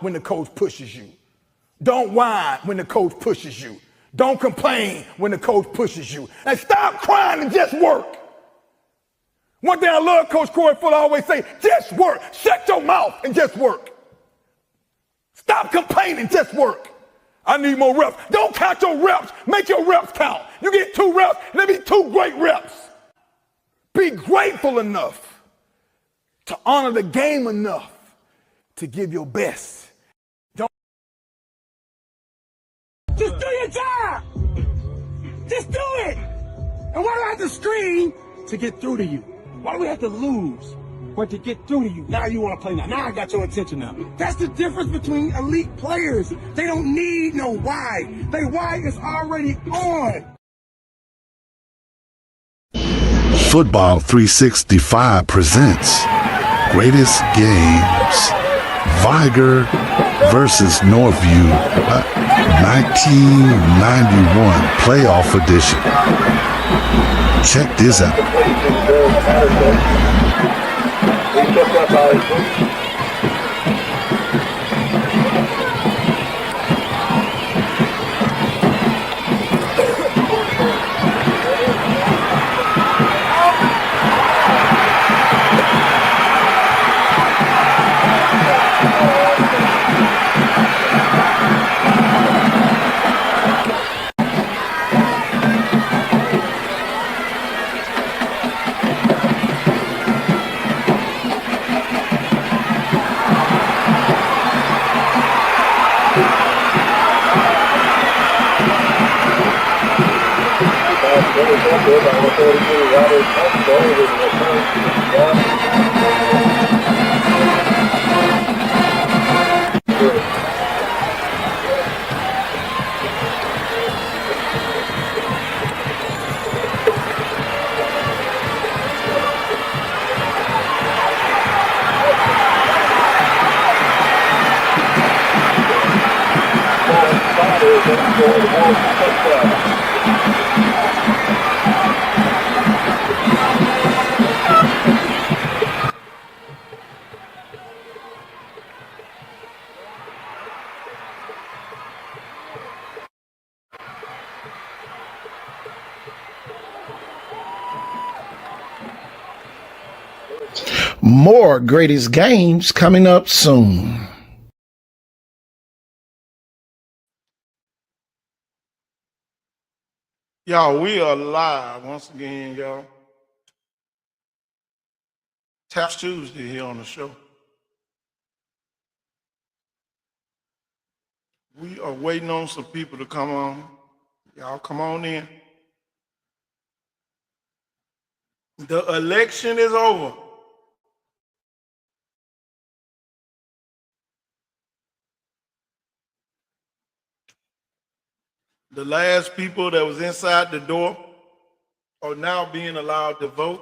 when the coach pushes you. Don't whine when the coach pushes you. Don't complain when the coach pushes you. And stop crying and just work. One thing I love Coach Corey Fuller always say, just work. Shut your mouth and just work. Stop complaining, just work. I need more reps. Don't count your reps. Make your reps count. You get 2 reps, and there be 2 great reps. Be grateful enough to honor the game enough to give your best. Don't just do your job. Just do it. And why do I have to scream to get through to you? Why do we have to lose? But to get through to you, now you want to play now. Now I got your attention now. That's the difference between elite players. They don't need no why. They why is already on. Football 365 presents Greatest Games. Viger versus Northview, 1991 playoff edition. Check this out. More Greatest Games coming up soon. Y'all, we are live once again, y'all. Taps Tuesday here on the show. We are waiting on some people to come on. Y'all come on in. The election is over. The last people that was inside the door are now being allowed to vote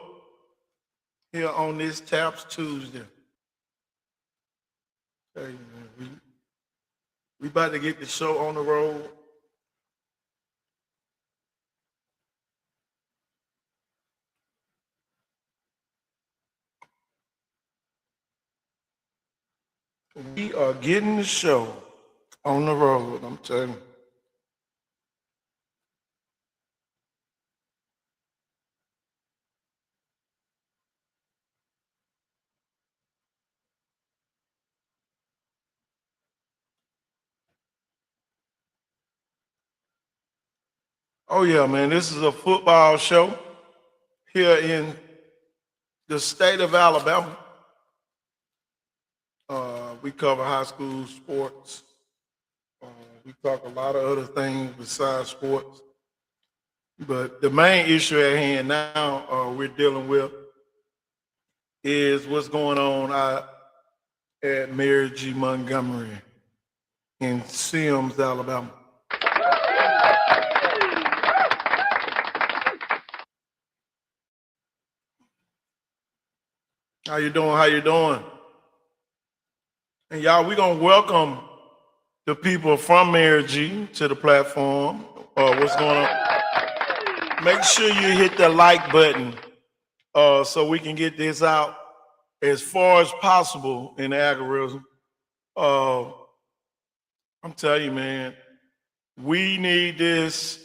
here on this Taps Tuesday. Hey, we about to get the show on the road. We are getting the show on the road, I'm telling you. Oh yeah, man, this is a football show here in the state of Alabama. We cover high school sports. We talk a lot of other things besides sports. But the main issue at hand now we're dealing with is what's going on out at MG Montgomery in Sims, Alabama. How you doing? How you doing? And y'all, we're going to welcome the people from MG to the platform. What's going on? Make sure you hit the like button so we can get this out as far as possible in the algorithm. Uh, I'm telling you, man, we need this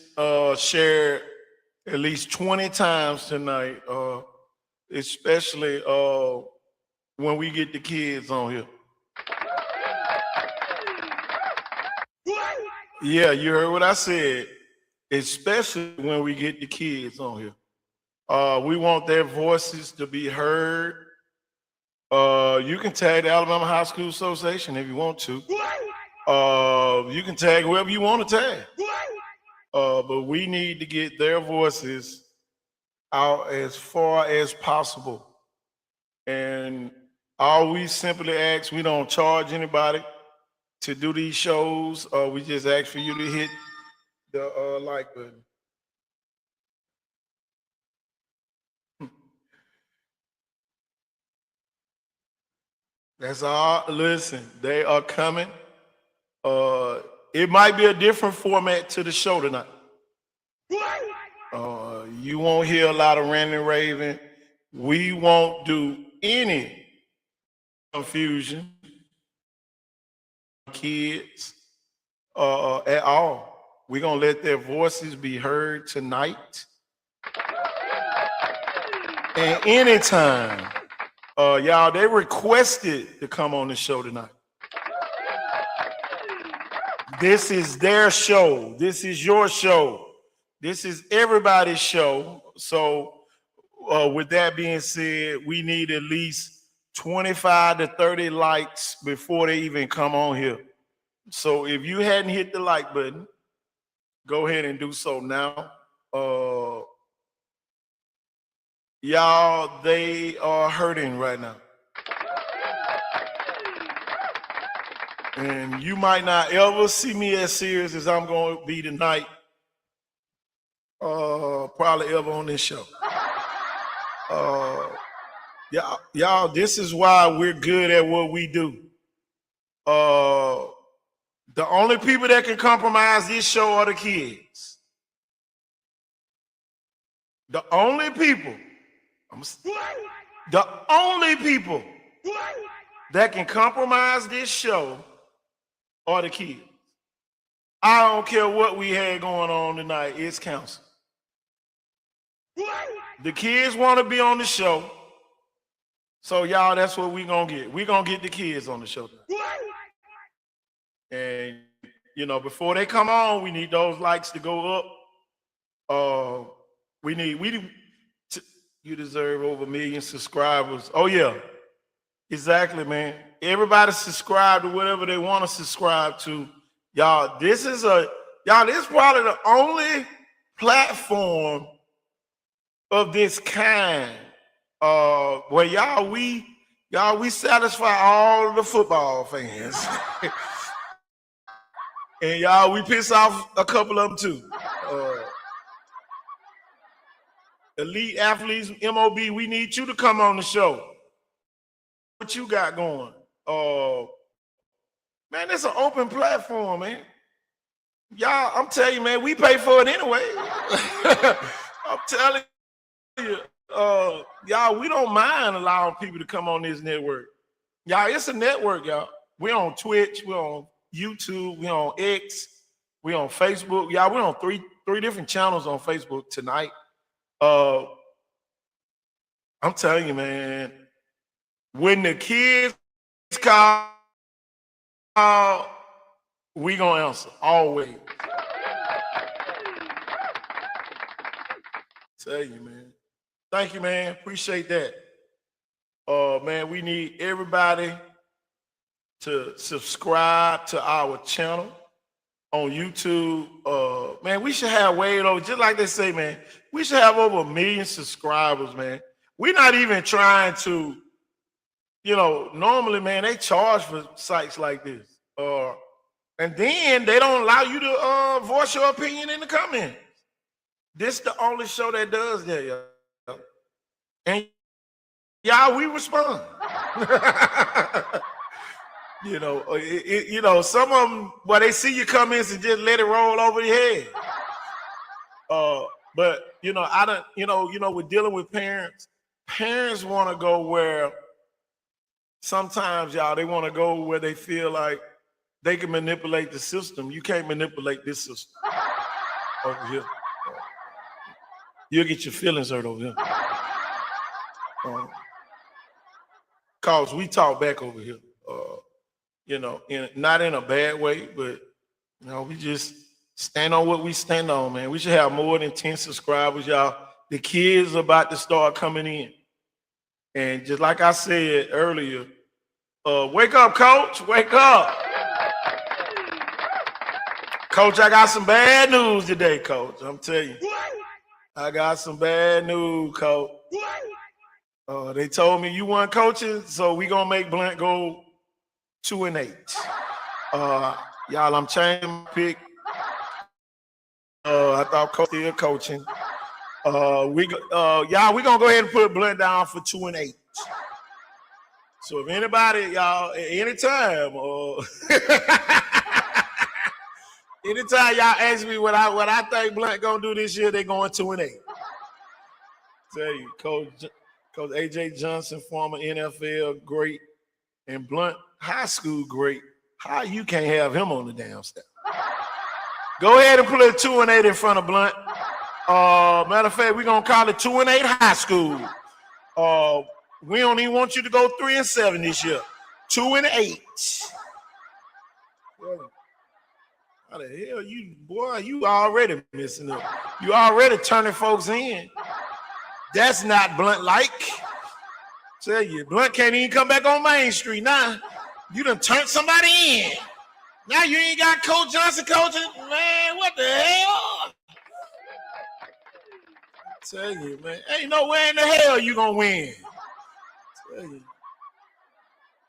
shared at least 20 times tonight, especially when we get the kids on here. Yeah, you heard what I said. Especially when we get the kids on here. We want their voices to be heard. You can tag the Alabama High School Association if you want to. You can tag whoever you want to tag. But we need to get their voices out as far as possible. And all we simply ask, we don't charge anybody to do these shows. We just ask for you to hit the like button. That's all. Listen, they are coming. It might be a different format to the show tonight. You won't hear a lot of ranting raving. We won't do any confusion kids at all. We're gonna let their voices be heard tonight and anytime. Y'all, they requested to come on the show tonight. This is their show. This is your show. This is everybody's show. So with that being said, we need at least 25 to 30 likes before they even come on here. So if you hadn't hit the like button, go ahead and do so now. Y'all, they are hurting right now. And you might not ever see me as serious as I'm going to be tonight, probably ever on this show. Y'all, this is why we're good at what we do. The only people that can compromise this show are the kids. The only people that can compromise this show are the kids. I don't care what we had going on tonight, it's council. The kids want to be on the show. So y'all, that's what we're going to get. We're going to get the kids on the show tonight. And, you know, before they come on, we need those likes to go up. You deserve over 1 million subscribers. Oh, yeah. Exactly, man. Everybody subscribe to whatever they want to subscribe to. Y'all, this is probably the only platform of this kind where we satisfy all of the football fans. And y'all, we piss off a couple of them too. Elite athletes, MOB, we need you to come on the show. What you got going? Man, it's an open platform, man. Y'all, I'm telling you, man, we pay for it anyway. I'm telling you, y'all, we don't mind allowing people to come on this network. Y'all, it's a network, y'all. We're on Twitch, we're on YouTube, we're on X, we're on Facebook. Y'all, we're on three different channels on Facebook tonight. I'm telling you, man, when the kids call, we gonna answer, always. Tell you, man. Thank you, man. Appreciate that. Man, we need everybody to subscribe to our channel on YouTube. Man, we should have way over, just like they say, man, we should have over 1 million subscribers, man. We're not even trying to, you know, normally, man, they charge for sites like this. And then they don't allow you to voice your opinion in the comments. This is the only show that does that, y'all. And y'all, we respond. You know, some of them, well, they see your comments and just let it roll over your head. But you know, we're dealing with parents. Parents want to go where sometimes, y'all, they want to go where they feel like they can manipulate the system. You can't manipulate this system over here. You'll get your feelings hurt over here. Cause we talk back over here, not in a bad way, but we just stand on what we stand on, man. We should have more than 10 subscribers, y'all. The kids are about to start coming in. And just like I said earlier, wake up, coach, wake up. Coach, I got some bad news today, coach. I'm telling you. I got some bad news, coach. They told me you weren't coaching, so we gonna make Blunt go 2-8. Y'all, I'm changing my pick. I thought coach still coaching. Y'all, we gonna go ahead and put Blunt down for 2-8. So if anybody, y'all, anytime, anytime y'all ask me what I think Blunt gonna do this year, they going 2-8. Tell you, Coach AJ Johnson, former NFL great, and Blunt high school great. How you can't have him on the damn staff? Go ahead and put a 2-8 in front of Blunt. Matter of fact, we're gonna call it 2-8 high school. We don't even want you to go 3-7 this year. 2-8. How the hell you already messing up. You already turning folks in. That's not Blunt like. Tell you, Blunt can't even come back on Main Street now. You done turned somebody in. Now you ain't got Coach Johnson coaching. Man, what the hell? Tell you, man, ain't no way in the hell you gonna win. Tell you.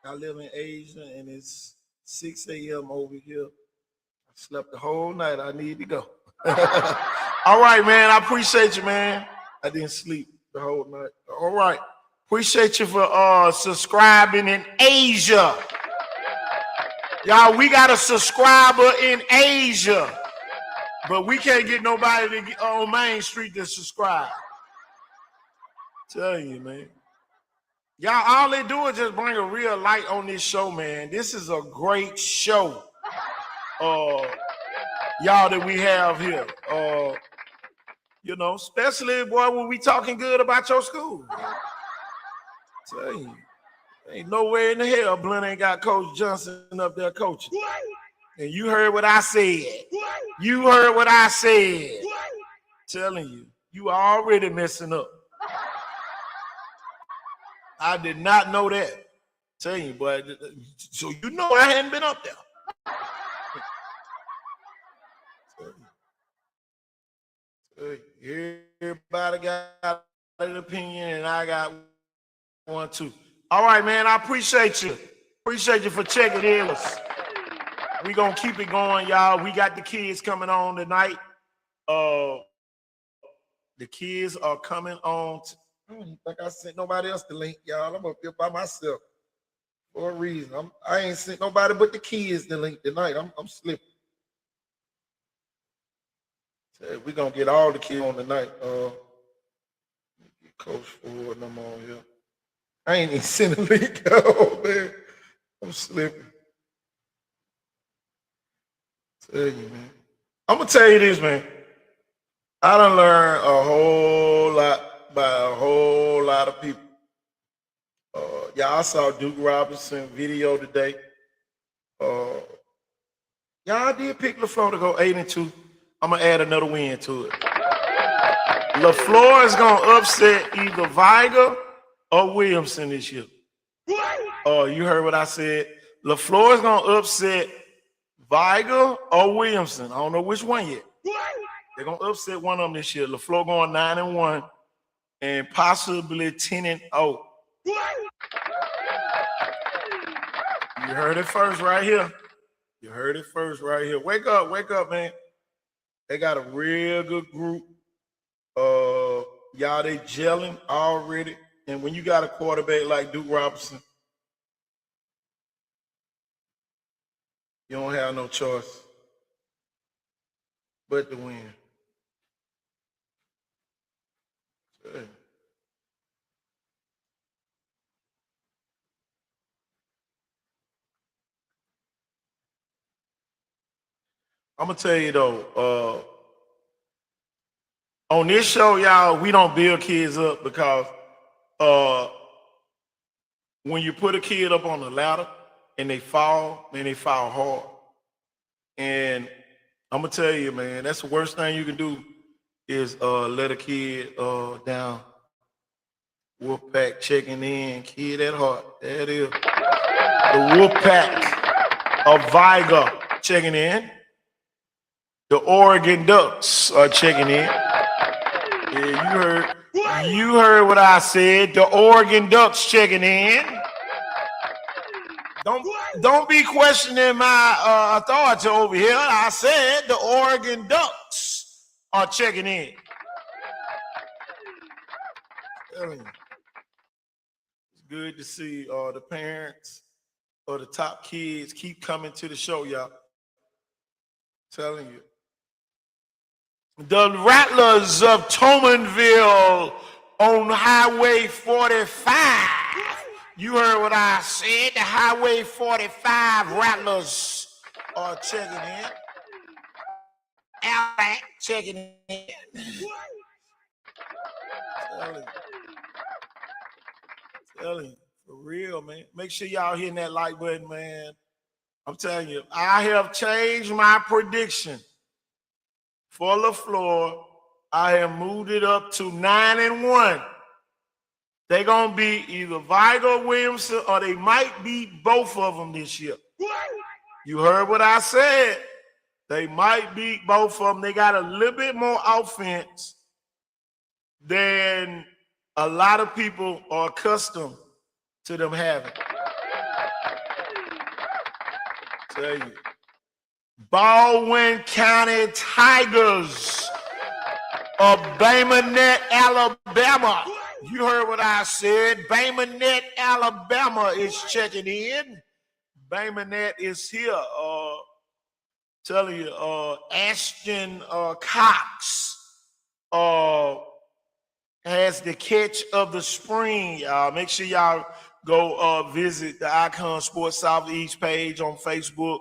I live in Asia and it's 6 a.m. over here. I slept the whole night. I need to go. All right, man. I appreciate you, man. I didn't sleep the whole night. All right. Appreciate you for subscribing in Asia. Y'all, we got a subscriber in Asia, but we can't get nobody to get on Main Street to subscribe. Tell you, man. Y'all, all they do is just bring a real light on this show, man. This is a great show, y'all, that we have here. Especially, boy, when we talking good about your school. Tell you, ain't nowhere in the hell Blunt ain't got Coach Johnson up there coaching. And you heard what I said. You heard what I said. Telling you, you already messing up. I did not know that. Tell you, but so you know I hadn't been up there. Everybody got an opinion, and I got one too. All right, man. I appreciate you. Appreciate you for checking in. We gonna keep it going, y'all. We got the kids coming on tonight. The kids are coming on. I don't think I sent nobody else the link, y'all. I'm up here by myself for a reason. I ain't sent nobody but the kids the link tonight. I'm slipping. So we're gonna get all the kids on tonight. Coach Ford and I'm on here. I ain't even sent a link. Oh man, I'm slipping. Tell you, man. I'm gonna tell you this, man. I done learned a whole lot by a whole lot of people. Y'all saw Duke Robinson video today. Y'all did pick LaFleur to go 8-2. I'm gonna add another win to it. LaFleur is gonna upset either Viger or Williamson this year. You heard what I said. LaFleur is gonna upset Viger or Williamson. I don't know which one yet. They're gonna upset one of them this year. LaFleur going 9-1 and possibly 10-0. You heard it first right here. You heard it first right here. Wake up, man. They got a real good group. Y'all, they gelling already. And when you got a quarterback like Duke Robinson, you don't have no choice but to win. I'm gonna tell you though, on this show, y'all, we don't build kids up because uh, when you put a kid up on the ladder and they fall, man, they fall hard. And I'm gonna tell you, man, that's the worst thing you can do is let a kid down. Wolfpack checking in, kid at heart. There it is. The Wolfpack of Viger checking in. The Oregon Ducks are checking in. Yeah, you heard what I said. The Oregon Ducks checking in. Don't be questioning my authority over here. I said the Oregon Ducks are checking in. It's good to see the parents or the top kids keep coming to the show, y'all. Telling you. The Rattlers of Tomanville on Highway 45. You heard what I said. The Highway 45 Rattlers are checking in. Outback checking in. Telling you, for real, man. Make sure y'all hitting that like button, man. I'm telling you, I have changed my prediction for LaFleur. I have moved it up to 9-1. They're gonna be either Viger or Williamson, or they might beat both of them this year. You heard what I said. They might beat both of them. They got a little bit more offense than a lot of people are accustomed to them having. Tell you. Baldwin County Tigers of Baymanet, Alabama. You heard what I said. Baymanet, Alabama is checking in. Baymanet is here. Telling you, Ashton Cox has the catch of the spring. Make sure y'all go visit the Icon Sports Southeast page on Facebook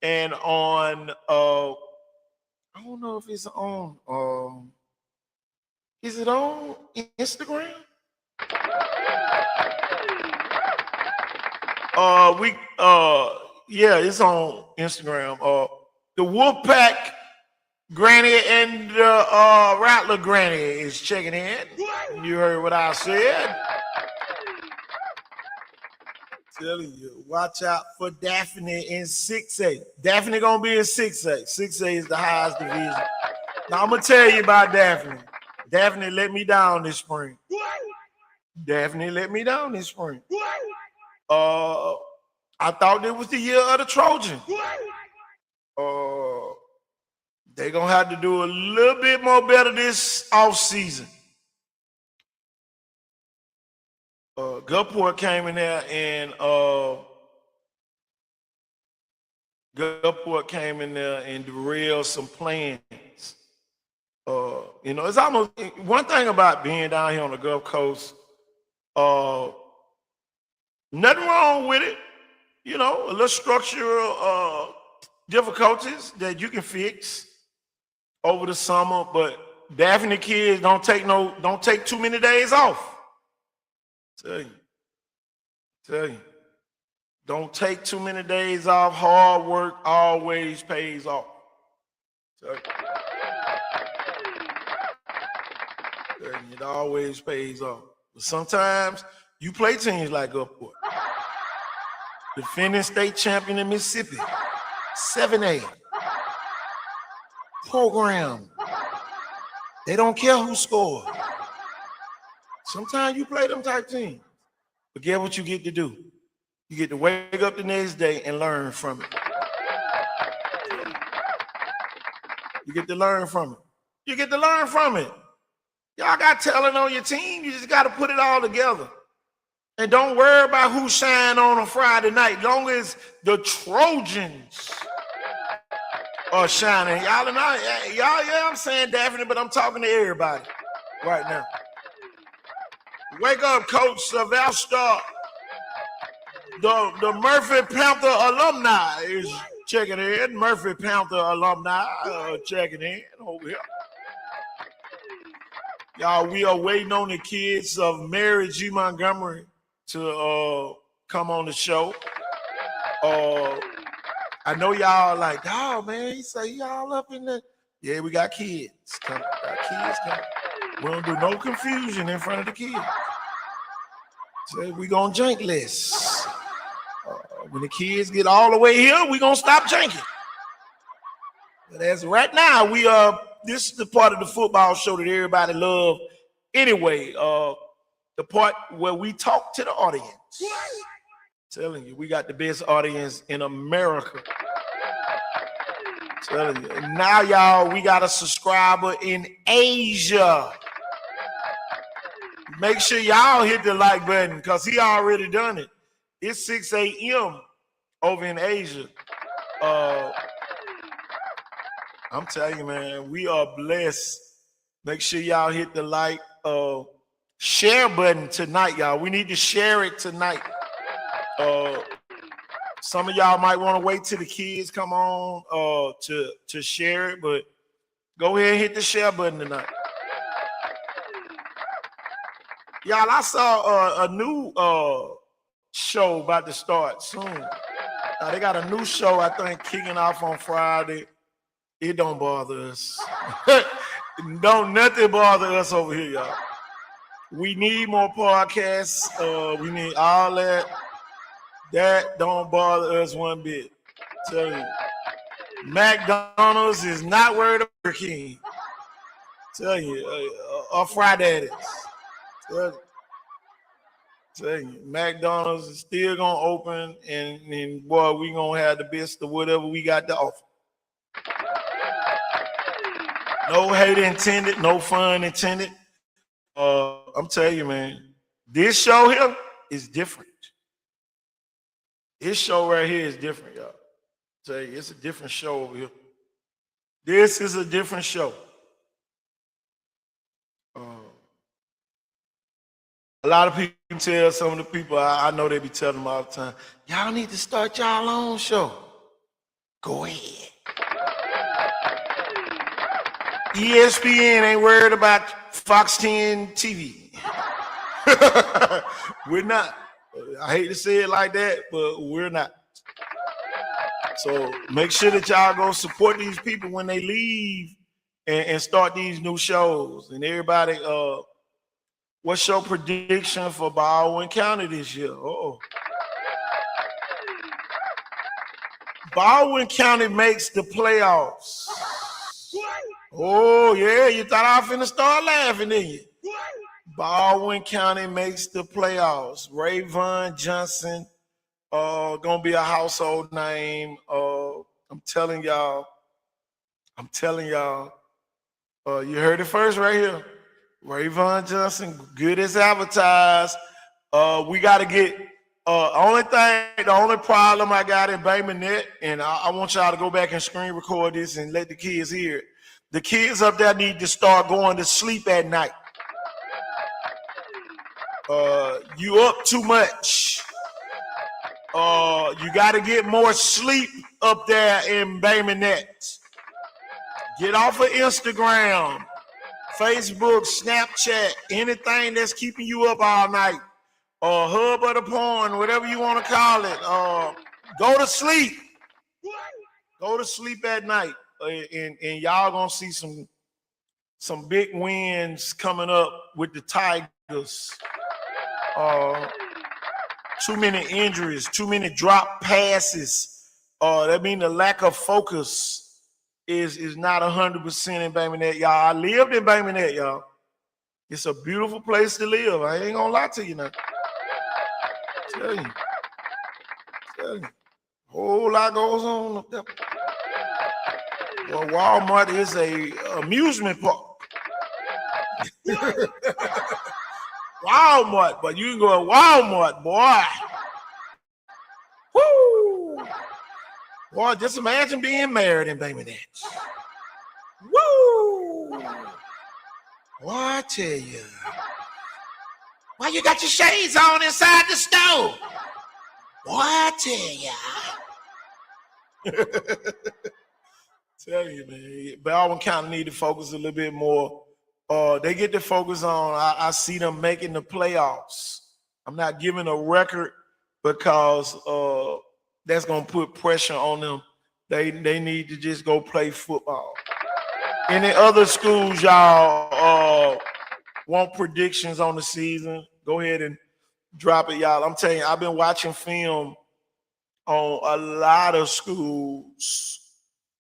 and on I don't know if it's on is it on Instagram? Yeah, it's on Instagram. The Wolfpack Granny and the Rattler Granny is checking in. You heard what I said. Telling you, watch out for Daphne in 6A. Daphne gonna be in 6A. 6A is the highest division. Now I'm gonna tell you about Daphne. Daphne let me down this spring. Daphne let me down this spring. I thought it was the year of the Trojan. They're gonna have to do a little bit more better this offseason. Gulfport came in there and derailed some plans. It's almost one thing about being down here on the Gulf Coast. Nothing wrong with it. A little structural difficulties that you can fix over the summer, but Daphne kids don't take too many days off. Tell you. Don't take too many days off. Hard work always pays off. Tell you. It always pays off. But sometimes you play teams like Gulfport. Defending state champion in Mississippi. 7A. Program. They don't care who scored. Sometimes you play them type teams. But guess what you get to do? You get to wake up the next day and learn from it. You get to learn from it. Y'all got talent on your team. You just got to put it all together. And don't worry about who shine on a Friday night. Long as the Trojans are shining. Y'all, I'm saying Daphne, but I'm talking to everybody right now. Wake up, Coach Sylvester. The Murphy Panther alumni is checking in. Murphy Panther alumni checking in over here. Y'all, we are waiting on the kids of MG Montgomery to come on the show. I know y'all like, oh man, he say y'all up in the. Yeah, we got kids coming. We don't do no confusion in front of the kids. So we gonna jank less. When the kids get all the way here, we gonna stop janking. But as right now, this is the part of the football show that everybody love. Anyway, the part where we talk to the audience. Telling you, we got the best audience in America. Telling you. And now, y'all, we got a subscriber in Asia. Make sure y'all hit the like button because he already done it. It's 6 a.m. over in Asia. I'm telling you, man, we are blessed. Make sure y'all hit the like, share button tonight, y'all. We need to share it tonight. Some of y'all might want to wait till the kids come on to share it, but go ahead and hit the share button tonight. Y'all, I saw a new show about to start soon. They got a new show, I think, kicking off on Friday. It don't bother us. Don't nothing bother us over here, y'all. We need more podcasts. We need all that. That don't bother us one bit. Tell you, McDonald's is not worried about Burger King. Tell you, or Friday it is. Tell you, McDonald's is still gonna open, and boy, we gonna have the best of whatever we got to offer. No hate intended, no fun intended. I'm telling you, man, this show here is different. This show right here is different, y'all. Tell you, it's a different show over here. This is a different show. A lot of people tell some of the people, I know they be telling them all the time, y'all need to start y'all own show. Go ahead. ESPN ain't worried about Fox 10 TV. We're not. I hate to say it like that, but we're not. So make sure that y'all go support these people when they leave and start these new shows. And everybody, what's your prediction for Baldwin County this year? Baldwin County makes the playoffs. Oh, yeah, you thought I was finna start laughing, didn't you? Baldwin County makes the playoffs. Rayvon Johnson, gonna be a household name. I'm telling y'all. You heard it first right here. Rayvon Johnson, good as advertised. We got to get. The only problem I got in Bay Minette, and I want y'all to go back and screen record this and let the kids hear it. The kids up there need to start going to sleep at night. You up too much. You got to get more sleep up there in Bay Minette. Get off of Instagram, Facebook, Snapchat, anything that's keeping you up all night. Hub of the porn, whatever you want to call it. Go to sleep. Go to sleep at night. And y'all gonna see some big wins coming up with the Tigers. Too many injuries, too many drop passes. That means the lack of focus is not 100% in Bay Minette, y'all. I lived in Bay Minette, y'all. It's a beautiful place to live. I ain't gonna lie to you now. Tell you. Whole lot goes on up there. Well, Walmart is a amusement park. Walmart, but you can go to Walmart, boy. Woo! Boy, just imagine being married in Bay Minette. Woo! Boy, I tell you. Why you got your shades on inside the stove? Boy, I tell ya. Tell you, man. Baldwin County need to focus a little bit more. They get to focus on, I see them making the playoffs. I'm not giving a record because that's going to put pressure on them. They need to just go play football. Any other schools, y'all, want predictions on the season? Go ahead and drop it, y'all. I'm telling you, I've been watching film on a lot of schools.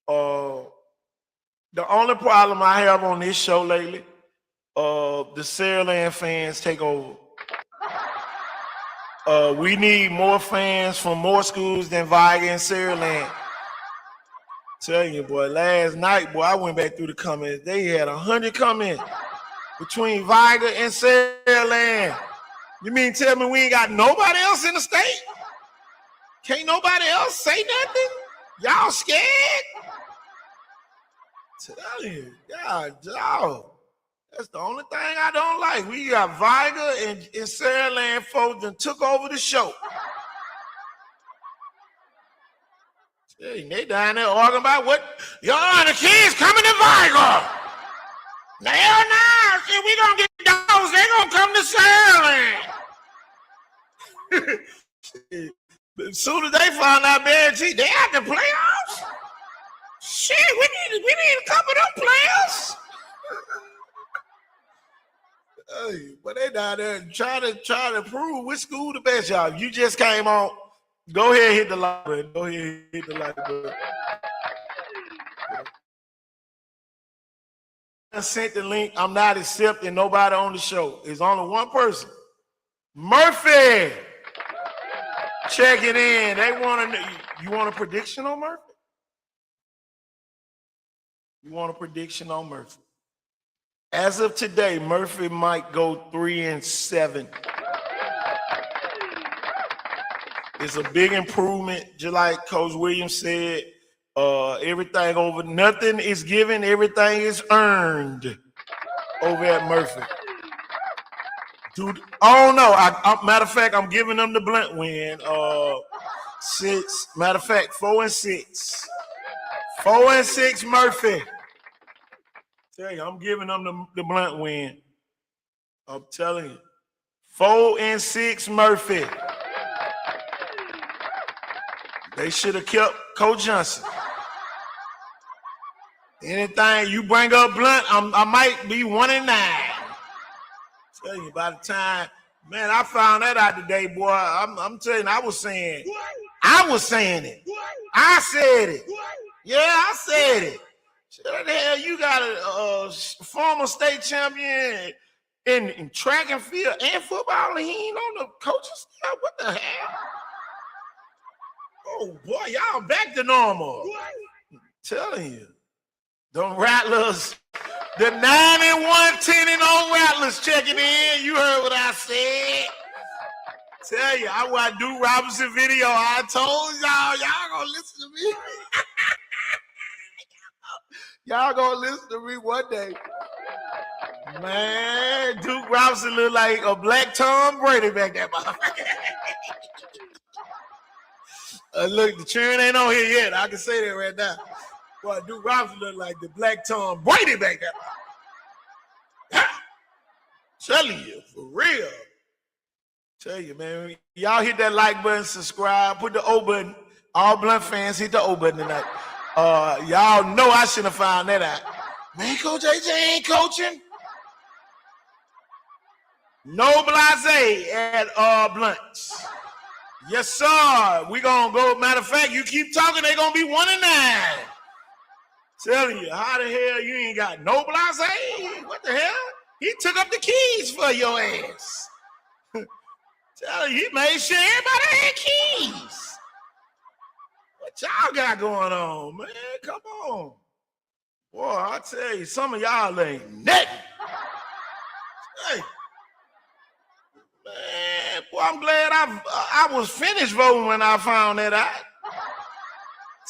The only problem I have on this show lately, the Saraland fans take over. We need more fans from more schools than Viga and Saraland. Tell you, boy, last night, boy, I went back through the comments. They had 100 comments between Viga and Saraland. You mean tell me we ain't got nobody else in the state? Can't nobody else say nothing? Y'all scared? Tell you, God, dog. That's the only thing I don't like. We got Viga and Saraland folks that took over the show. Hey, they down there arguing about what? Y'all, the kids coming to Viga. Hell no. See, we gonna get dogs. They gonna come to Saraland. As soon as they found out BNG, they had the playoffs. Shit, we need a couple of them players. Hey, but they down there trying to prove which school the best, y'all. You just came on. Go ahead and hit the like button. Go ahead and hit the like button. I sent the link. I'm not accepting nobody on the show. It's only one person. Murphy. Check it in. They want to. You want a prediction on Murphy? You want a prediction on Murphy? As of today, Murphy might go 3-7. It's a big improvement, just like Coach Williams said. Everything over, nothing is given, everything is earned over at Murphy. Dude, oh no! Matter of fact, I'm giving them the blunt win. 6. Matter of fact, 4-6. 4-6, Murphy. Tell you, I'm giving them the blunt win. I'm telling you, 4-6, Murphy. They should have kept Coach Johnson. Anything you bring up blunt, I might be 1-9. Tell you, by the time, man, I found that out today, boy. I'm telling you, I was saying it. I said it. Yeah, I said it. What the hell, you got a former state champion in track and field and football, and he ain't on the coaching staff? What the hell? Oh, boy, y'all back to normal. I'm telling you. Them Rattlers, the 9-1, 10-0 Rattlers checking in. You heard what I said. Tell you, I watched Duke Robinson video. I told y'all gonna listen to me. Y'all gonna listen to me one day. Man, Duke Robinson look like a black Tom Brady back there. Look, the churn ain't on here yet. I can say that right now. Boy, Duke Robinson look like the black Tom Brady back there. Telling you, for real. Tell you, man. Y'all hit that like button, subscribe, put the O button. All Blunt fans hit the O button tonight. Y'all know I should have found that out. Man, Coach AJ ain't coaching. No blase at Blunts. Yes, sir. We gonna go. Matter of fact, you keep talking, they gonna be 1-9. Telling you, how the hell you ain't got no blase? What the hell? He took up the keys for your ass. Telling you, he made sure everybody had keys. What y'all got going on, man? Come on. Boy, I tell you, some of y'all ain't nothing. Hey. Man, boy, I'm glad I was finished voting when I found that out.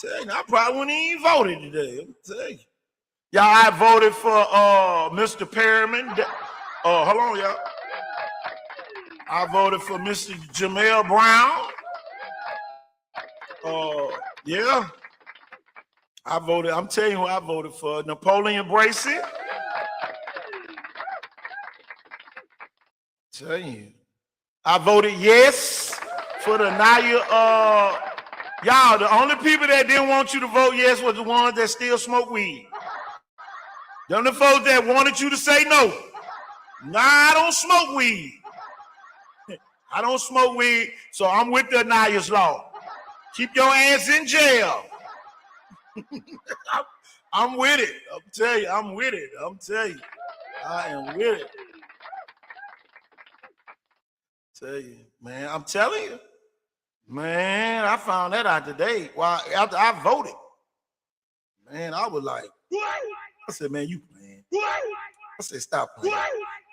Tell you, I probably wouldn't even voted today. Let me tell you. Y'all, I voted for Mr. Perriman. Hold on, y'all. I voted for Mr. Jamel Brown. Yeah. I voted. I'm telling you who I voted for. Napoleon Bracey. Tell you. I voted yes for the Naya. Y'all, the only people that didn't want you to vote yes was the ones that still smoke weed. Them the folks that wanted you to say no. Nah, I don't smoke weed. I don't smoke weed, so I'm with the Naya's law. Keep your ass in jail. I'm with it. I'm telling you, I'm with it. I'm telling you, I am with it. Tell you, man, I'm telling you, man, I found that out today. Well, after I voted, man, I was like, I said, man, you playing. I said, stop playing.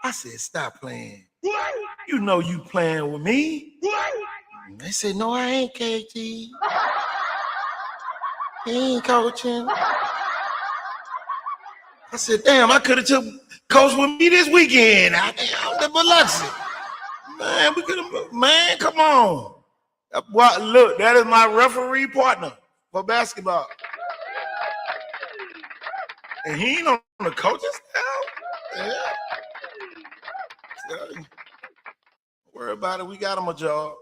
I said, stop playing. You know you playing with me. They said, no, I ain't, KG. He ain't coaching. I said, damn, I could have took coach with me this weekend. I'm the Biloxi. Man, we could have, man, come on. Well, look, that is my referee partner for basketball. And he ain't on the coaching staff. Yeah. Don't worry about it. We got him a job.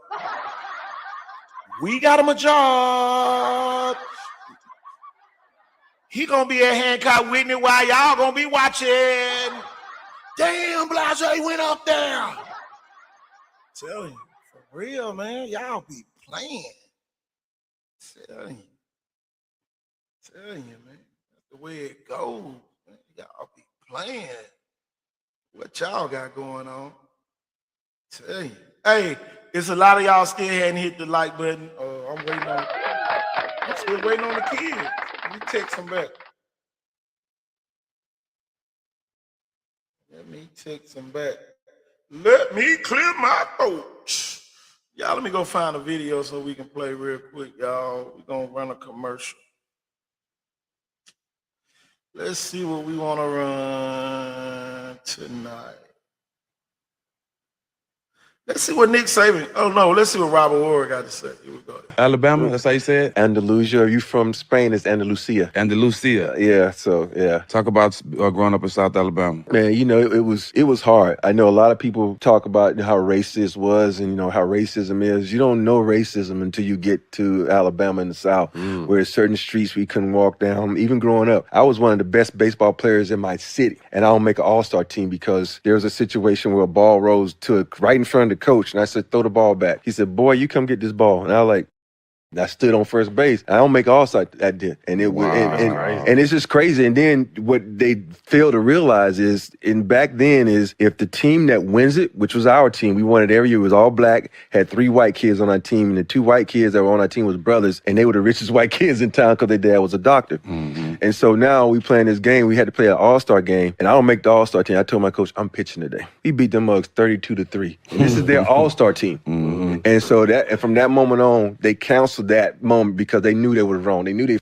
We got him a job. He gonna be at Hancock Whitney while y'all gonna be watching. Damn, Blase went up there. Tell you, for real, man, y'all be playing. Tell you, man, that's the way it goes. Man. Y'all be playing. What y'all got going on? Tell you, hey, it's a lot of y'all still hadn't hit the like button. I'm still waiting on the kids. Let me text them back. Let me clear my throat. Y'all, let me go find a video so we can play real quick, y'all. We're going to run a commercial. Let's see what we want to run tonight. Let's see what Nick Saban. Oh, no, let's see what Robert Ward got to say. Here we go. Alabama, that's how you say it? Andalusia. Are you from Spain? It's Andalusia. Andalusia. Yeah, so yeah. Talk about growing up in South Alabama. Man, you know, it was hard. I know a lot of people talk about how racist was and, you know, how racism is. You don't know racism until you get to Alabama in the South, where there's certain streets we couldn't walk down. Even growing up, I was one of the best baseball players in my city, and I don't make an all-star team because there was a situation where a ball rose to right in front of the coach, and I said, throw the ball back. He said, boy, you come get this ball. And I was like, I stood on first base. I don't make all-star that did, and it was, and it's just crazy. And then what they fail to realize is, back then, is if the team that wins it, which was our team, we won it every year. It was all black. Had 3 white kids on our team, and the 2 white kids that were on our team was brothers, and they were the richest white kids in town because their dad was a doctor. And so now we playing this game. We had to play an all-star game, and I don't make the all-star team. I told my coach, I'm pitching today. We beat them mugs 32-3. And this is their all-star team. And so and from that moment on, they canceled that moment because they knew they were wrong. They knew they.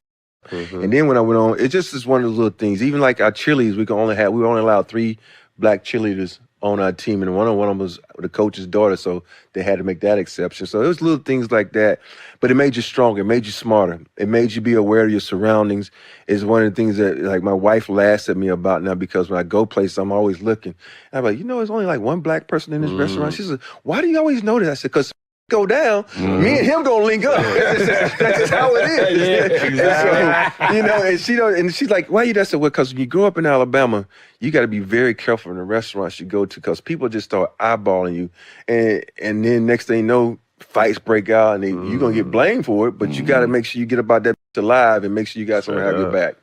And then when I went on, it just is one of those little things. Even like our cheerleaders, we were only allowed 3 black cheerleaders on our team, and one of them was the coach's daughter, so they had to make that exception. So it was little things like that, but it made you stronger, it made you smarter, it made you be aware of your surroundings. It's one of the things that, like, my wife laughs at me about now, because when I go places, I'm always looking. And I'm like, you know, there's only like 1 black person in this restaurant. She said, why do you always know that? I said, because go down, me and him gonna link up. That's just how it is. Yeah, exactly. And so, you know, and she's like, why you that? I said, well, because when you grow up in Alabama, you got to be very careful in the restaurants you go to, because people just start eyeballing you, and then next thing you know, fights break out, and you're gonna get blamed for it. But you got to make sure you get about that alive, and make sure you got someone to have your back.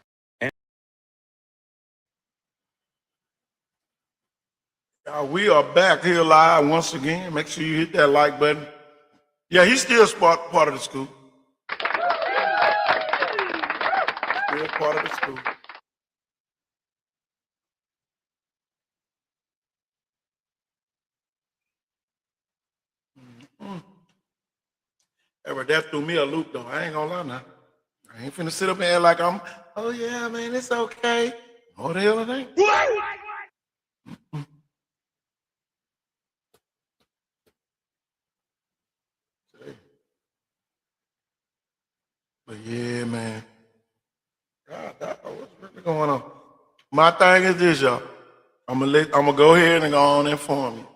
We are back here live once again. Make sure you hit that like button. Yeah, he's still part of the school. Still part of the school. But that threw me a loop, though. I ain't gonna lie now. I ain't finna sit up and act like I'm, oh yeah, man, it's okay. Oh, the hell it ain't. But yeah, man. What's going on? My thing is this, y'all. I'm gonna go ahead and go on and inform you.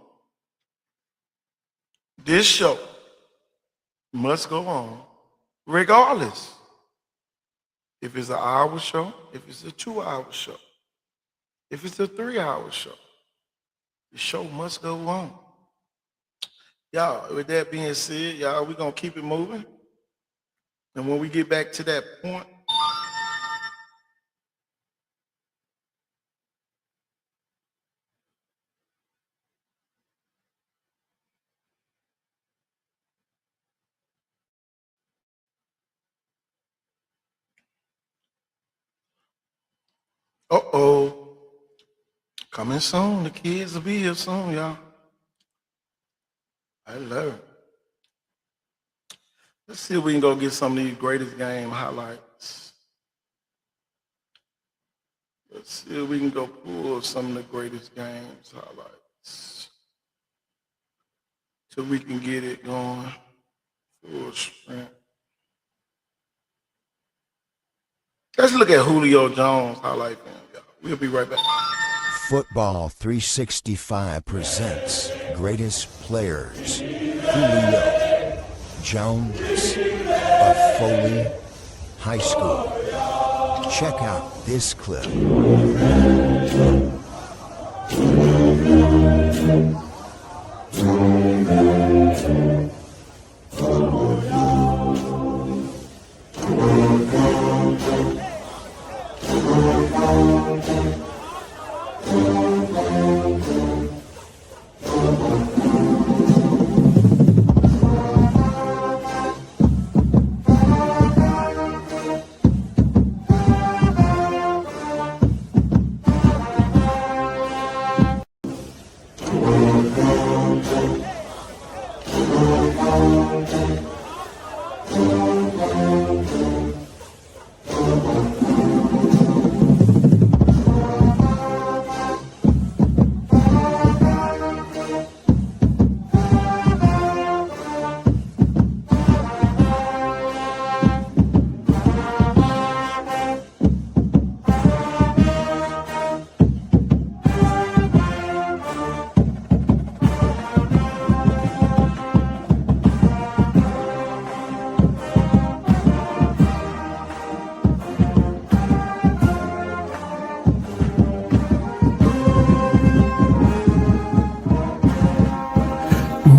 This show must go on regardless. If it's an hour show, if it's a 2-hour show, if it's a 3-hour show, the show must go on. Y'all, with that being said, y'all, we're gonna keep it moving. And when we get back to that point, coming soon. The kids will be here soon, y'all. I love it. Let's see if we can go get some of these greatest game highlights. Let's see if we can go pull some of the greatest games highlights. So we can get it going full sprint. Let's look at Julio Jones highlight film, y'all. We'll be right back. Football 365 presents Greatest Players. Julio Jones of Foley High School. Check out this clip.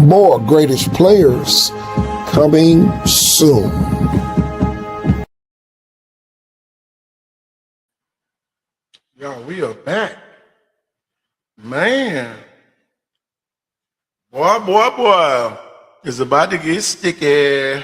More greatest players coming soon. Y'all, we are back. Man. Boy. It's about to get sticky.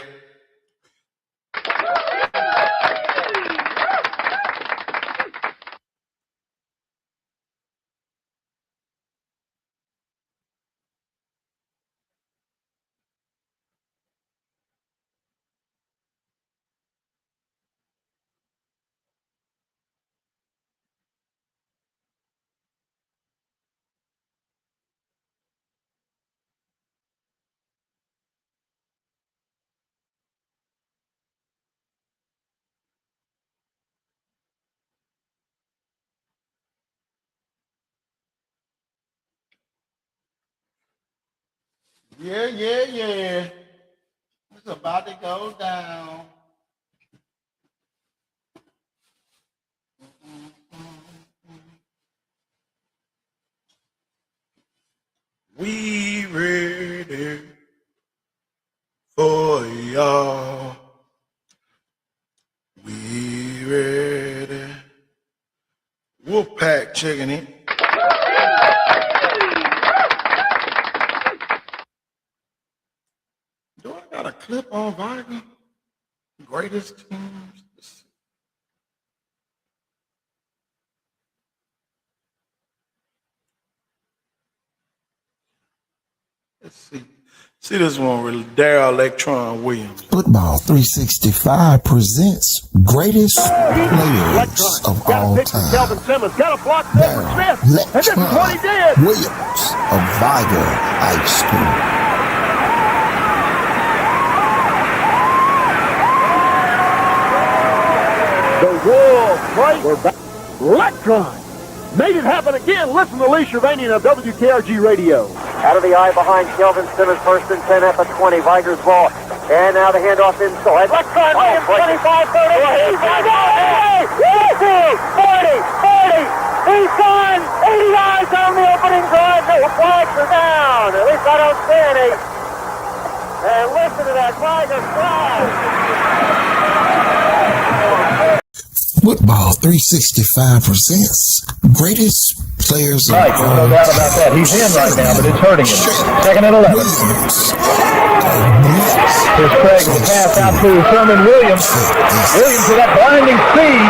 Yeah. It's about to go down. We ready for y'all. We ready. Wolfpack checking in. Do I got a clip on Viber? Greatest teams. Let's see. See this one with Daryl Electron Williams. Football 365 presents greatest players of all time. Daryl Electron Williams of Viger High School. The Wolves, right? We're back. Electron made it happen again. Listen to Lee Shervanian of WKRG Radio. Out of the eye behind Kelvin Simmons, first and 10 at the 20. Viger's ball. And now the handoff inside. Electron, Williams, 25, 30. He's on 40. He's gone. 80 yards on the opening drive. The flags are down. At least I don't see any. And listen to that Viger flag. Football 365 presents greatest players of right, all no doubt about that. He's in right now, but it's hurting him. Second and 11. Here's Craig with the pass out to Sherman Williams. Williams with that blinding speed.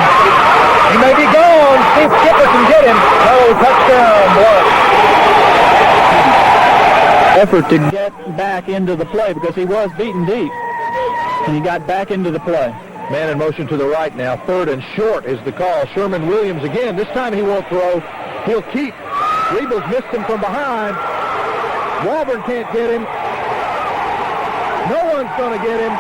He may be gone. See if Skipper can get him. Oh, touchdown, Blood. Effort to get back into the play because he was beaten deep. And he got back into the play. Man in motion to the right now. Third and short is the call. Sherman Williams again. This time he won't throw. He'll keep. Rebels missed him from behind. Walburn can't get him. No one's going to get him.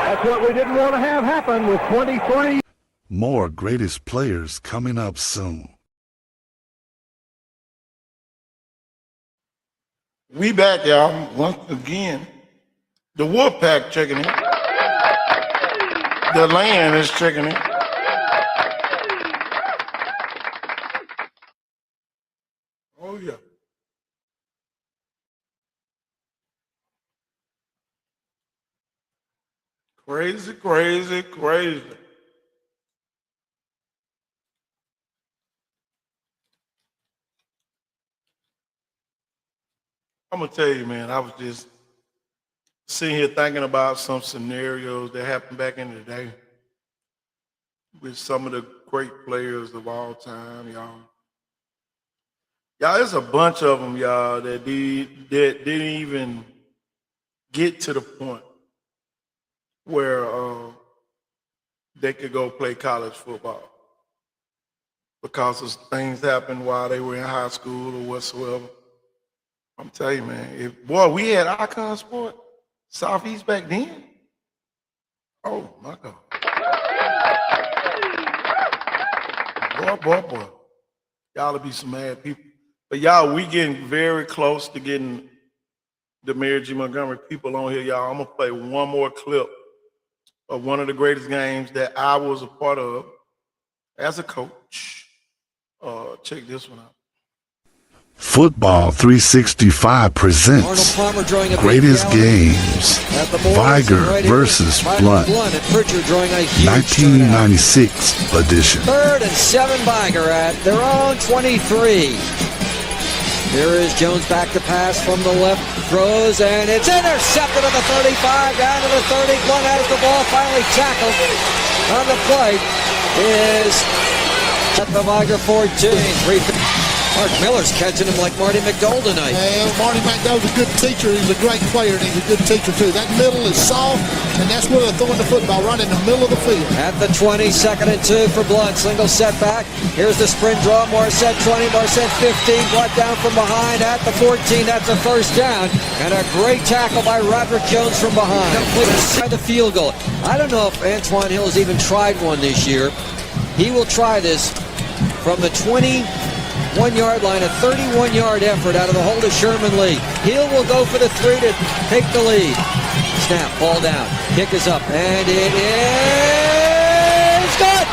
That's what we didn't want to have happen with 23. More greatest players coming up soon. We back, y'all, once again. The Wolfpack checking in. The land is checking in. Oh, yeah. Crazy, crazy, crazy. I'm going to tell you, man, I was just sitting here thinking about some scenarios that happened back in the day with some of the great players of all time, y'all. Y'all, there's a bunch of them, y'all, that didn't even get to the point where they could go play college football because of things happened while they were in high school or whatsoever. I'm telling you, man, we had Icon Sport, Southeast back then. Oh, my God. Boy. Y'all will be some mad people. But y'all, we getting very close to getting the MG Montgomery people on here, y'all. I'm going to play one more clip of one of the greatest games that I was a part of as a coach. Check this one out. Football 365 presents greatest games. Viger versus Blunt. 1996 edition. Third and 7 Viger at their own 23. Here is Jones back to pass from the left, throws, and it's intercepted at the 35, down to the 30. Blunt has the ball, finally tackled on the play. Is at the Viger 14. Mark Miller's catching him like Marty McDowell tonight. Well, Marty McDowell's a good teacher. He's a great player, and he's a good teacher, too. That middle is soft, and that's where they're throwing the football, right in the middle of the field. At the 20, second and 2 for Blunt. Single setback. Here's the sprint draw. Morissette 20, Morissette 15. Blunt down from behind at the 14. That's a first down. And a great tackle by Roderick Jones from behind. Try the field goal. I don't know if Antoine Hill has even tried one this year. He will try this from the 21-yard line, a 31-yard effort out of the hold of Sherman Lee. Hill will go for the 3 to take the lead. Snap, ball down, kick is up, and it is good!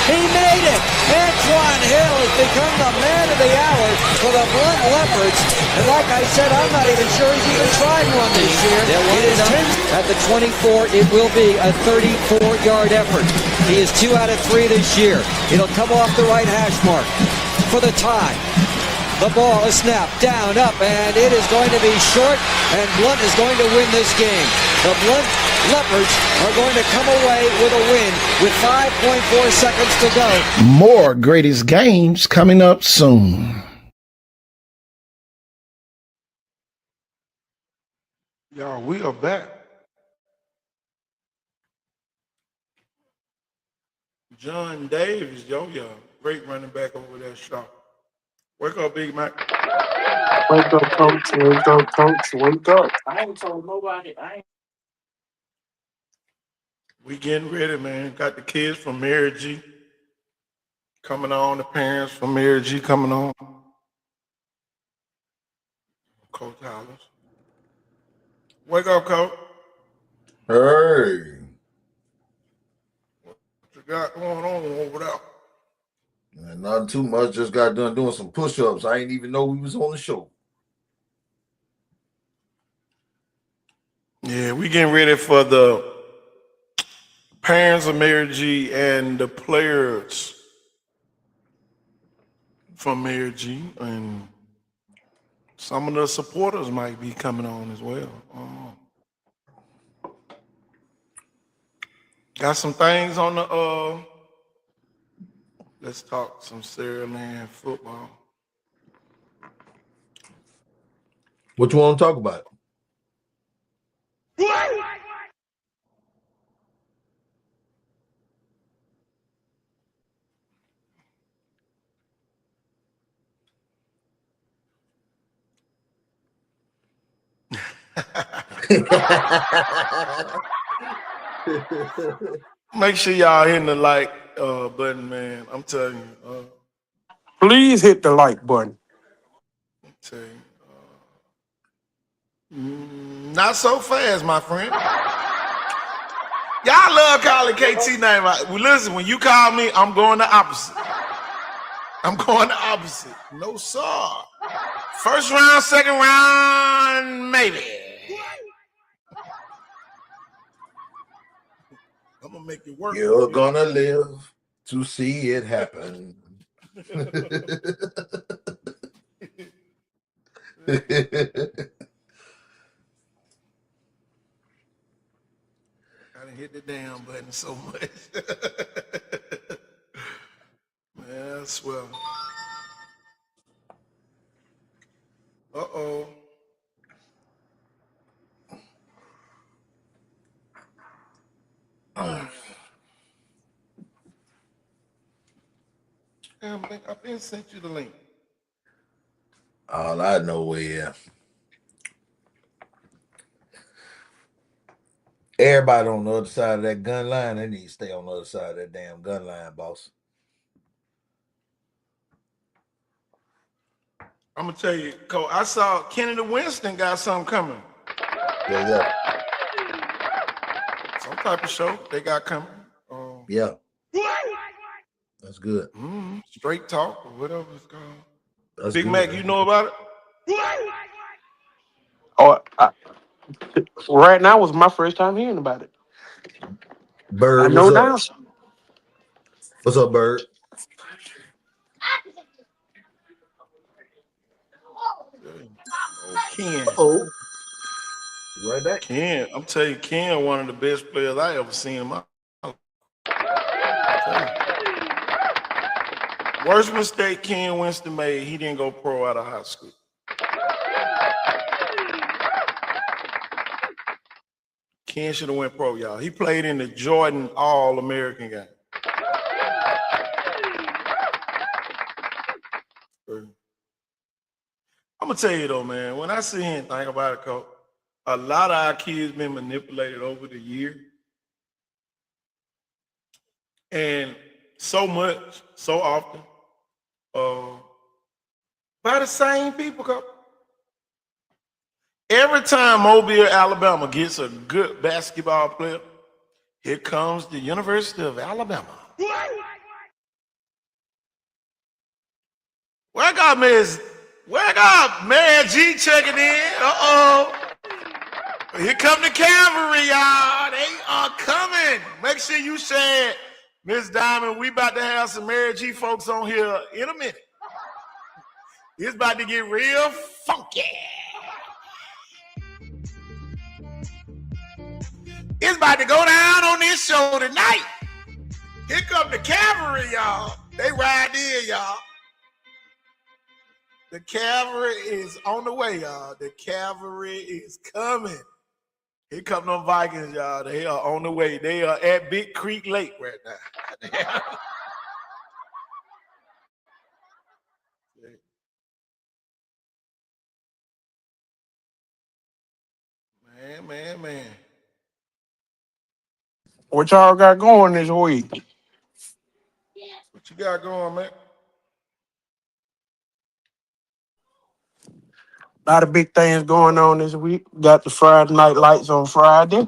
He made it! Antoine Hill has become the man of the hour for the Blunt Leopards. And like I said, I'm not even sure he's even tried one this year. It is 10 at the 24. It will be a 34-yard effort. He is 2 out of 3 this year. It'll come off the right hash mark for the tie. The ball is snapped down, up, and it is going to be short, and Blunt is going to win this game. The Blunt Leopards are going to come away with a win with 5.4 seconds to go. More greatest games coming up soon. Y'all, we are back. John Davis, yo, great running back over there, Shaw. Wake up, Big Mac. Wake up, coach. Wake up, coach. Wake up. I ain't told nobody. We getting ready, man. Got the kids from Mary G. coming on, the parents from Mary G coming on. Coach Hollis. Wake up, Coach. Hey. What you got going on over there? Man, nothing too much. Just got done doing some push-ups. I ain't even know we was on the show. Yeah, we getting ready for the parents of Mary G and the players from Mary G, and some of the supporters might be coming on as well. Got some things on the let's talk some Saraland football. What you want to talk about? Make sure y'all hitting the like button, man. I'm telling you. Please hit the like button. Tell you, not so fast, my friend. Y'all love calling KT name. Well, listen, when you call me, I'm going the opposite. I'm going the opposite. No, sir. First round, second round, maybe. I'm gonna make it work. You're gonna live to see it happen. I done hit the damn button so much. Man, I swear. Uh-oh. I've been sent you the link. All I know is everybody on the other side of that gun line, they need to stay on the other side of that damn gun line, boss. I'm gonna tell you, Cole, I saw Kennedy Winston got something coming. Yeah. Some type of show they got coming. Yeah. That's good. Straight talk or whatever it's called. That's Big good, Mac, man. you know about it? Oh, right now was my first time hearing about it. Bird, I know what's up? now. What's up, Bird? Ken. Oh, right back. Ken, I'm telling you, Ken, one of the best players I ever seen in my life. Worst mistake Ken Winston made, he didn't go pro out of high school. Ken should have went pro, y'all. He played in the Jordan All-American game. I'm gonna tell you though, man, when I sit here and think about it, Coach, a lot of our kids been manipulated over the year. And so much, so often, by the same people, Coach. Every time Mobile, Alabama gets a good basketball player, here comes the University of Alabama. Where got Mary G checking in? Here come the cavalry, y'all. They are coming. Make sure you share it. Miss Diamond, we about to have some Mary G folks on here in a minute. It's about to get real funky. It's about to go down on this show tonight. Here come the cavalry, y'all. They ride in, y'all. The cavalry is on the way, y'all. The cavalry is coming. Here come them Vikings, y'all. They are on the way. They are at Big Creek Lake right now. Man. What y'all got going this week? What you got going, man? A lot of big things going on this week. Got the Friday night lights on Friday.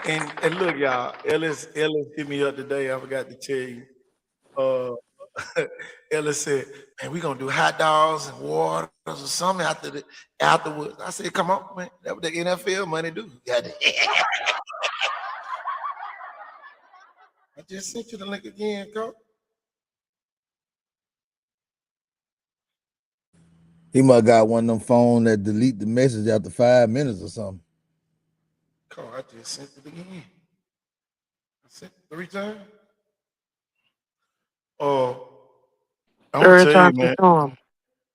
And look, y'all, Ellis hit me up today. I forgot to tell you. Ellis said, "Man, we gonna do hot dogs and waters or something afterwards." I said, "Come on, man. That's what the NFL money do." I just sent you the link again, Coach. He must got one of them phones that delete the message after 5 minutes or something. Coach, I just sent it again. I sent it 3 times. I'm gonna tell you, man.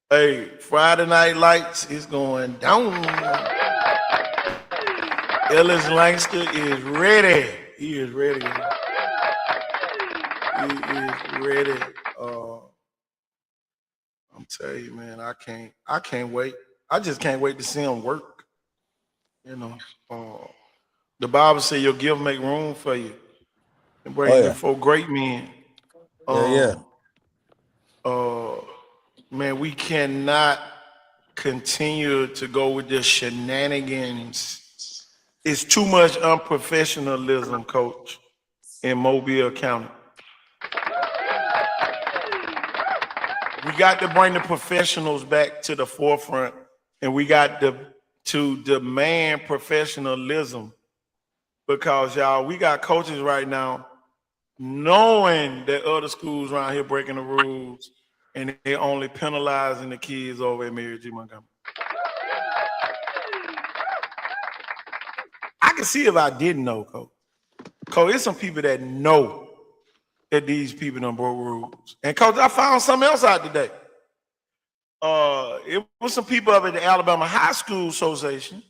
Hey, Friday Night Lights is going down. Ellis Langston is ready. He is ready. He is ready. I'm telling you, man, I can't wait. I just can't wait to see him work. You know, the Bible says your gift make room for you and bring you before great men. Man, we cannot continue to go with this shenanigans. It's too much unprofessionalism, Coach, in Mobile County. We got to bring the professionals back to the forefront, and we got to demand professionalism, because y'all, we got coaches right now knowing that other schools around here breaking the rules, and they only penalizing the kids over at MG Montgomery. I can see if I didn't know, Coach. Coach, there's some people that know that these people done broke rules. And Coach, I found something else out today. It was some people up at the Alabama High School Association.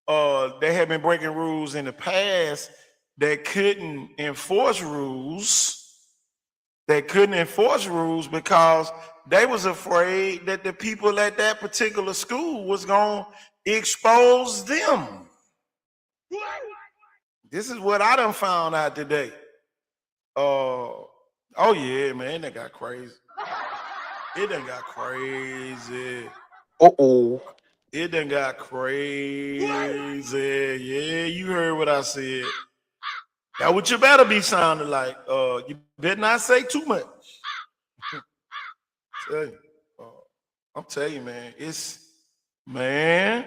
They had been breaking rules in the past that couldn't enforce rules. They couldn't enforce rules because they was afraid that the people at that particular school was going to expose them. This is what I done found out today. Oh yeah, man, that got crazy. It done got crazy. It done got crazy. Yeah, you heard what I said. That's what you better be sounding like. You better not say too much. I'm telling you, man.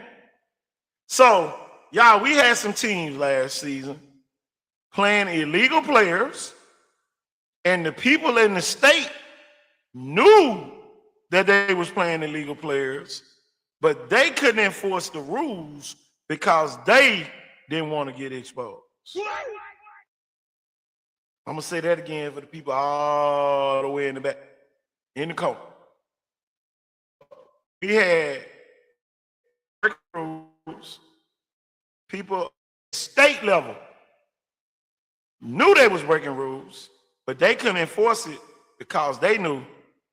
So, y'all, we had some teams last season playing illegal players, and the people in the state knew that they was playing illegal players, but they couldn't enforce the rules because they didn't want to get exposed. I'm gonna say that again for the people all the way in the back, in the corner. We had rules. People state level knew they was breaking rules, but they couldn't enforce it because they knew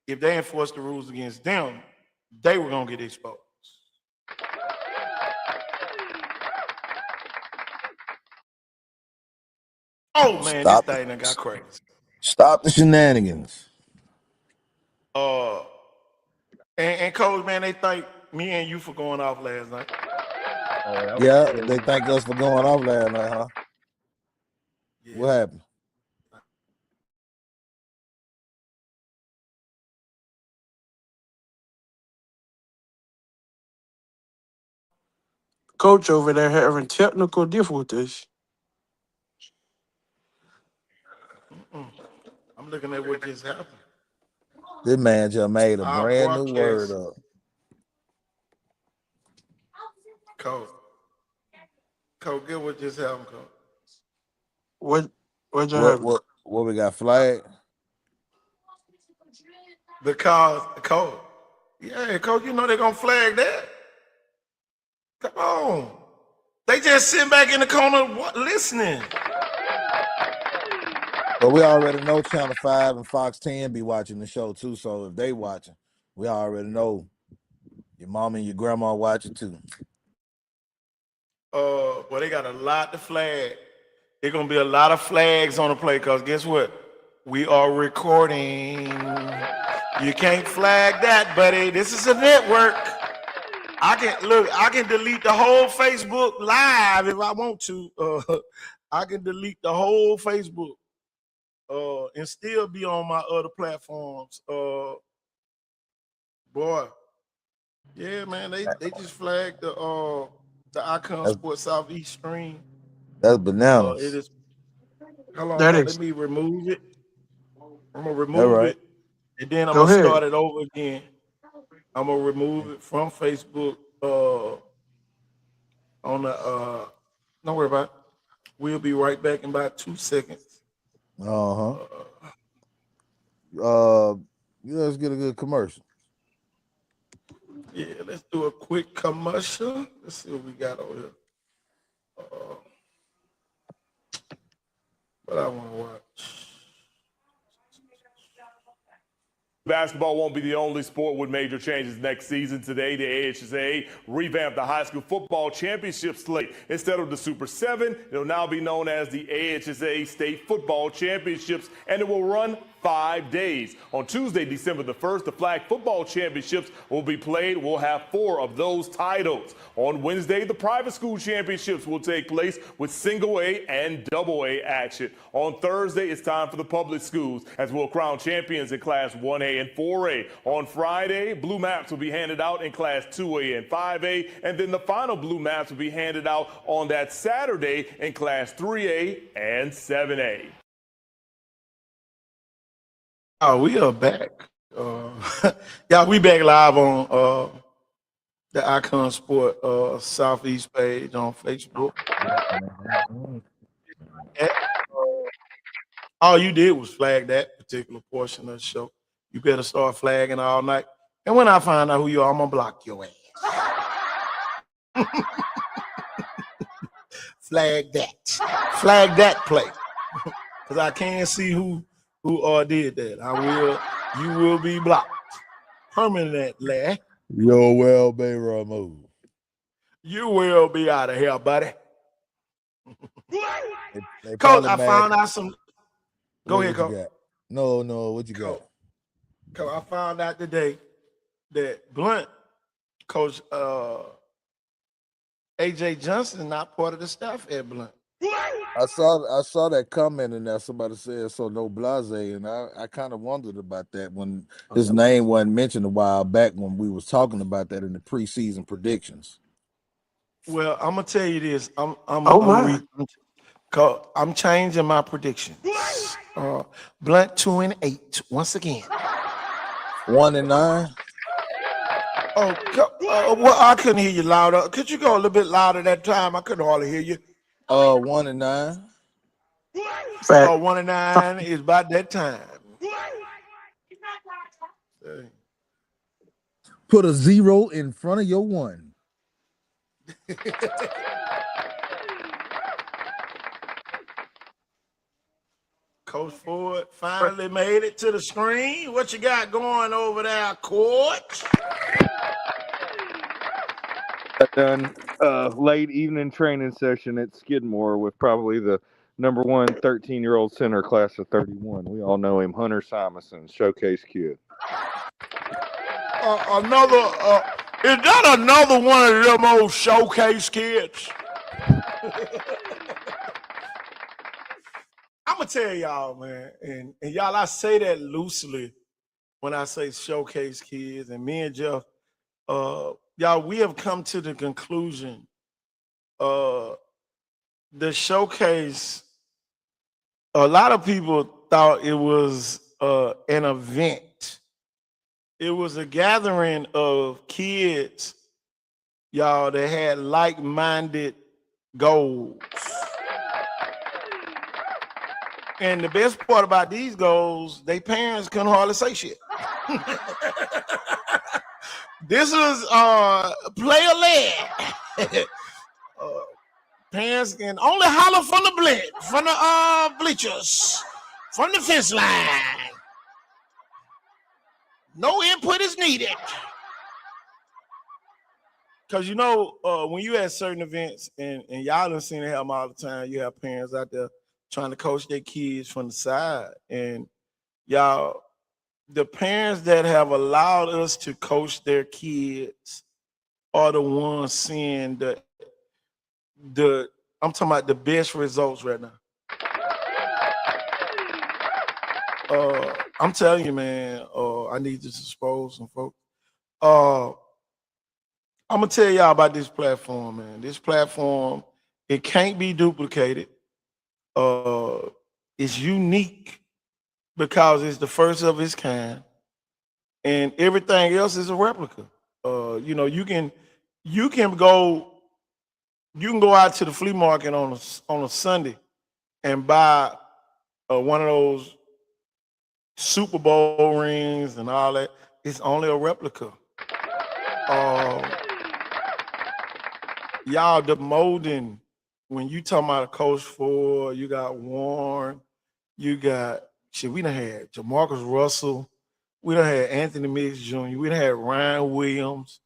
if they enforced the rules against them, they were gonna get exposed. Oh man, this thing done got crazy. Stop the shenanigans. And Coach, man, they thank me and you for going off last night. Yeah, they thank us for going off last night, huh? Yeah. What happened? Coach over there having technical difficulties. I'm looking at what just happened. This man just made a brand new word up. Coach, get what just happened, Coach. What we got flagged? Because, Coach, Coach, you know they're gonna flag that. Come on. They just sitting back in the corner listening. But we already know Channel 5 and Fox 10 be watching the show too. So if they watching, we already know your mom and your grandma watching too. Well, they got a lot to flag. It's gonna be a lot of flags on the play because guess what? We are recording. You can't flag that, buddy. This is a network. I can delete the whole Facebook live if I want to. I can delete the whole Facebook and still be on my other platforms. Boy, yeah, man, they just flagged the Icon Sports Southeast stream. That's It bananas. is. Hold on, That let is. me remove it. I'm gonna All remove right. it, and then I'm Go gonna ahead. start it over again. I'm gonna remove it from Facebook. On the don't worry about it. We'll be right back in about 2 seconds. Let's get a good commercial. Yeah, let's do a quick commercial. Let's see what we got over here. What I want to watch. Basketball won't be the only sport with major changes next season. Today, the AHSA revamped the high school football championship slate. Instead of the Super 7, it'll now be known as the AHSA State Football Championships, and it will run 5 days. On Tuesday, December the 1st, the flag football championships will be played. We'll have 4 of those titles. On Wednesday, the private school championships will take place with single A and double A action. On Thursday, it's time for the public schools as we'll crown champions in Class 1A and 4A. On Friday, blue maps will be handed out in Class 2A and 5A, and then the final blue maps will be handed out on that Saturday in Class 3A and 7A. Oh, we are back. Yeah, we back live on the Icon Sport Southeast page on Facebook. All you did was flag that particular portion of the show. You better start flagging all night. And when I find out who you are, I'm gonna block your ass. Flag that. Flag that play. Because I can't see who did that. You will be blocked permanently. Your well be removed. You will be out of here, buddy. They Coach, I mad. found out some. Go ahead, What you Coach. got? No, what you got? Coach, I found out today that Blunt, Coach AJ Johnson, is not part of the staff at Blunt. I saw that comment in there. Somebody said so no blase, and I kind of wondered about that when his name wasn't mentioned a while back when we was talking about that in the preseason predictions. Well, I'm gonna tell you this. I'm changing my predictions. Blunt 2-8 once again. 1-9. Well, I couldn't hear you louder. Could you go a little bit louder that time? I couldn't hardly hear you. 1-9. 1-9 is about that time. Put a 0 in front of your 1. Coach Ford finally made it to the screen. What you got going over there, Coach? Done late evening training session at Skidmore with probably the number 1 13-year-old center class of 31. We all know him, Hunter Simonson, showcase kid. Is that another one of them old showcase kids? I'm gonna tell y'all, man, and y'all, I say that loosely when I say showcase kids. And me and Jeff, y'all, we have come to the conclusion, the showcase. A lot of people thought it was an event. It was a gathering of kids, y'all, that had like-minded goals. And the best part about these goals, they parents couldn't hardly say shit. This was player-led. Parents can only holler from the bleachers, from the fence line. No input is needed. Cause when you at certain events and y'all done seen it happen all the time, you have parents out there trying to coach their kids from the side. And y'all, the parents that have allowed us to coach their kids are the ones seeing the I'm talking about the best results right now. I'm telling you, man, I need to expose some folks. I'm gonna tell y'all about this platform, man. This platform, it can't be duplicated. It's unique because it's the first of its kind, and everything else is a replica. You can go out to the flea market on a Sunday and buy one of those Super Bowl rings and all that. It's only a replica. Y'all, the molding, when you talking about a Coach Ford, you got Warren, you got we done had Jamarcus Russell, we done had Anthony Mix Jr., we done had Ryan Williams,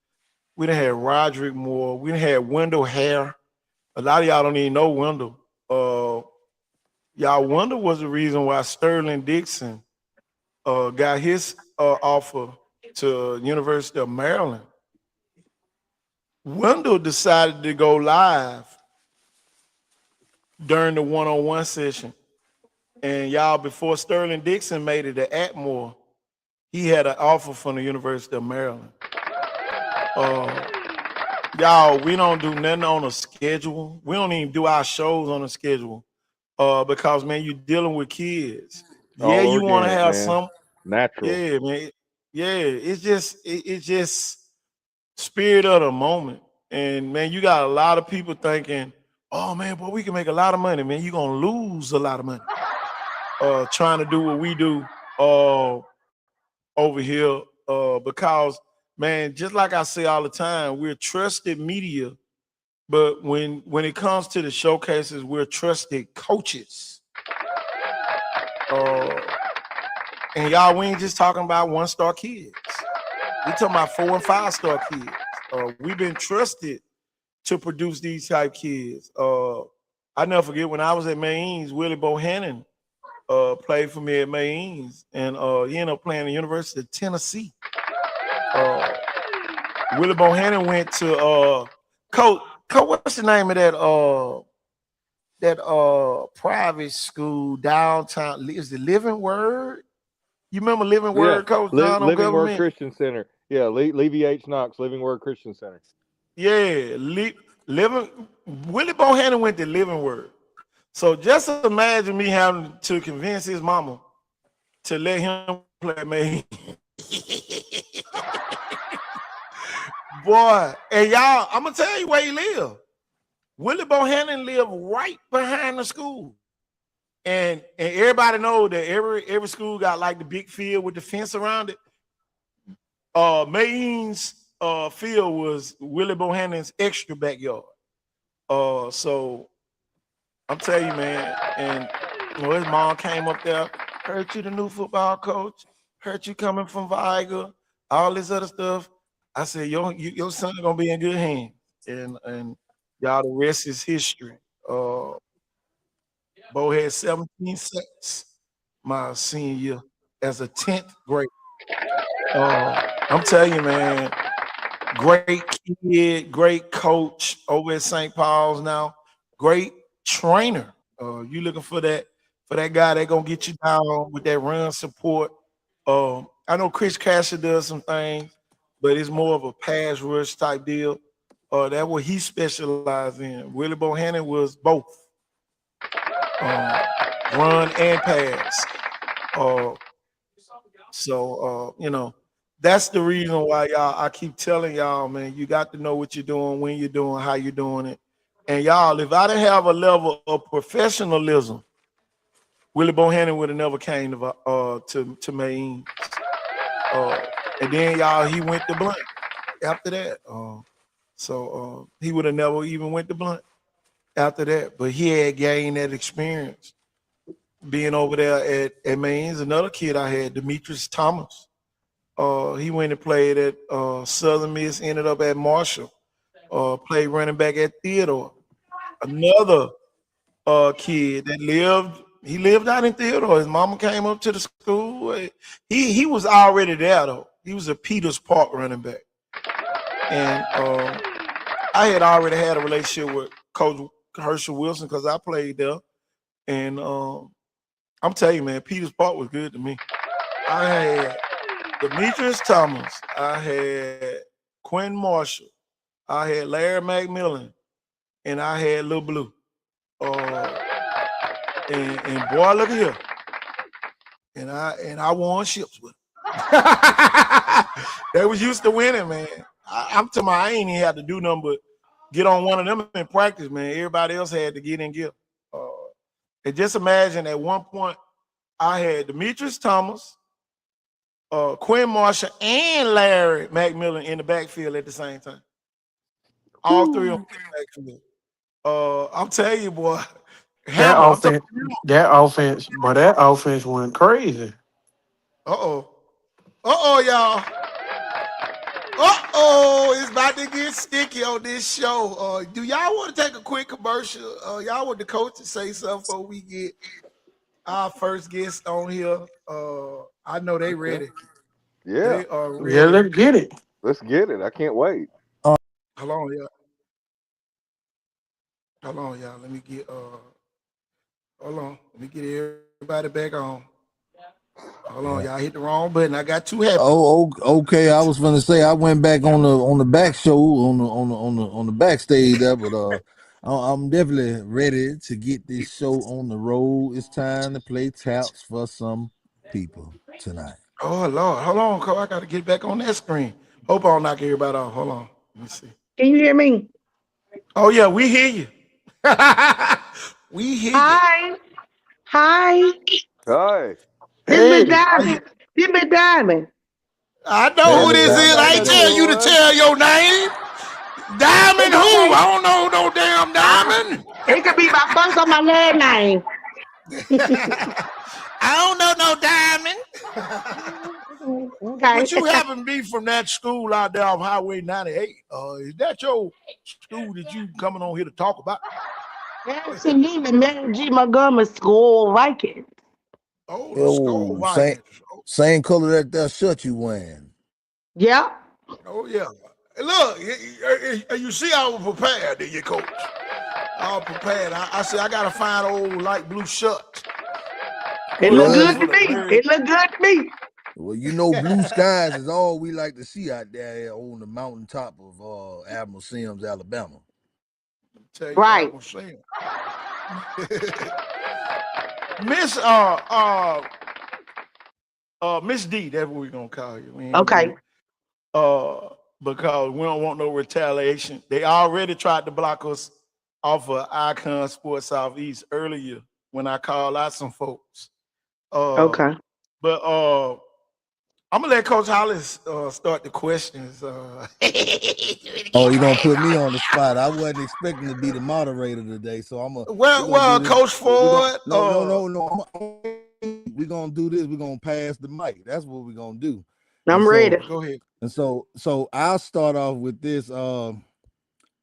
we done had Roderick Moore, we done had Wendell Hare. A lot of y'all don't even know Wendell. Wendell was the reason why Sterling Dixon got his offer to University of Maryland. Wendell decided to go live during the one-on-one session. And y'all, before Sterling Dixon made it to Atmore, he had an offer from the University of Maryland. Y'all, we don't do nothing on a schedule. We don't even do our shows on a schedule because, man, you're dealing with kids. Yeah, you want to have some natural. Yeah, man. Yeah, it's just spirit of the moment. And man, you got a lot of people thinking, oh man, boy, we can make a lot of money, man. You're gonna lose a lot of money trying to do what we do over here. Because man, just like I say all the time, we're trusted media, but when it comes to the showcases, we're trusted coaches. And y'all, we ain't just talking about 1-star kids. We talking about 4- and 5-star kids. We've been trusted to produce these type kids. I never forget when I was at Maine's, Willie Bohannon played for me at Maine's, and he ended up playing at the University of Tennessee. Willie Bohannon went to Coach, what's the name of that private school downtown? Is it Living Word? You remember Living Word, Coach John on Living Word government? Christian Center. Yeah, Levy H. Knox, Living Word Christian Center. Yeah, Living. Willie Bohannon went to Living Word. So just imagine me having to convince his mama to let him play me. Boy, and y'all, I'm gonna tell you where he lived. Willie Bohannon lived right behind the school. And everybody know that every school got like the big field with the fence around it. Maine's field was Willie Bohannon's extra backyard. So I'm telling you, man, and his mom came up there, heard you the new football coach, heard you coming from Viger, all this other stuff. I said, your son gonna be in good hands. And y'all, the rest is history. Bo had 17 sacks my senior year as a 10th grader. I'm telling you, man, great kid, great coach over at St. Paul's now, great trainer. You looking for that guy that gonna get you down with that run support. I know Chris Casher does some things, but it's more of a pass rush type deal. That's what he specialized in. Willie Bohannon was both. Run and pass. That's the reason why I keep telling y'all, man, you got to know what you're doing, when you're doing, how you're doing it. And y'all, if I didn't have a level of professionalism, Willie Bohannon would have never came to Maine. And then y'all, he went to Blunt after that. So he would have never even went to Blunt after that. But he had gained that experience being over there at Maine's. Another kid I had, Demetrius Thomas. He went and played at Southern Miss, ended up at Marshall. played running back at Theodore. Another kid that lived out in Theodore. His mama came up to the school. He was already there though. He was a Peters Park running back, and I had already had a relationship with Coach Herschel Wilson because I played there. And I'm telling you, man, Peters Park was good to me. I had Demetrius Thomas. I had Quinn Marshall. I had Larry McMillan, and I had Lil Blue. And boy, look at here. And I won ships with them. They was used to winning, man. I'm telling you, I ain't even had to do nothing but get on one of them in practice, man. Everybody else had to get in gear. And just imagine at one point I had Demetrius Thomas, Quinn Marshall, and Larry McMillan in the backfield at the same time. All three of them in the backfield. I'm telling you, boy. That offense went crazy. Uh-oh, y'all. It's about to get sticky on this show. Do y'all want to take a quick commercial? Y'all want the coach to say something before we get our first guest on here? I know they ready. Yeah. They are ready. Yeah, let's get it. Let's get it. I can't wait. Hold on, y'all. Hold on, y'all. Let me get Let me get everybody back on. Hold on, y'all hit the wrong button. I got too happy. Oh, okay. I was gonna say I went back on the back show on the backstage there, but I'm definitely ready to get this show on the road. It's time to play taps for some people tonight. Oh Lord, hold on, Cole. I gotta get back on that screen. Hope I don't knock everybody off. Hold on. Let me see. Can you hear me? Oh yeah, we hear you. We hear Hi. Hi. Hi. This been Diamond. This been Diamond. I know who this is. I ain't tell you to tell your name. Diamond who? I don't know no damn Diamond. It could be my first or my last name. I don't know no Diamond. Okay. But you happen to be from that school out there off Highway 98. Is that your school that you coming on here to talk about? Absolutely, MG Montgomery School Vikings. Oh, the Skull Vikings. Same color that shirt you wearing. Yeah. Oh yeah. Look, you see I was prepared, did you, coach? I was prepared. I said I gotta find old light blue shirt. It look good to me. It look good to me. Well, you know, blue skies is all we like to see out there on the mountaintop of Admiral Sims, Alabama. Tell you right. Miss D, that's what we're gonna call you. Okay. Because we don't want no retaliation. They already tried to block us off of Icon Sports Southeast earlier when I called out some folks. Okay. But I'm gonna let Coach Hollis start the questions. Oh, you gonna put me on the spot? I wasn't expecting to be the moderator today, so I'm a. Well, Coach Ford. No. We're gonna do this. We're gonna pass the mic. That's what we're gonna do. I'm ready. Go ahead. And so I'll start off with this.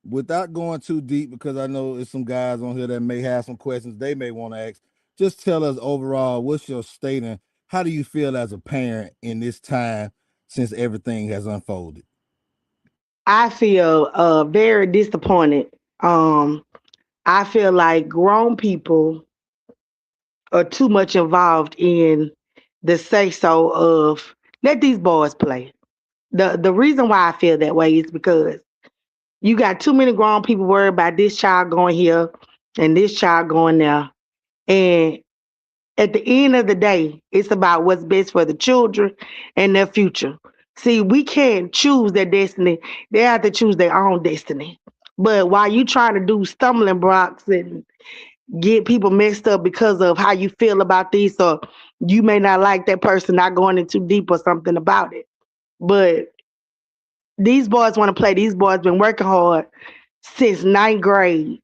Without going too deep, because I know there's some guys on here that may have some questions they may want to ask. Just tell us overall, what's your state and how do you feel as a parent in this time since everything has unfolded? I feel very disappointed. I feel like grown people are too much involved in the say-so of let these boys play. The reason why I feel that way is because you got too many grown people worried about this child going here and this child going there. And at the end of the day, it's about what's best for the children and their future. See, we can't choose their destiny. They have to choose their own destiny. But while you trying to do stumbling blocks and get people messed up because of how you feel about this, or you may not like that person not going in too deep or something about it. But these boys want to play. These boys been working hard since 9th grade.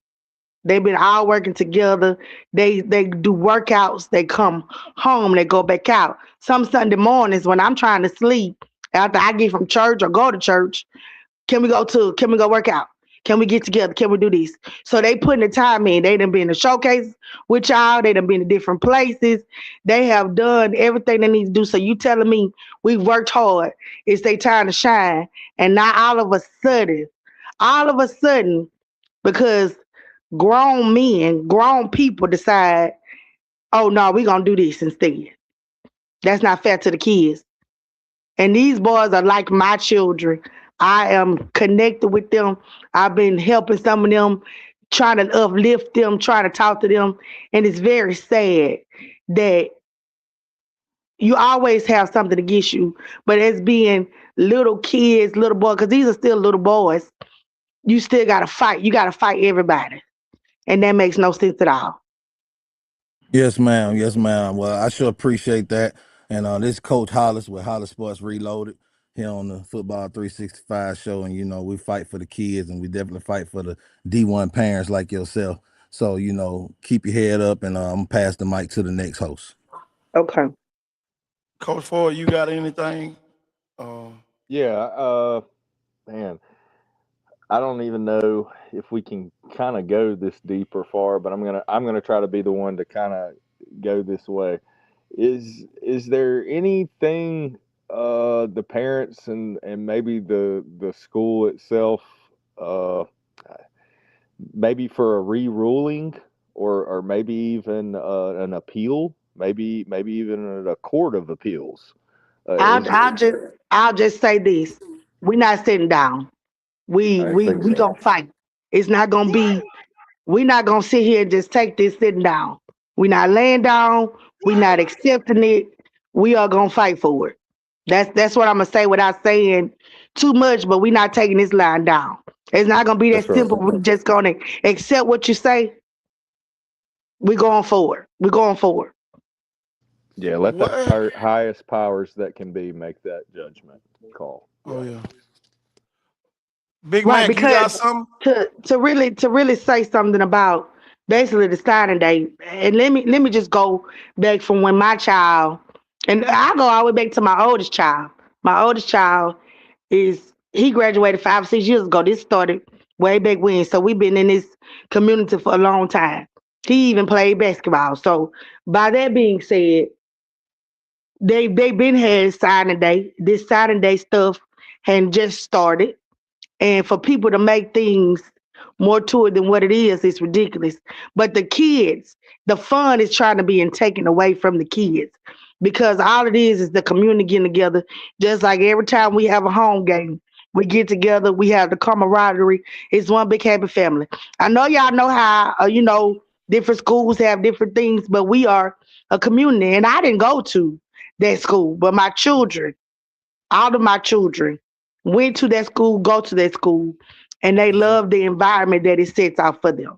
They've been all working together. They do workouts. They come home. They go back out. Some Sunday mornings when I'm trying to sleep after I get from church or go to church, can we go work out? Can we get together? Can we do this? So they putting the time in. They done been to showcase with y'all. They done been to different places. They have done everything they need to do. So you telling me we've worked hard. It's their time to shine. And now all of a sudden, because grown men, grown people decide, oh no, we're gonna do this instead. That's not fair to the kids. And these boys are like my children. I am connected with them. I've been helping some of them, trying to uplift them, trying to talk to them. And it's very sad that you always have something against you. But as being little kids, little boys, because these are still little boys, you still got to fight. You got to fight everybody. And that makes no sense at all. Yes, ma'am. Yes, ma'am. Well, I sure appreciate that. And this is Coach Hollis with Hollis Sports Reloaded here on the Football 365 show. And, we fight for the kids, and we definitely fight for the D1 parents like yourself. So, keep your head up, and I'm pass the mic to the next host. Okay. Coach Ford, you got anything? Man, I don't even know if we can kind of go this deep or far, but I'm gonna try to be the one to kind of go this way. Is there anything the parents and maybe the school itself maybe for a re-ruling or maybe even an appeal, maybe even a court of appeals? I'll just say this: we're not sitting down. We gonna fight. It's not gonna be. We're not gonna sit here and just take this sitting down. We're not laying down. We're not accepting it. We are gonna fight for it. That's what I'm gonna say without saying too much. But we're not taking this line down. It's not gonna be that simple. We're just gonna accept what you say. We're going forward. We're going forward. Yeah, let the highest powers that can be make that judgment call. Oh yeah. Big Right, Mac, you got something? to really say something about basically the signing day. And let me just go back from when my child, and I go all the way back to my oldest child. My oldest child he graduated 5 or 6 years ago. This started way back when. So we've been in this community for a long time. He even played basketball. So by that being said, they been had signing day. This signing day stuff had just started. And for people to make things more to it than what it is, it's ridiculous. But the kids, the fun is trying to be taken away from the kids, because all it is the community getting together. Just like every time we have a home game, we get together, we have the camaraderie. It's one big happy family. I know y'all know how, different schools have different things, but we are a community. And I didn't go to that school, but my children, all of my children went to that school, go to that school, and they love the environment that it sets out for them.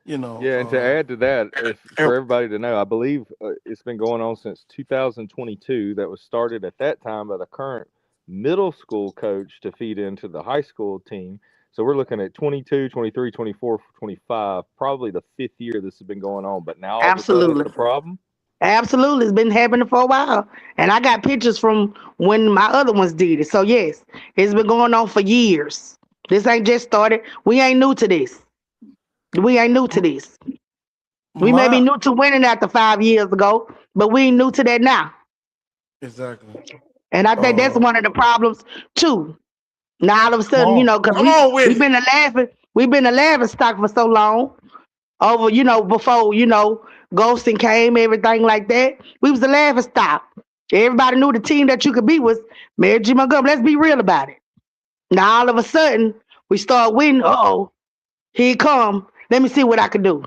Yeah, and to add to that, for everybody to know, I believe it's been going on since 2022. That was started at that time by the current middle school coach to feed into the high school team. So we're looking at 22, 23, 24, 25, probably the 5th year this has been going on. But now all of a sudden it's a problem? Absolutely. It's been happening for a while. And I got pictures from when my other ones did it. So, yes, it's been going on for years. This ain't just started. We ain't new to this. We ain't new to this. We may be new to winning after 5 years ago, but we ain't new to that now. Exactly. And I think that's one of the problems, too. Now, all of a sudden, because we've been a laughing stock for so long. Over, before, ghosting came, everything like that. We was the laughing stock. Everybody knew the team that you could beat was MG Montgomery. Let's be real about it. Now all of a sudden, we start winning. Uh-oh, here it come. Let me see what I can do.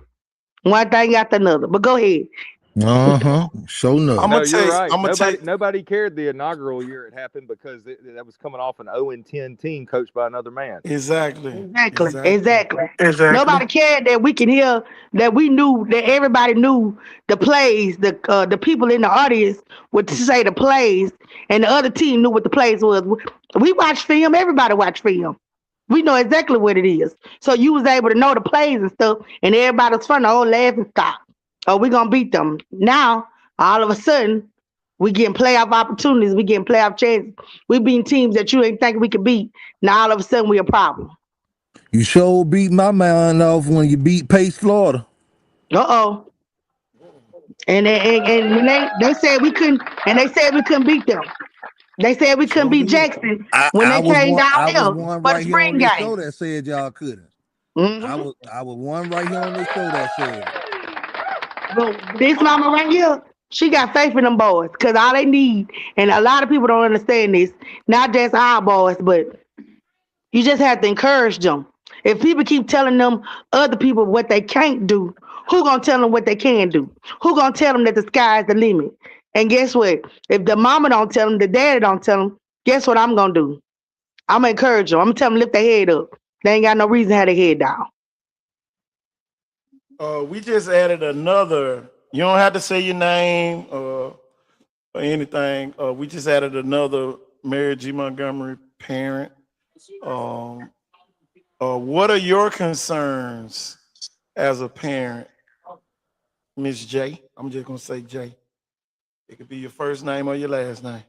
One thing after another. But go ahead. Show enough. No, you're right. Nobody cared the inaugural year it happened because that was coming off an 0-10 team coached by another man. Exactly. Nobody cared that we can hear, that we knew, that everybody knew the plays. The people in the audience would say the plays, and the other team knew what the plays was. We watch film. Everybody watch film. We know exactly what it is. So you was able to know the plays and stuff, and everybody was fun. Oh, laugh and stop. Oh, we're going to beat them. Now, all of a sudden, We getting playoff opportunities. We getting playoff chances. We beating teams that you ain't think we could beat. Now all of a sudden we a problem. You sure beat my man off when you beat Pace, Florida. Uh-oh. And when they said we couldn't, and they said we couldn't beat them. They said we couldn't beat Jackson when I they was came one. down I was there one for the right here on spring this game. show that said y'all couldn't. Mm-hmm. I was one right here on this show that said it. But this mama right here, she got faith in them boys because all they need, and a lot of people don't understand this, not just our boys, but you just have to encourage them. If people keep telling them other people what they can't do, who gonna tell them what they can do? Who gonna tell them that the sky's the limit? And guess what? If the mama don't tell them, the daddy don't tell them, guess what I'm gonna do? I'm gonna encourage them. I'm gonna tell them lift their head up. They ain't got no reason to have their head down. We just added another. You don't have to say your name or anything. We just added another Mary G. Montgomery parent. What are your concerns as a parent, Miss J? I'm just gonna say J. It could be your first name or your last name.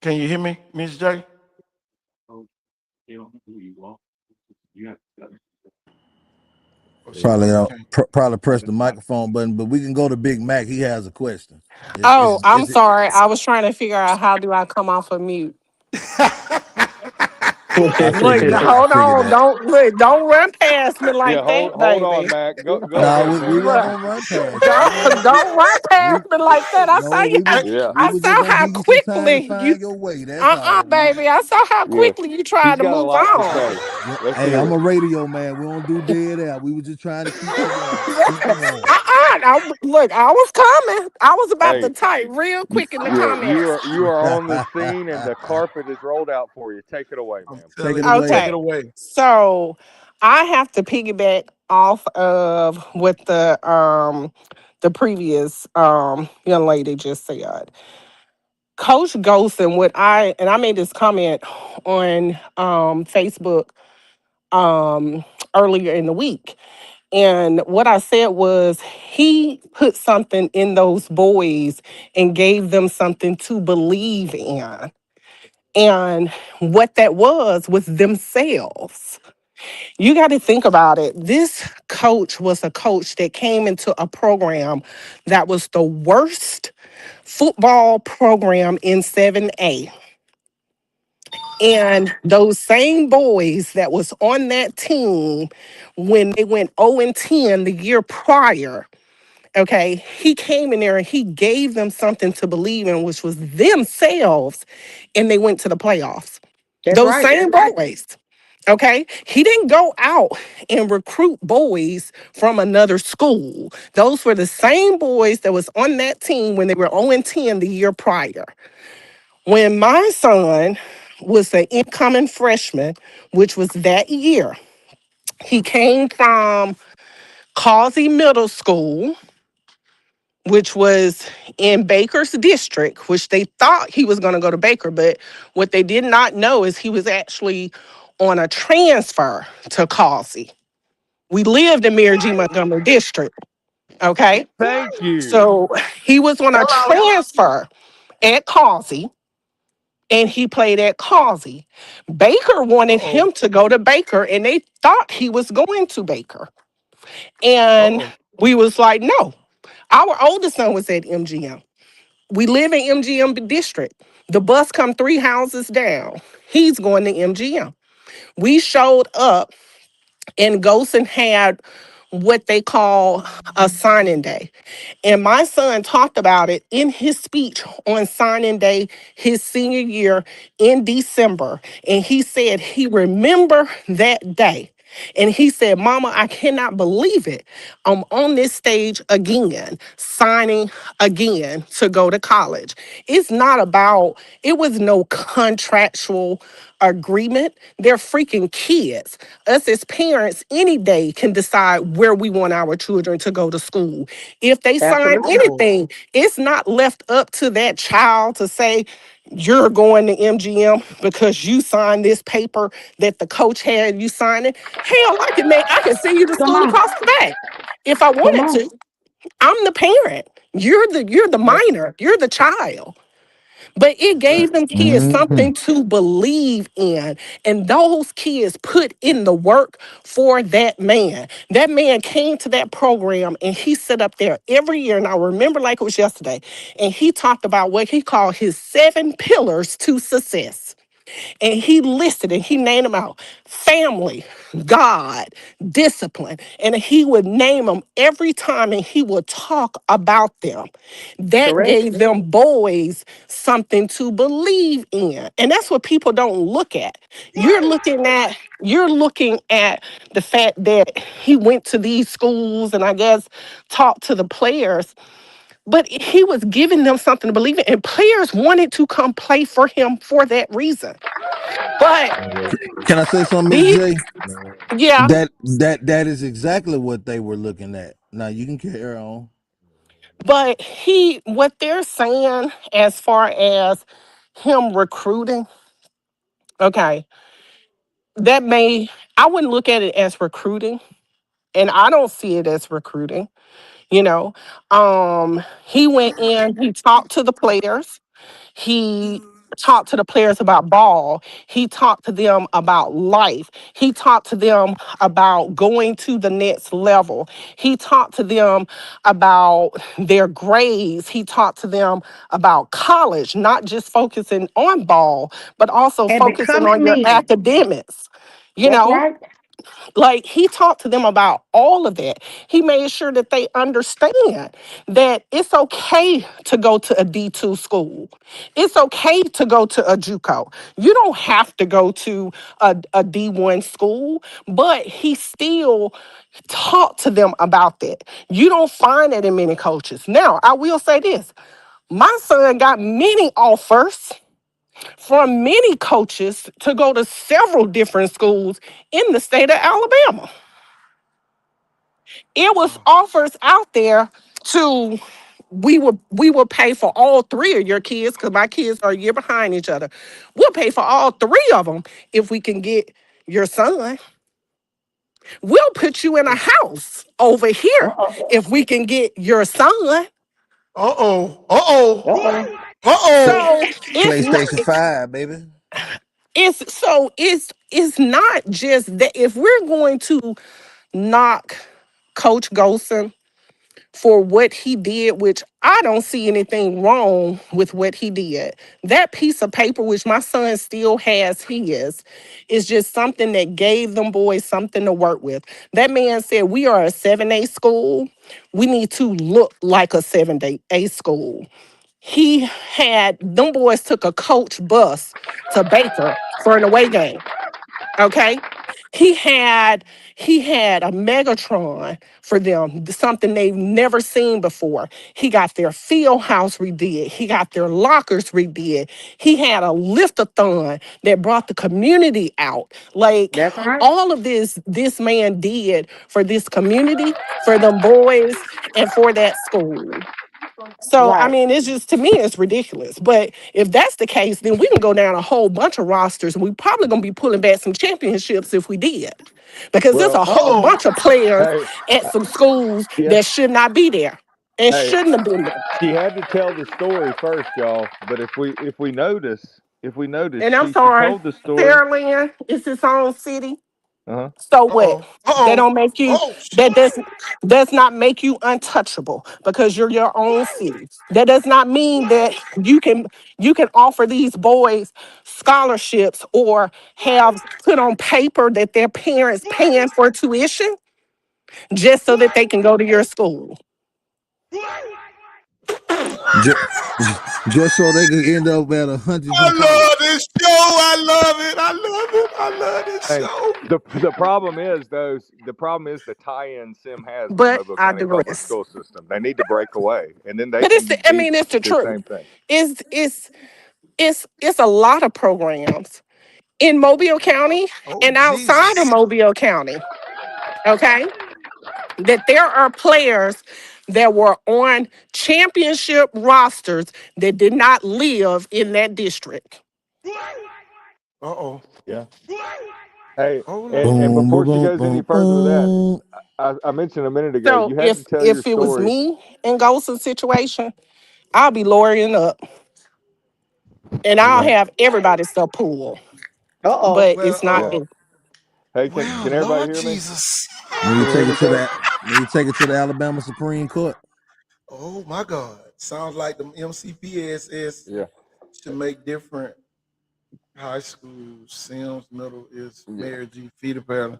Can you hear me, Miss J? Probably press the microphone button, but we can go to Big Mac. He has a question. I'm sorry. I was trying to figure out how do I come off of mute. Look, hold on. Don't run past me Yeah, like that, hold on, baby. Mac. Go No, ahead, we Mac. weren't gonna run past you. Don't run past me like that. I saw you. We I was just saw gonna how give you some time to quickly you. find your way. That's all. Baby. I saw how Yeah, quickly you tried he's to got a move lot to on. say. Let's Hey, hear I'm it. a radio man. We don't do dead air. We were just trying to keep you warm. Keep you warm. Look, I was coming. I was about to Hey, type real quick in the yeah, comments. you are on the scene, and the carpet is rolled out for you. Take it away, ma'am. Take it away. Take it Okay. away. So I have to piggyback off of what the previous young lady just said. Coach Golson, I made this comment on Facebook earlier in the week. And what I said was he put something in those boys and gave them something to believe in. And what that was themselves. You got to think about it. This coach was a coach that came into a program that was the worst football program in 7A. And those same boys that was on that team when they went 0-10 the year prior, okay, he came in there and he gave them something to believe in, which was themselves, and they went to the playoffs. That's Those right. same boys. Okay, he didn't go out and recruit boys from another school. Those were the same boys that was on that team when they were 0-10 the year prior. When my son was an incoming freshman, which was that year, he came from Causey Middle School, which was in Baker's district, which they thought he was going to go to Baker, but what they did not know is he was actually on a transfer to Causey. We lived in Mary G. Montgomery district, okay? Thank you. So he was on a transfer at Causey, and he played at Causey. Baker wanted him to go to Baker, and they thought he was going to Baker. And we was like, no. Our oldest son was at MGM. We live in MGM district. The bus come 3 houses down. He's going to MGM. We showed up, and Golson had what they call a signing day. And my son talked about it in his speech on signing day, his senior year in December. And he said he remembered that day. And he said, Mama, I cannot believe it. I'm on this stage again, signing again to go to college. It's not about, it was no contractual agreement. They're freaking kids. Us as parents, any day can decide where we want our children to go to school. If they sign anything, it's not left up to that child to say, you're going to MGM because you signed this paper that the coach had you signing. Hell, I can send you to Come school on. across the bay if I Come wanted on. to. I'm the parent. You're the minor. You're the child. But it gave them kids Mm-hmm. something to believe in. And those kids put in the work for that man. That man came to that program and he sat up there every year. And I remember like it was yesterday. And he talked about what he called his 7 pillars to success. And he listed and he named them out: family, God, discipline. And he would name them every time and he would talk about them. That Correct. gave them boys something to believe in. And that's what people don't look at. You're looking at the fact that he went to these schools and I guess talked to the players, but he was giving them something to believe in. And players wanted to come play for him for that reason. But Can I say something, Miss these, J? yeah, That is exactly what they were looking at. Now you can carry on. but what they're saying as far as him recruiting, okay, I wouldn't look at it as recruiting, and I don't see it as recruiting, you know. He went in, he talked to the players. He talked to the players about ball. He talked to them about life. He talked to them about going to the next level. He talked to them about their grades. He talked to them about college, not just focusing on ball, but also And focusing on becoming your men. academics. You That's know, right. like he talked to them about all of that. He made sure that they understand that it's okay to go to a D2 school. It's okay to go to a JUCO. You don't have to go to a D1 school, but he still talked to them about that. You don't find that in many coaches. Now, I will say this. My son got many offers from many coaches to go to several different schools in the state of Alabama. It was offers out there to we will pay for all 3 of your kids because my kids are a year behind each other. We'll pay for all 3 of them if we can get your son. We'll put you in a house over here if we can get your son. Uh-oh. Uh-oh. Uh-oh. Uh-oh. So it's not. PlayStation 5, baby. It's not just that. If we're going to knock Coach Golson for what he did, which I don't see anything wrong with what he did. That piece of paper, which my son still has his, is just something that gave them boys something to work with. That man said, we are a 7A school. We need to look like a 7A school. Them boys took a coach bus to Baker for an away game. Okay. He had a Megatron for them, something they've never seen before. He got their field house redid. He got their lockers redid. He had a lift-a-thon that brought the community out. Like That's right. all of this man did for this community, for them boys, and for that school. So, I Right. mean, it's just, to me, it's ridiculous. But if that's the case, then we can go down a whole bunch of rosters and we probably going to be pulling back some championships if we did. Because there's Well, a whole Uh-oh. bunch of players hey, at some schools yeah, that should not be there and hey, shouldn't have been there. she had to tell the story first, y'all. But if we notice, And I'm she sorry, told the story. Sarah Lynn, it's its own city. Uh-huh. So what? Uh-oh. That Uh-oh. don't make you Oh, that does not make you untouchable because you're your own city. That does not mean that you can offer these boys scholarships or have put on paper that their parents paying for tuition just so that they can go to your school. Just, just so they could end up at a I Huntington College. love this show. I love it. I love it. I love this Hey, show. the problem is the tie-in Sim has with But Mobile I County Public digress. School System. They need to break away, and then they But can be it's the the truth. same thing. It's a lot of programs in Mobile County Oh, and outside of Jesus. Mobile County. Okay, that there are players that were on championship rosters that did not live in that district. Uh-oh. Yeah. Hey, Hold and on. Boom, boom, before she boom, goes any boom, further with that, boom. I mentioned a minute ago, So you had to tell your if it was story. me in Golson's situation, I'll be lawyering up and I'll Yeah. have everybody stuff pulled. Uh-oh. But Well, it's not Yeah. me. Hey, well, can everybody Lord hear me? Jesus. Need to Can you hear take me, it to Coach? that. Need to take it to the Alabama Supreme Court. Oh my God. Sounds like the MCPSS Yeah. should make different high schools. Sims Middle is Yeah. Mary G. Feeder pattern.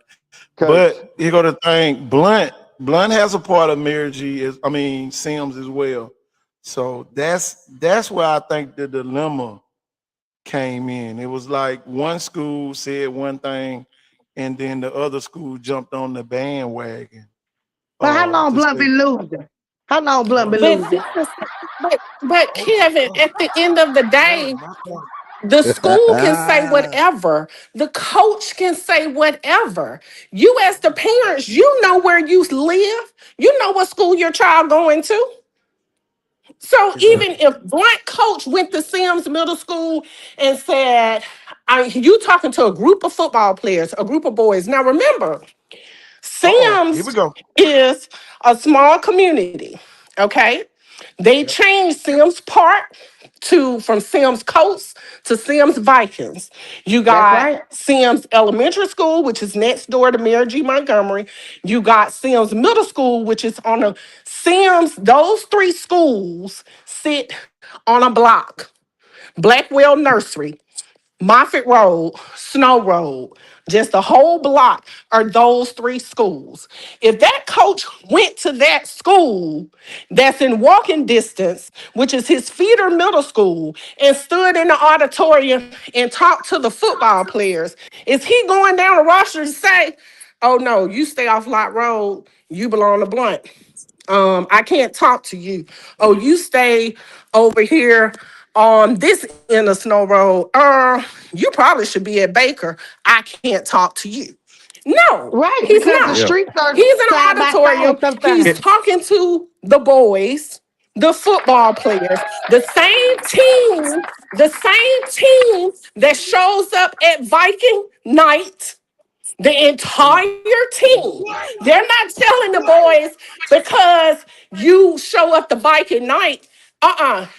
Coach. But you go to think Blunt has a part of Mary G. Sims as well. So that's where I think the dilemma came in. It was like one school said one thing, and then the other school jumped on the bandwagon. But how long To Blunt say, been losing? How long Blunt been But losing? that's but Kevin, at the end of the that was day, my point. the school can say whatever. The coach can say whatever. You as the parents, you know where you live. You know what school your child going to. So even Exactly. if Blunt coach went to Sims Middle School and said, you talking to a group of football players, a group of boys. Now remember, Here we Sims go. is a small community. Okay. They Yep. changed Sims Park to from Sims Coast to Sims Vikings. You That's got right. Sims Elementary School, which is next door to Mary G. Montgomery. You got Sims Middle School, which is on a Sims. Those three schools sit on a block. Blackwell Nursery, Moffett Road, Snow Road, just the whole block are those three schools. If that coach went to that school that's in walking distance, which is his feeder middle school, and stood in the auditorium and talked to the football players, is he going down the roster to say, oh no, you stay off Lot Road, you belong to Blunt? I can't talk to you. Oh, you stay over here on this end of Snow Road. You probably should be at Baker. I can't talk to you. No, Right, he's because the not. Yeah. streets are He's in side an by side auditorium. He's sometimes. talking to the boys, the football players, the same team that shows up at Viking night, the entire team. They're not telling the boys because you show up the bike at night.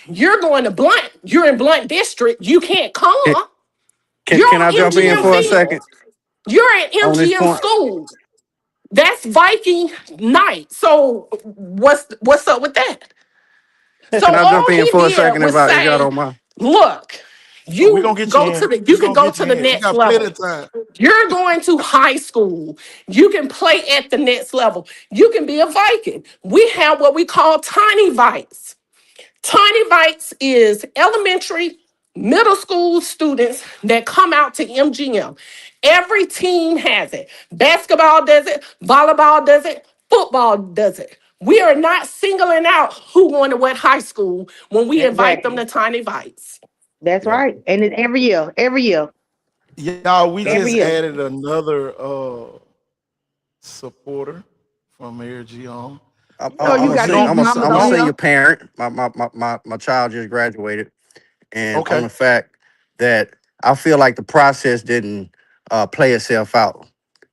You're going to Blunt. You're in Blunt District. You can't Can, come. can You're can on I jump in MGM for a field. second You're at on this MGM point? school. That's Viking night. So what's up with that? So Can I jump all in he for a did second was if y'all say, don't mind? look, Oh, we're gonna get you in. you We're can gonna go get you to the in. We next got plenty level. of time. You're going to high school. You can play at the next level. You can be a Viking. We have what we call tiny Vikes. Tiny Vikes is elementary, middle school students that come out to MGM. Every team has it. Basketball does it, volleyball does it, football does it. We are not singling out who going to what high school when we invite them Exactly. to Tiny Vikes. That's Yeah. right. And it's every year. Every year. Y'all, we Every just year. added another supporter from Mary G on. Oh, you We got don't these we, mamas we I'm a on don't senior here? parent. My child just graduated, and on okay. the fact that I feel like the process didn't play itself out.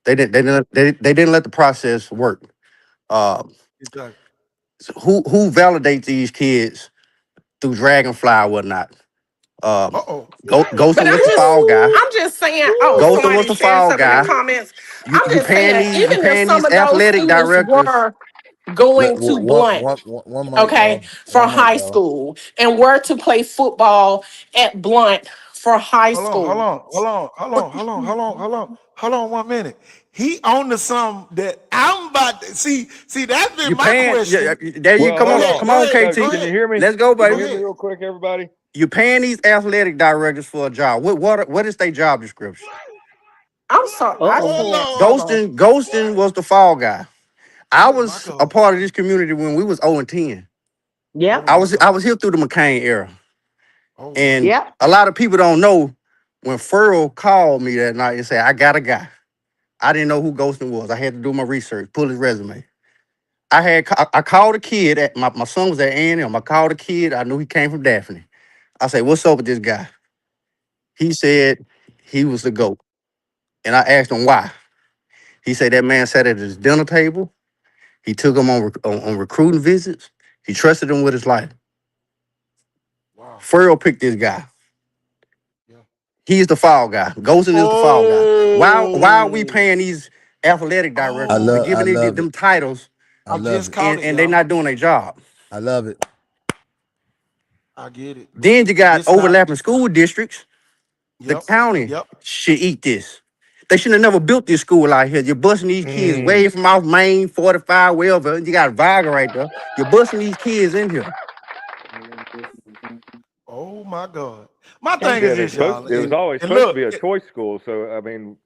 They didn't let the process work. Uh, Exactly. so who validates these kids through Dragonfly or whatnot? Um, Uh-oh. But Ghosting was the fall guy. I'm just saying, oh, Ghosting was somebody the said fall something in the guy. comments. You I'm you just paying saying, these you even if paying some these of those athletic students directors. were going to Blunt, One mic, okay, y'all. for One mic, high y'all. school and were to play football at Blunt for high school. Hold on 1 minute. He on to something that I'm about to see. That's been You my paying? question. There you Well, come Go on, ahead. come Go on, ahead. KT. Coach, Go can you ahead. hear me? Let's go, Can you Go baby. hear me ahead. real quick, everybody? You paying these athletic directors for a job. What is their job description? I'm sorry, I Uh-oh. Oh can't. Lord. Hold on. Ghosting was the fall guy. I Oh my was a God. part of this community when we was 0 and 10. Oh Yep. my I God. was here through the McCain era. Oh wow. And Yep. a lot of people don't know when Furl called me that night and said, I got a guy. I didn't know who Ghosting was. I had to do my research, pull his resume. I called a kid. My son was at A&M. I called a kid. I knew he came from Daphne. I said, what's up with this guy? He said he was the GOAT. And I asked him why. He said that man sat at his dinner table. He took him on recruiting visits. He trusted him with his life. Wow. Furl picked this guy. Yeah. He's the foul guy. Golson is the foul guy. Why are we paying these athletic I directors, love giving it. them titles, I I love just it. caught it, and they y'all. not doing their job? I love it. I get it. Then you got This not. overlapping school districts. The Yep. county Yep. should eat this. They should have never built this school out here. You're busting these kids way from off Main, 45, wherever. You got Viga right there. You're busting these kids in here. Oh my God. My That's thing Yeah, is and this, y'all. it was always And supposed to look, be a choice school. So I mean,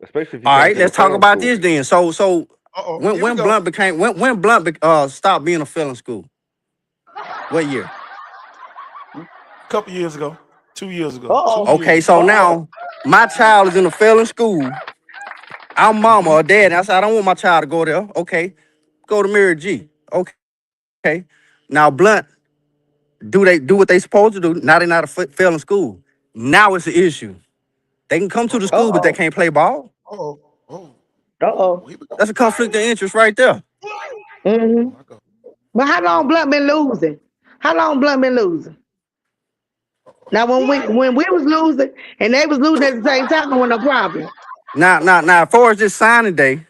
especially if you All can't right, get a let's talk felon about school. this then. So here we when go. Blunt became when Blunt stopped being a felon school? What year? A couple years ago, 2 years ago, Uh-oh. 2 years Okay, ago. so now my child is in a felon school. I'm mama or dad, and I said I don't want my child to go there. Okay, go to Mary G. Okay, now Blunt, do they do what they supposed to do? Now they're not a felon school. Now it's an issue. They can come to the school, but they Uh-oh. can't play ball. Oh, oh, Uh-oh. here we go. That's a conflict of interest right there. Mm-hmm. My God. But how long Blunt been losing? How long Blunt been losing? Now when we was losing and they was losing at the same time, there was no problem. Now, as far as this signing day,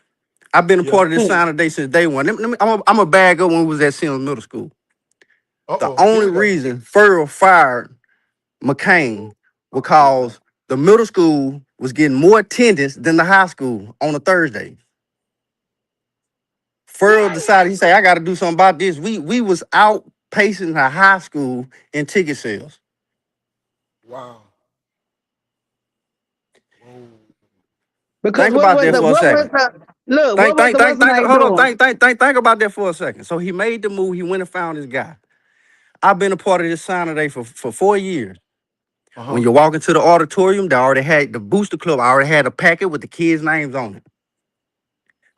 I've been a Yeah. part of this signing day since day one. I'm a bag up when we was at Sims Middle School. The Here only we go. reason Furl fired McCain because the middle school was getting more attendance than the high school on a Thursday. Furl decided, he said, I got to do something about this. We was outpacing the high school in ticket sales. Wow. Whoa. Because Think about that for a what was second. the look, what was the what's the name Hold on, doing? think about that for a second. So he made the move, he went and found this guy. I've been a part of this signing day for 4 years. Uh-huh. When you walk into the auditorium, they already had the booster club. I already had a packet with the kids' names on it.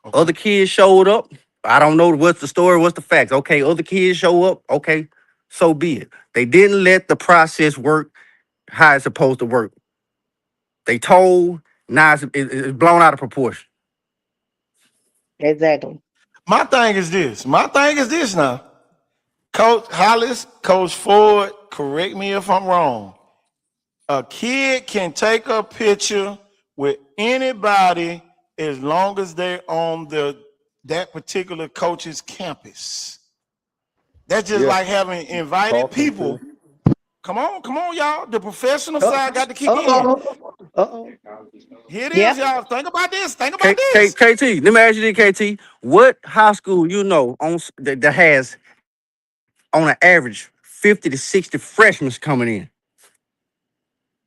Okay. Other kids showed up. I don't know what's the story, what's the facts. Okay, other kids show up. Okay, so be it. They didn't let the process work how it's supposed to work. They told, now it's blown out of proportion. Exactly. My thing is this. My thing is this now. Coach Hollis, Coach Ford, correct me if I'm wrong. A kid can take a picture with anybody as long as they're on that particular coach's campus. That's just Yeah, like having invited talking people. to. Come on, y'all. The professional side got to kick in. Uh-oh. Here it Yep. is, y'all. Think about this. Think K, about K, this. KT, let me ask you this, KT. What high school you know that has, on an average, 50 to 60 freshmen coming in?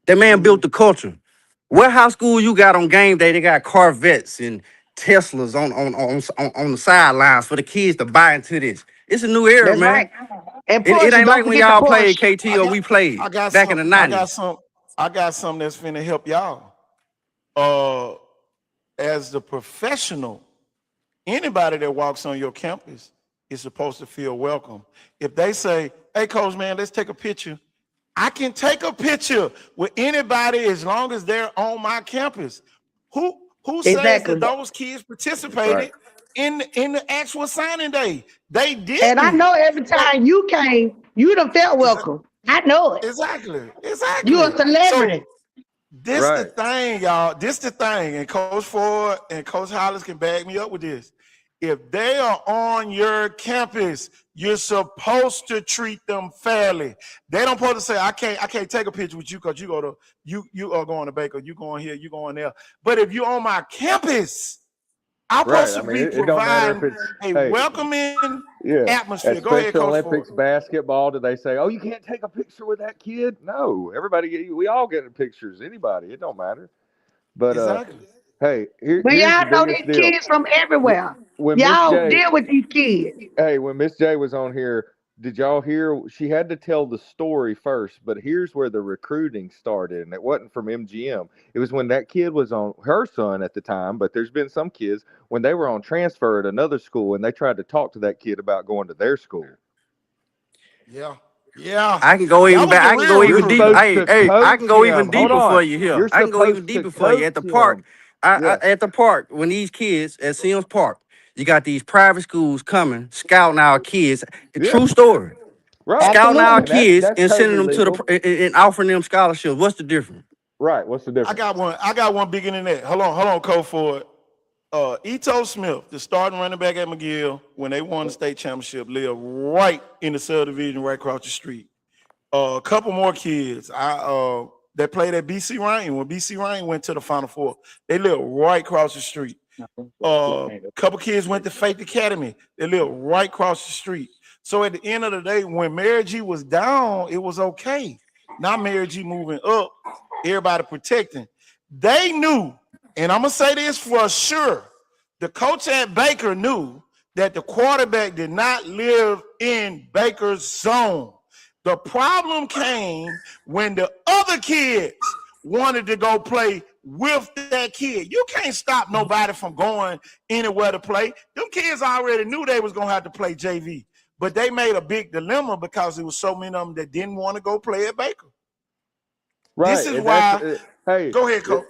That man built the culture. What high school you got on game day? They got Corvettes and Teslas on the sidelines for the kids to buy into this. It's a new era, That's man. right. And It Porsche, ain't don't like when forget the y'all played Porsche. KT or we played I got back in some. the I got 90s. some. I got something that's finna help y'all. As the professional, anybody that walks on your campus is supposed to feel welcome. If they say, "Hey, coach, man, let's take a picture," I can take a picture with anybody as long as they're on my campus. Who says that Exactly. those kids participated in the actual signing day? They And I didn't. know every So time you came, you done felt welcome. I know it. exactly, You a exactly. So celebrity. this the Right. thing, y'all. This the thing, and Coach Ford and Coach Hollis can back me up with this. If they are on your campus, you're supposed to treat them fairly. They don't supposed to say, I can't take a picture with you because you are going to Baker, you going here, you going there. But if you're on my campus, I'm Right. supposed I to mean, be it don't matter if providing it's a hey, welcoming yeah. atmosphere. At Go ahead, Special Coach Ford. Olympics basketball, do they say, "Oh, you can't take a picture with that kid"? No, everybody, we all get pictures. Anybody, it don't matter. But Exactly. hey, But here's the y'all know biggest these deal. kids from everywhere. When Miss Y'all J, deal with these kids. hey, when Miss J was on here, did y'all hear? She had to tell the story first, but here's where the recruiting started, and it wasn't from MGM. It was when that kid was on her son at the time, but there's been some kids when they were on transfer at another school, and they tried to talk to that kid about going to their school. Yeah. Yeah. I can go That even was back. the I can go real You're even recruiting. deeper. supposed Hey, to hey, I can coach go even him. Hold deeper for on. you here. You're I can go even supposed to deeper for you. coach At the park, him. At the park, when these kids at Sims Park, you got these private schools coming, scouting our kids. True story. Right. Scouting our And kids that's and sending totally them to legal. and offering them scholarships. What's the difference? Right. What's the difference? I got one bigger than that. Hold on, Cole Ford. Ito Smith, the starting running back at McGill, when they won the state championship, lived right in the subdivision right across the street. A couple more kids that played at BC Ryan. When BC Ryan went to the Final Four, they lived right across the street. Couple kids went to Faith Academy. They lived right across the street. So at the end of the day, when Mary G was down, it was okay. Now Mary G moving up, everybody protecting. They knew, and I'm gonna say this for sure, the coach at Baker knew that the quarterback did not live in Baker's zone. The problem came when the other kids wanted to go play with that kid. You can't stop nobody from going anywhere to play. Them kids already knew they was gonna have to play JV, but they made a big dilemma because there was so many of them that didn't want to go play at Baker. Right. This is why. Hey, go ahead, Coach.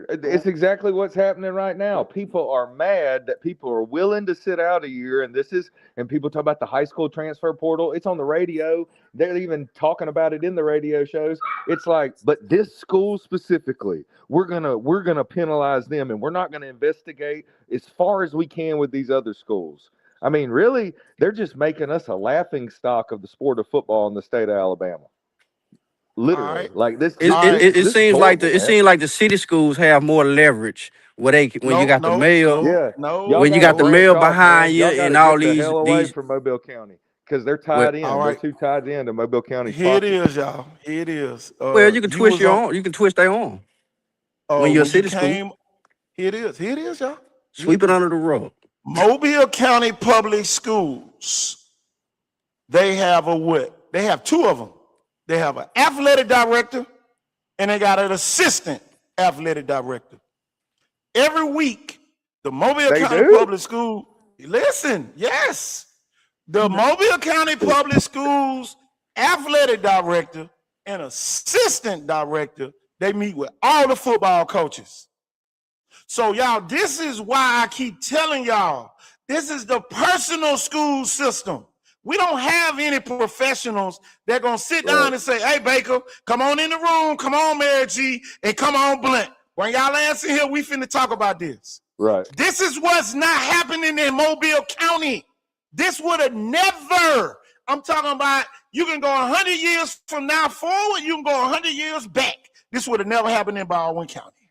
It's exactly what's happening right now. People are mad that people are willing to sit out a year, and people talk about the high school transfer portal. It's on the radio. They're even talking about it in the radio shows. It's like, but this school specifically, we're gonna penalize them, and we're not gonna investigate as far as we can with these other schools. I mean, really, they're just making us a laughing stock of the sport of football in the state of Alabama. Literally, like this. It seems like horrible, it seems like the city schools have more leverage. When you got the mail, when you got the mail behind you, and all get the hell away these from Mobile County because they're tied in. All right. They're too tied in to Mobile County. Here it is, y'all. Here it is. well, you can twist your arm. You can twist their arm when you're a city school. Here it is. Here it is, y'all. Sweep it under the rug. Mobile County Public Schools. They have a what? They have two of them. They have an athletic director and they got an assistant athletic director. Every week, the Mobile County Public School, listen, yes, the Mobile County Public Schools athletic director and assistant director, they meet with all the football coaches. So y'all, this is why I keep telling y'all, this is the personal school system. We don't have any professionals that are going to sit down and say, hey, Baker, come on in the room, come on, Mary G, and come on, Blunt. When y'all ass in here, we finna talk about this. Right. This is what's not happening in Mobile County. This would have never, I'm talking about, you can go 100 years from now forward, you can go 100 years back. This would have never happened in Baldwin County.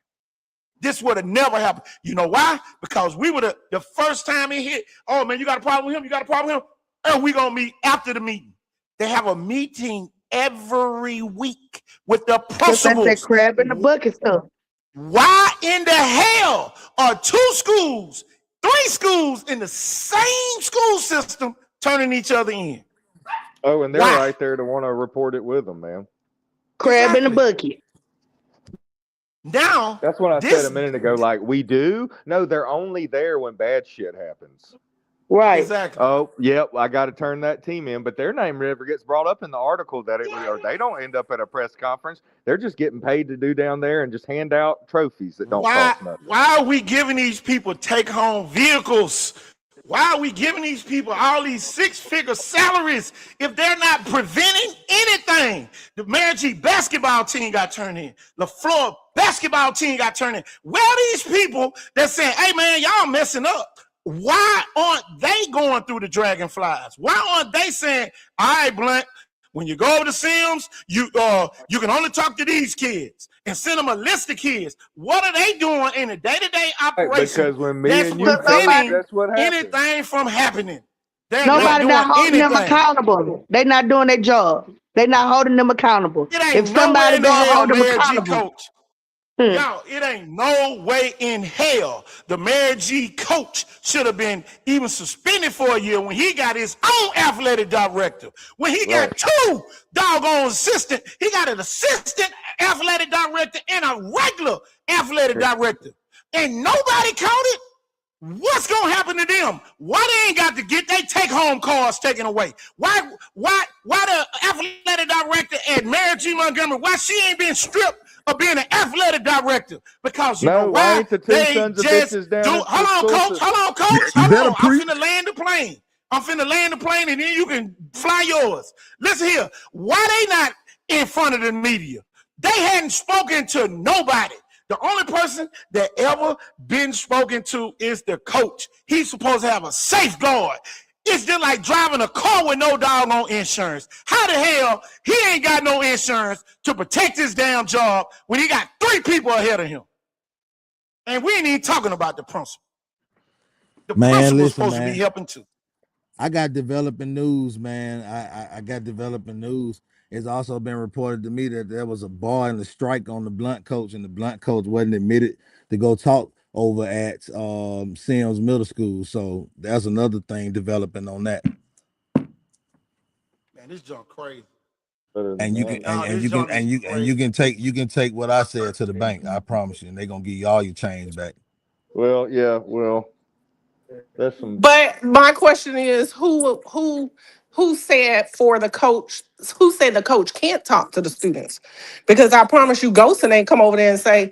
This would have never happened. You know why? Because we would have, the first time it hit, oh, man, you got a problem with him? You got a problem with him? And we're going to meet after the meeting. They have a meeting every week with the principals. That's that crab in the bucket stuff. Why in the hell are 2 schools, 3 schools in the same school system turning each other in? Oh, and they're right there to want to report it with them, man. Crab in the bucket. Now, that's what I said a minute ago. Like, we do? No, they're only there when bad shit happens. Right. Exactly. Oh, yep. I got to turn that team in, but their name never gets brought up in the article or they don't end up at a press conference. They're just getting paid to do down there and just hand out trophies that don't cost nothing. Why are we giving these people take-home vehicles? Why are we giving these people all these 6-figure salaries if they're not preventing anything? The Mary G basketball team got turned in. The Florida basketball team got turned in. Where are these people that saying, hey, man, y'all messing up? Why aren't they going through the dragonflies? Why aren't they saying, all right, Blunt, when you go over to Sims, you can only talk to these kids and send them a list of kids. What are they doing in the day-to-day operation? Because when me and you that's what happens. Anything from happening. Nobody not holding them accountable. They're not doing their job. They're not holding them accountable. If somebody don't hold them accountable. Y'all, it ain't no way in hell the Mary G coach should have been even suspended for a year when he got his own athletic director. When he got 2 doggone assistants, he got an assistant athletic director and a regular athletic director. And nobody counted. What's gonna happen to them? Why they ain't got to get their take-home cars taken away? Why the athletic director at Mary G Montgomery, why she ain't been stripped for being an athletic director because you know No, why why? ain't the two They sons of just bitches down do. at the Hold on, school coach. system? Hold on, coach. You Hold better on. I'm preach. finna land the plane. I'm finna land the plane, and then you can fly yours. Listen here. Why they not in front of the media? They hadn't spoken to nobody. The only person that ever been spoken to is the coach. He's supposed to have a safeguard. It's just like driving a car with no doggone insurance. How the hell he ain't got no insurance to protect his damn job when he got 3 people ahead of him? And we ain't even talking about the principal. The principal's Listen, supposed to be man. helping too. I got developing news, man. I got developing news. It's also been reported to me that there was a bar and a strike on the blunt coach, and the blunt coach wasn't admitted to go talk over at Sims Middle School. So there's another thing developing on that. Man, this junk crazy. And you can Nah, this junk is you can take what I said to the bank. I promise you, and they're gonna give you all your change back. Well, yeah, well, that's some. But my question is, who said for the coach? Who said the coach can't talk to the students? Because I promise you, Ghostin ain't come over there and say,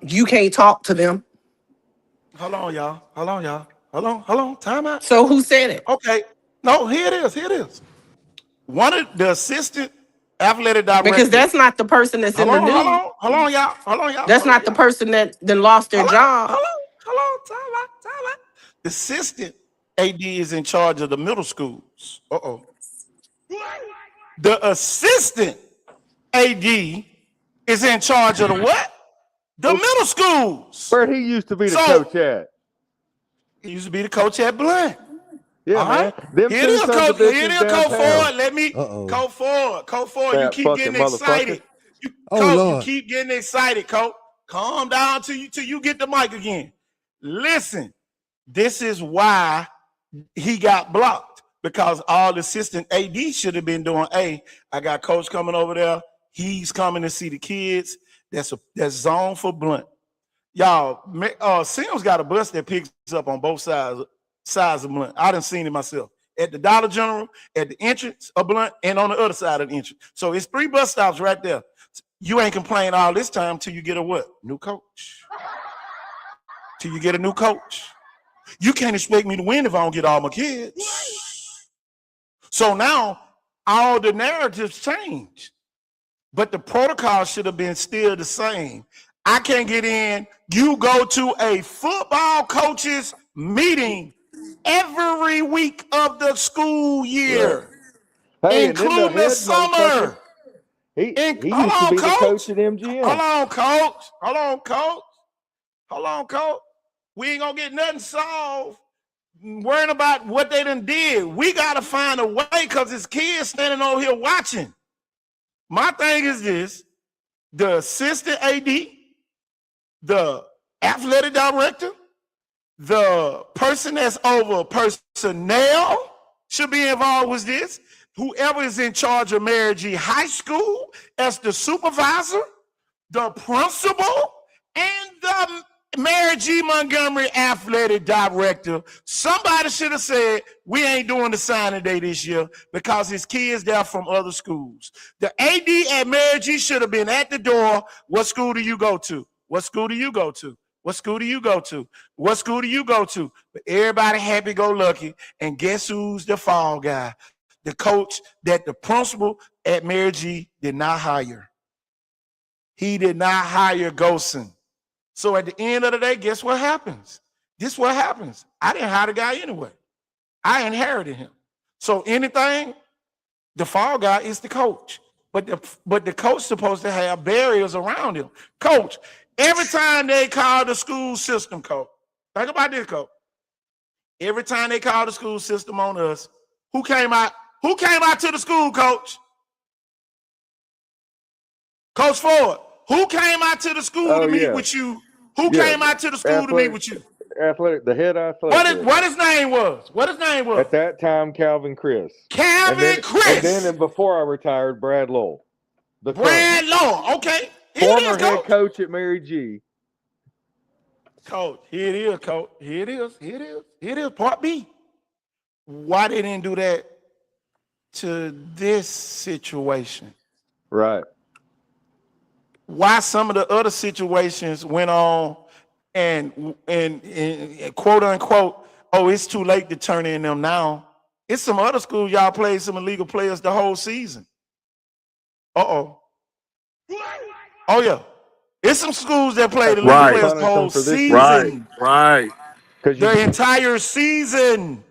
you can't talk to them. Hold on, y'all. Hold on, y'all. Hold on. Time out. So who said it? Okay. No, here it is. Here it is. One of the assistant athletic Because director. that's not the person that's in Hold the on, news. y'all. Hold on, y'all. That's not the person that then lost their job. Hold on. Time out. The assistant AD is in charge of the middle schools. The assistant AD is in charge of the what? The middle schools. Where he used to be the So- coach at. He used to be the coach at Blunt. Yeah, All man. right. Them Here it two is, sons coach. of Here it bitches is, Coach downtown. Ford. Let me. Coach Ford. You That keep fucking getting excited. Oh, Coach, Lord. you keep getting excited, Coach. Calm down till you get the mic again. Listen, this is why he got blocked because all the assistant AD should have been doing. Hey, I got coach coming over there. He's coming to see the kids. That's zone for Blunt. Y'all, Sims got a bus that picks up on both sides of Blunt. I done seen it myself. At the Dollar General, at the entrance of Blunt, and on the other side of the entrance. So it's 3 bus stops right there. You ain't complaining all this time till you get a what? New coach. Till you get a new coach. You can't expect me to win if I don't get all my kids. So now all the narratives change. But the protocol should have been still the same. I can't get in. You go to a football coaches meeting every week of the school year, Hey, and then the including the head motherfucker, summer. he Hold used to on, be the coach. coach at MGM. Hold on, coach. We ain't gonna get nothing solved worrying about what they done did. We gotta find a way because this kid's standing over here watching. My thing is this: the assistant AD, the athletic director, the person that's over personnel should be involved with this. Whoever is in charge of Mary G High School as the supervisor, the principal, and the Mary G Montgomery athletic director. Somebody should have said, we ain't doing the signing day this year because his kids there from other schools. The AD at Mary G should have been at the door. What school do you go to? What school do you go to? What school do you go to? What school do you go to? But everybody happy-go-lucky, and guess who's the fall guy? The coach that the principal at Mary G did not hire. He did not hire Gosen. So at the end of the day, guess what happens? This is what happens. I didn't hire the guy anyway. I inherited him. So anything, the fall guy is the coach. But the coach is supposed to have barriers around him. Coach, every time they call the school system, coach, think about this, coach. Every time they call the school system on us, who came out to the school, coach? Coach Ford, who came out to the school to meet with you? Who came out to the school to meet with you? The head athletic. What his name was? At that time, Calvin Chris. Chris. And then before I retired, Brad Lowell. Brad Lowell. Okay. Former head coach at Mary G. Coach, here it is, coach. Here it is, part B. Why they didn't do that to this situation? Right. why some of the other situations went on and quote unquote, oh, it's too late to turn in them now. It's some other schools y'all played some illegal players the whole season. Oh yeah. It's some schools that played We illegal just Right, players the punish them whole for this year right, season. right. because The entire season.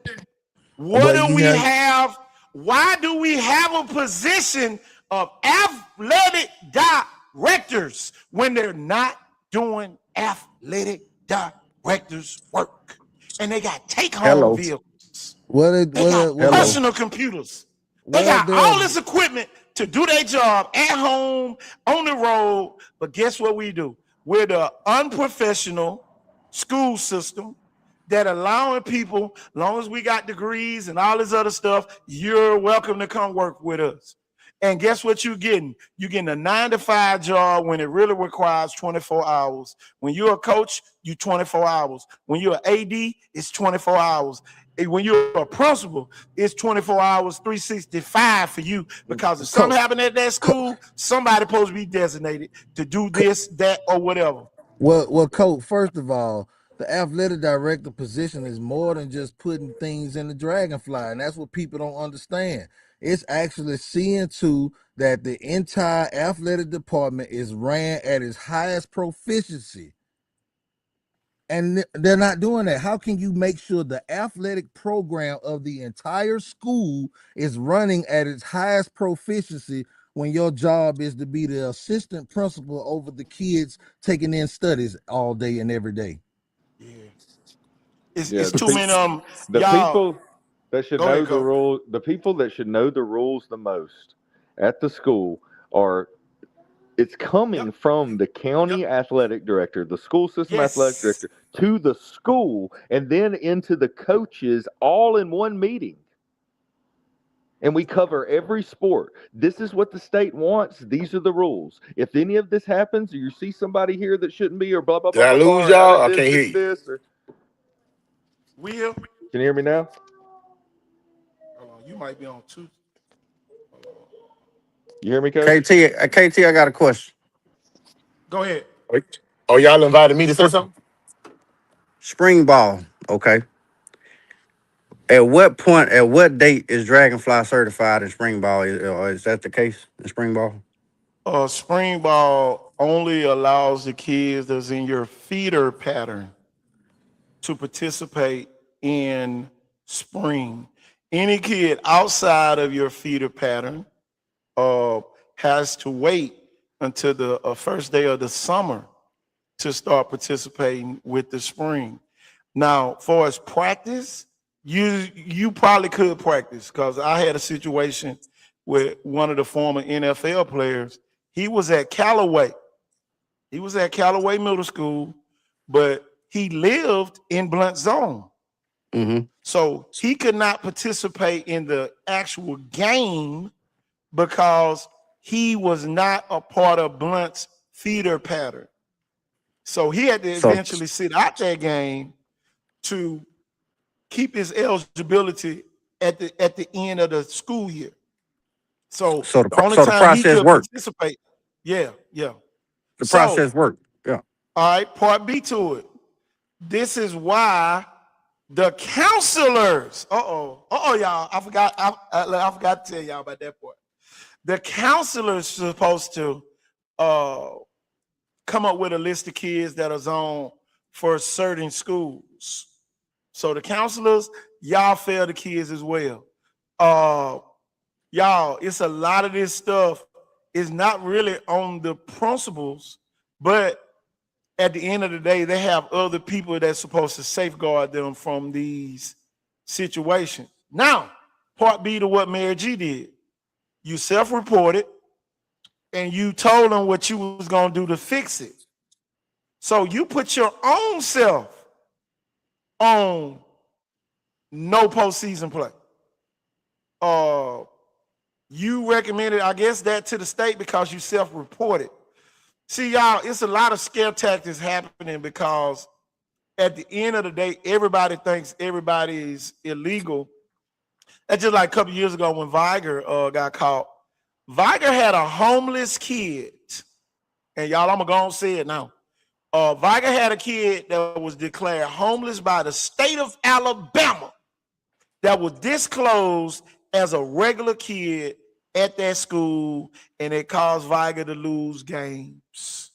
What But do you we have have? Why do we have a position of athletic directors when they're not doing athletic directors work? And they got take-home Hello. vehicles. what it They what got it, what it, Hello. personal computers. They well got there all this equipment to do their job at home, on the road. But guess what we do? We're the unprofessional school system that allowing people, as long as we got degrees and all this other stuff, you're welcome to come work with us. And guess what you're getting? You're getting a 9 to 5 job when it really requires 24 hours. When you're a coach, you 24 hours. When you're an AD, it's 24 hours. And when you're a principal, it's 24 hours, 365 for you. Because if something happened at that school, somebody supposed to be designated to do this, that, or whatever. well, coach. First of all, the athletic director position is more than just putting things in the dragonfly, and that's what people don't understand. It's actually seeing to that the entire athletic department is ran at its highest proficiency. And they're not doing that. How can you make sure the athletic program of the entire school is running at its highest proficiency when your job is to be the assistant principal over the kids taking in studies all day and every day? Yeah. It's, yeah, it's too many the y'all. people that should Go ahead, know the coach. rule, the people that should know the rules the most at the school are. It's coming Yep. from the county athletic director, the school system athletic Yes. director, to the school, and then into the coaches all in one meeting. And we cover every sport. This is what the state wants. These are the rules. If any of this happens, or you see somebody here that shouldn't be, or blah, blah, Did blah, I blah, blah, lose or now y'all? that I can't hear you. this, or Will. can you hear me now? Hold on. You might be on two. You hear me, Coach? KT, I got a question. Go ahead. Wait. Oh, y'all invited me to say something? Spring ball, okay. At what date is Dragonfly certified in spring ball? Is that the case in spring ball? Spring ball only allows the kids that's in your feeder pattern to participate in spring. Any kid outside of your feeder pattern has to wait until the first day of the summer to start participating with the spring. Now, for as practice, you probably could practice because I had a situation with one of the former NFL players. He was at Callaway. He was at Callaway Middle School, but he lived in Blunt Zone. Mm-hmm. So he could not participate in the actual game because he was not a part of Blunt's feeder pattern. So he had to So, eventually sit out that game to keep his eligibility at the end of the school year. So the only so the time he process could worked. participate, yeah. The So, process worked. Yeah. all right, part B to it. This is why the counselors, y'all, I forgot to tell y'all about that part. The counselors supposed to come up with a list of kids that are zoned for certain schools. So the counselors, y'all fail the kids as well. Y'all, it's a lot of this stuff is not really on the principals, but at the end of the day, they have other people that's supposed to safeguard them from these situations. Now, part B to what Mary G did. You self-reported and you told them what you was going to do to fix it. So you put your own self on no postseason play. You recommended, I guess, that to the state because you self-reported. See, y'all, it's a lot of scare tactics happening because at the end of the day, everybody thinks everybody is illegal. That's just like a couple years ago when Viger got caught. Viger had a homeless kid and y'all, I'm gonna go and say it now. Viger had a kid that was declared homeless by the state of Alabama that was disclosed as a regular kid at that school, and it caused Viger to lose games.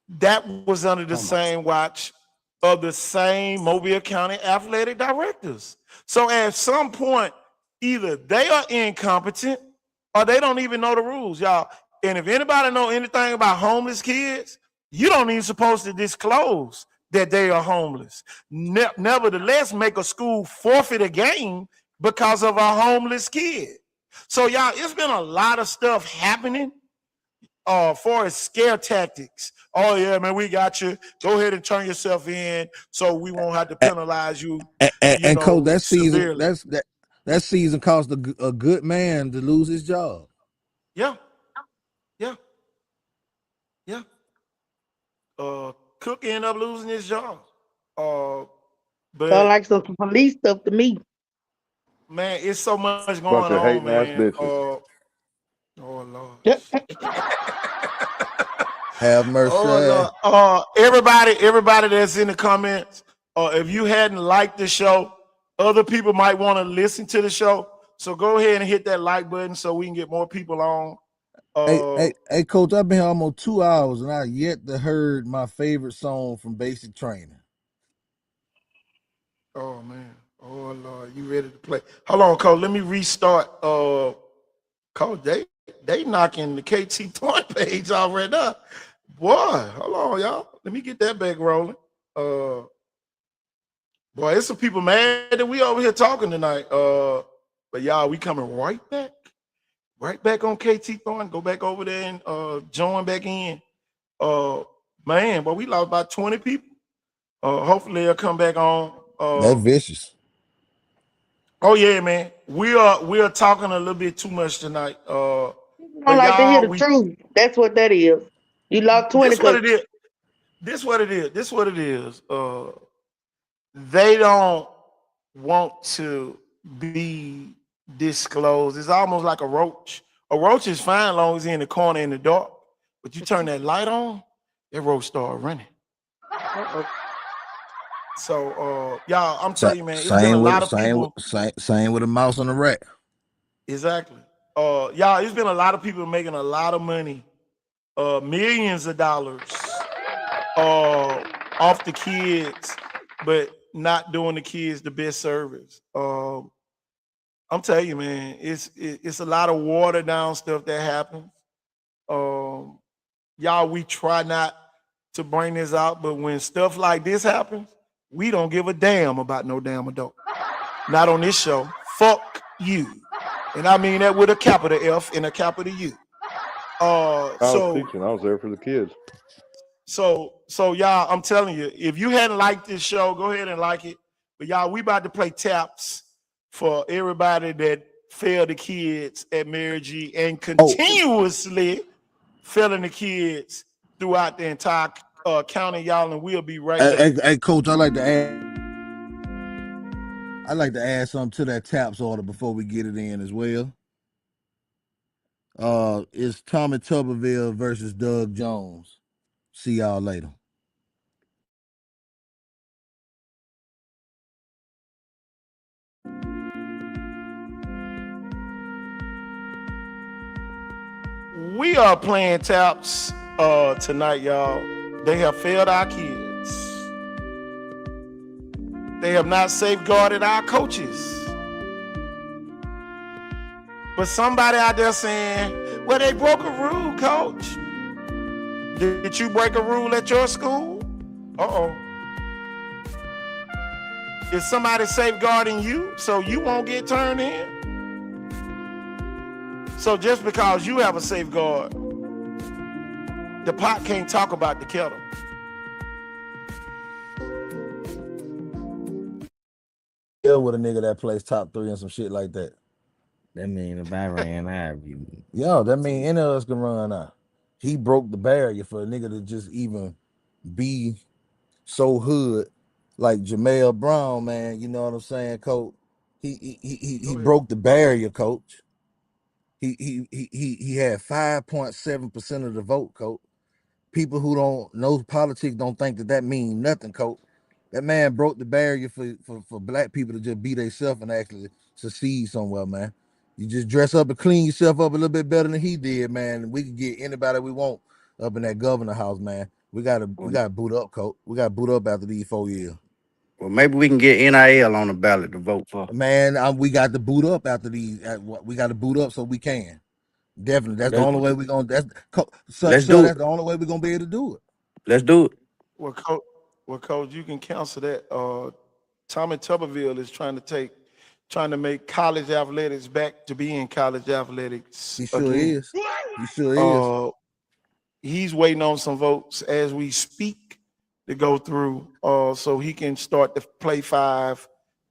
That was under the same watch of the same Mobile County athletic directors. So at some point, either they are incompetent or they don't even know the rules, y'all. And if anybody know anything about homeless kids, you don't even supposed to disclose that they are homeless. Nevertheless, make a school forfeit a game because of a homeless kid. So y'all, it's been a lot of stuff happening for as scare tactics. Oh yeah, man, we got you. Go ahead and turn yourself in, so we won't have to penalize you. And coach, that season, severely. that season caused a good man to lose his job. Yeah. Cook ended up losing his job. But Sound like some police stuff to me. man, it's so much Bunch going of on, hating ass man. bitches. Oh Lord. Have mercy. Oh Lord. Everybody that's in the comments, if you hadn't liked the show, other people might want to listen to the show. So go ahead and hit that like button so we can get more people on. Hey, coach, I've been here almost 2 hours and I yet to heard my favorite song from Basic Training. Oh man. Oh Lord, you ready to play? Hold on, Cole. Let me restart. Cole, they knocking the KT Torn page already up. Boy, hold on, y'all. Let me get that back rolling. Boy, it's some people mad that we over here talking tonight. But y'all, we coming right back on KT Thorn. Go back over there and join back in. Man, but we lost about 20 people. Hopefully they'll come back on. That's vicious. Oh yeah, man. We are talking a little bit too much tonight. I But don't like to hear y'all, the truth. That's what that is. You lost 20 this what because it is. This what it is. They don't want to be disclosed. It's almost like a roach. A roach is fine as long as it's in the corner in the dark. But you turn that light on, that roach start running. So y'all, I'm telling you, man, it's been a lot of people. Same with a mouse on a rat. Exactly. Y'all, it's been a lot of people making a lot of money, millions of dollars off the kids, but not doing the kids the best service. I'm telling you, man, it's a lot of watered down stuff that happens. Y'all, we try not to bring this out, but when stuff like this happens, we don't give a damn about no damn adult. Not on this show. Fuck you. And I mean that with a capital F and a capital U. I was teaching. I was there for the kids. So y'all, I'm telling you, if you hadn't liked this show, go ahead and like it. But y'all, we about to play taps for everybody that failed the kids at Mary G and continuously failing the kids throughout the entire county, y'all, and we'll be right back. Hey, coach, I like to add something to that taps order before we get it in as well. It's Tommy Tuberville versus Doug Jones. See y'all later. We are playing taps tonight, y'all. They have failed our kids. They have not safeguarded our coaches. But somebody out there saying, well, they broke a rule, coach. Did you break a rule at your school? Uh-oh. Is somebody safeguarding you so you won't get turned in? So just because you have a safeguard, the pot can't talk about the kettle. Yeah, with a nigga that plays top 3 and some shit like that. That mean if I ran out, you. Yo, that mean any of us can run out. He broke the barrier for a nigga to just even be so hood like Jamel Brown, man. You know what I'm saying, coach? He broke the barrier, coach. He had 5.7% of the vote, coach. People who don't know politics don't think that means nothing, coach. That man broke the barrier for black people to just be themselves and actually succeed somewhere, man. You just dress up and clean yourself up a little bit better than he did, man. We can get anybody we want up in that governor house, man. We gotta boot up, coach. We gotta boot up after these 4 years. Well, maybe we can get NIL on the ballot to vote for. Man, we got to boot up after these. We got to boot up so we can. Definitely, that's the only way we're gonna. Let's do that's it. the only way we're gonna be able to do it. Let's do it. Well, coach, you can counsel that. Tommy Tuberville is trying to make college athletics back to being college athletics. He sure again. is. He sure is. He's waiting on some votes as we speak to go through, so he can start the Play 5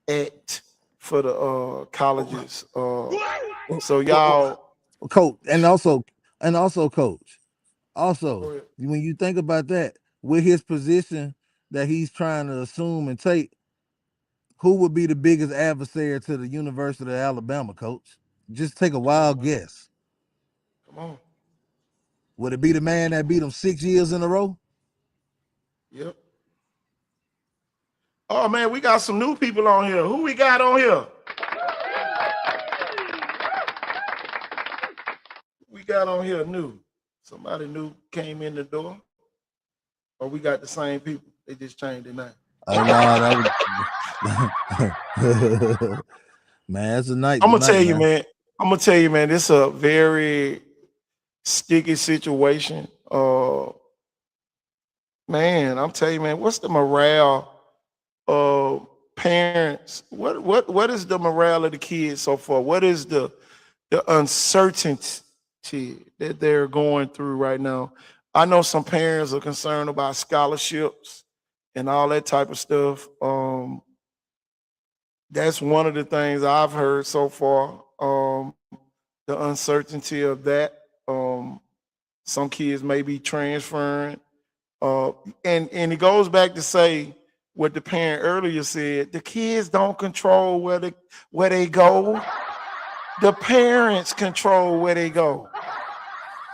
Act for the colleges. So y'all, coach, and also, coach. Also, when you think about that, with his position that he's trying to assume and take, who would be the biggest adversary to the University of Alabama, coach? Just take a wild guess. Come on. Would it be the man that beat him 6 years in a row? Yep. Oh man, we got some new people on here. Who we got on here? We got on here new. Somebody new came in the door. Or we got the same people. They just changed their name. Man, it's a night. I'm gonna tell you, man. This is a very sticky situation. Man, I'm telling you, man. What's the morale of parents? What is the morale of the kids so far? What is the uncertainty that they're going through right now? I know some parents are concerned about scholarships and all that type of stuff. That's one of the things I've heard so far. The uncertainty of that. Some kids may be transferring. And it goes back to say what the parent earlier said: the kids don't control where they go. The parents control where they go.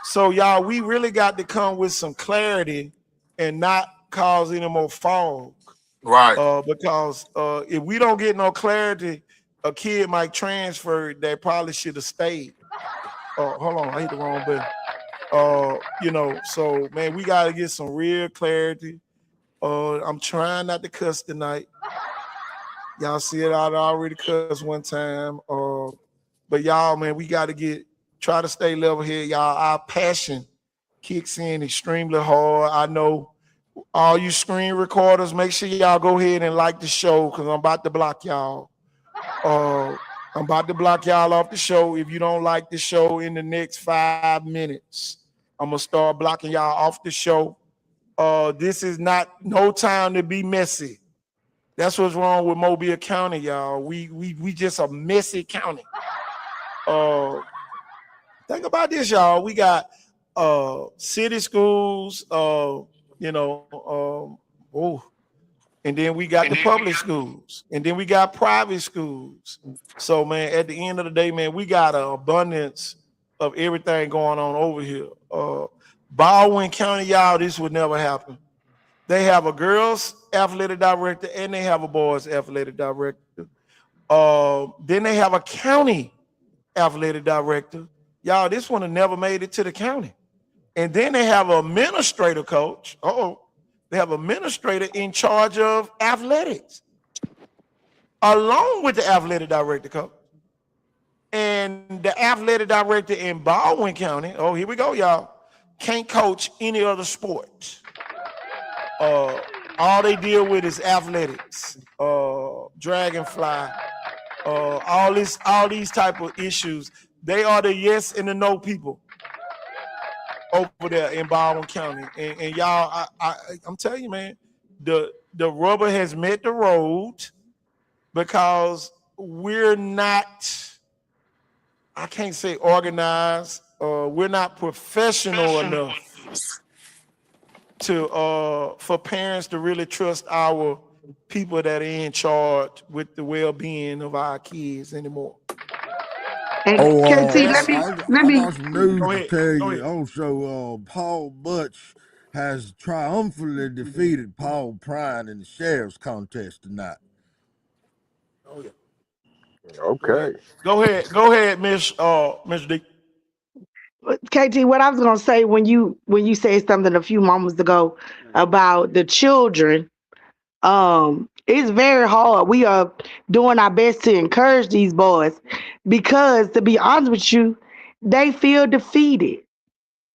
So y'all, we really got to come with some clarity and not cause any more fog. Right. Because if we don't get no clarity, a kid might transfer that probably should have stayed. Hold on, I hit the wrong button. So man, we got to get some real clarity. I'm trying not to cuss tonight. Y'all see it, I already cussed one time. But y'all, man, we got to try to stay level here. Y'all, our passion kicks in extremely hard. I know all you screen recorders, make sure y'all go ahead and like the show, because I'm about to block y'all. I'm about to block y'all off the show. If you don't like the show in the next 5 minutes, I'm gonna start blocking y'all off the show. This is no time to be messy. That's what's wrong with Mobile County, y'all. We just a messy county. Think about this, y'all. We got city schools, and then we got the public schools, and then we got private schools. So, man, at the end of the day, man, we got an abundance of everything going on over here. Baldwin County, y'all, this would never happen. They have a girls athletic director and they have a boys athletic director. Then they have a county athletic director. Y'all, this one have never made it to the county. And then they have an administrator coach. They have an administrator in charge of athletics, along with the athletic director coach. And the athletic director in Baldwin County, here we go, y'all, can't coach any other sport. All they deal with is athletics, dragonfly, all these type of issues. They are the yes and the no people over there in Baldwin County. And y'all, I'm telling you, man, the rubber has met the road because we're not, I can't say organized, we're not professional enough for parents to really trust our people that are in charge with the well-being of our kids anymore. And Oh, KT, let I me. got some news Go to ahead. tell Go you. ahead. Also, Paul Butch has triumphantly defeated Paul Prine in the sheriff's contest tonight. Oh yeah. Okay. Go ahead, Mr. D. KT, what I was gonna say when you said something a few moments ago about the children, it's very hard. We are doing our best to encourage these boys because, to be honest with you, they feel defeated.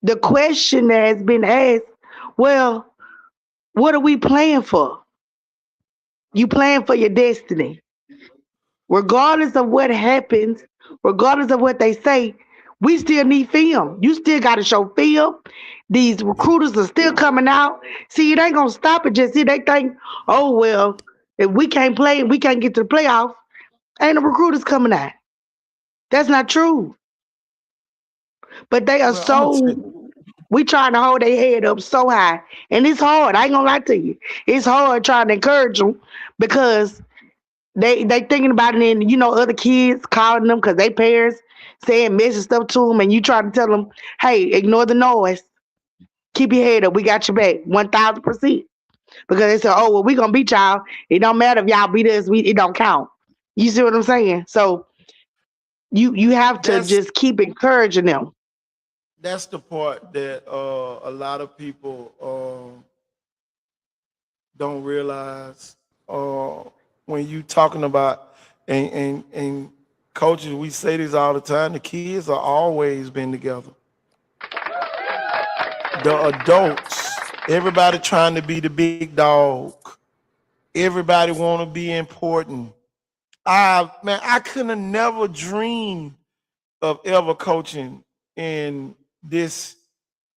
The question that has been asked, well, what are we playing for? You playing for your destiny. Regardless of what happens, regardless of what they say, we still need film. You still got to show film. These recruiters are still coming out. See, it ain't gonna stop it. Just see, they think, oh well, if we can't play and we can't get to the playoff, ain't the recruiters coming out. That's not true. But they are Well, I'm gonna tell we trying to hold their head up so high, and it's hard. I ain't gonna lie to you. It's hard trying to encourage them because they thinking about it, and other kids calling them because they parents saying message stuff to them, and you try to tell them, hey, ignore the noise, keep your head up, we got your back 1000%, because they say, oh well, we gonna beat y'all, it don't matter if y'all beat us, it don't count. You see what I'm saying? So you have to just keep encouraging them. that's the part that a lot of people don't realize when you talking about and coaches, we say this all the time, the kids are always been together. The adults, everybody trying to be the big dog, everybody want to be important. I couldn't have never dreamed of ever coaching in this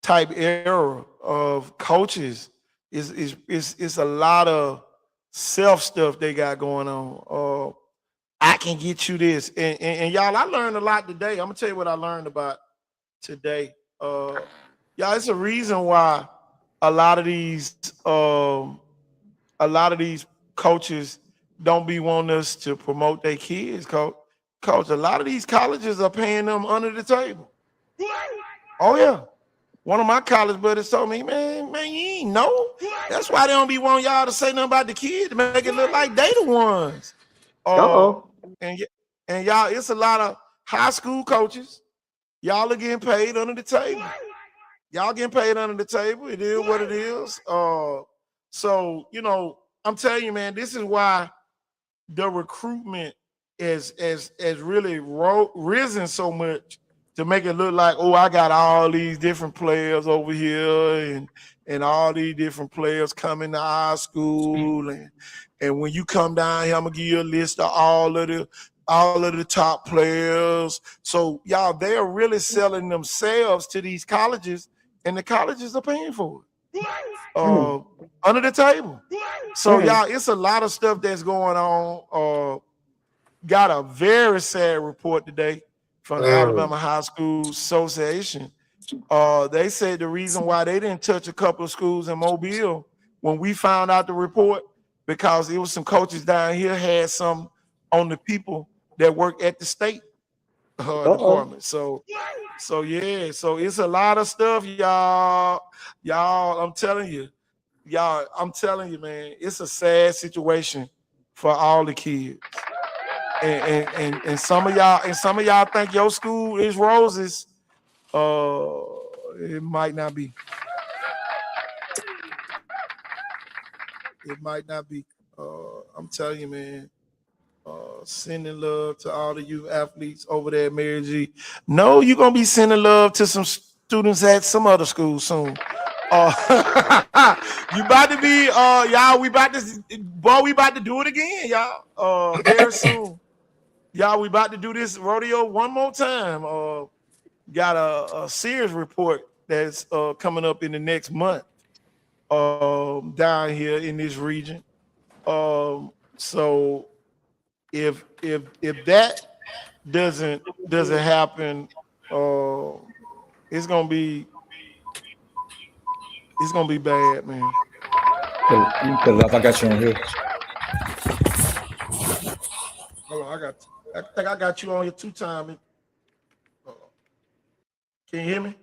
type era of coaches. It's a lot of self stuff they got going on. I can get you this, and y'all, I learned a lot today. I'm gonna tell you what I learned about today. Y'all, it's a reason why a lot of these coaches don't be wanting us to promote their kids, coach. Coach, a lot of these colleges are paying them under the table. Oh yeah. One of my college buddies told me, man, you ain't know. That's why they don't be wanting y'all to say nothing about the kid to make it look like they the ones. And y'all, it's a lot of high school coaches. Y'all are getting paid under the table. Y'all getting paid under the table. It is what it is. So I'm telling you, man, this is why the recruitment has really risen so much to make it look like, oh, I got all these different players over here and all these different players coming to our school. And when you come down here, I'm gonna give you a list of all of the top players. So y'all, they are really selling themselves to these colleges, and the colleges are paying for it. Under the table. So y'all, it's a lot of stuff that's going on. Got a very sad report today from the Alabama High School Association. They said the reason why they didn't touch a couple of schools in Mobile when we found out the report, because it was some coaches down here had some on the people that work at the state department. So yeah, so it's a lot of stuff, y'all. I'm telling you, man, it's a sad situation for all the kids. And some of y'all think your school is roses. It might not be. It might not be. I'm telling you, man. Sending love to all the youth athletes over there at Mary G. No, you're gonna be sending love to some students at some other school soon. You about to be y'all, we about to do it again, y'all. Very soon. Y'all, we about to do this rodeo one more time. Got a series report that's coming up in the next month down here in this region. So if that doesn't happen, it's gonna be bad, man. Because I got you on here. Hold on, I think I got you on here 2 times. Can you hear me?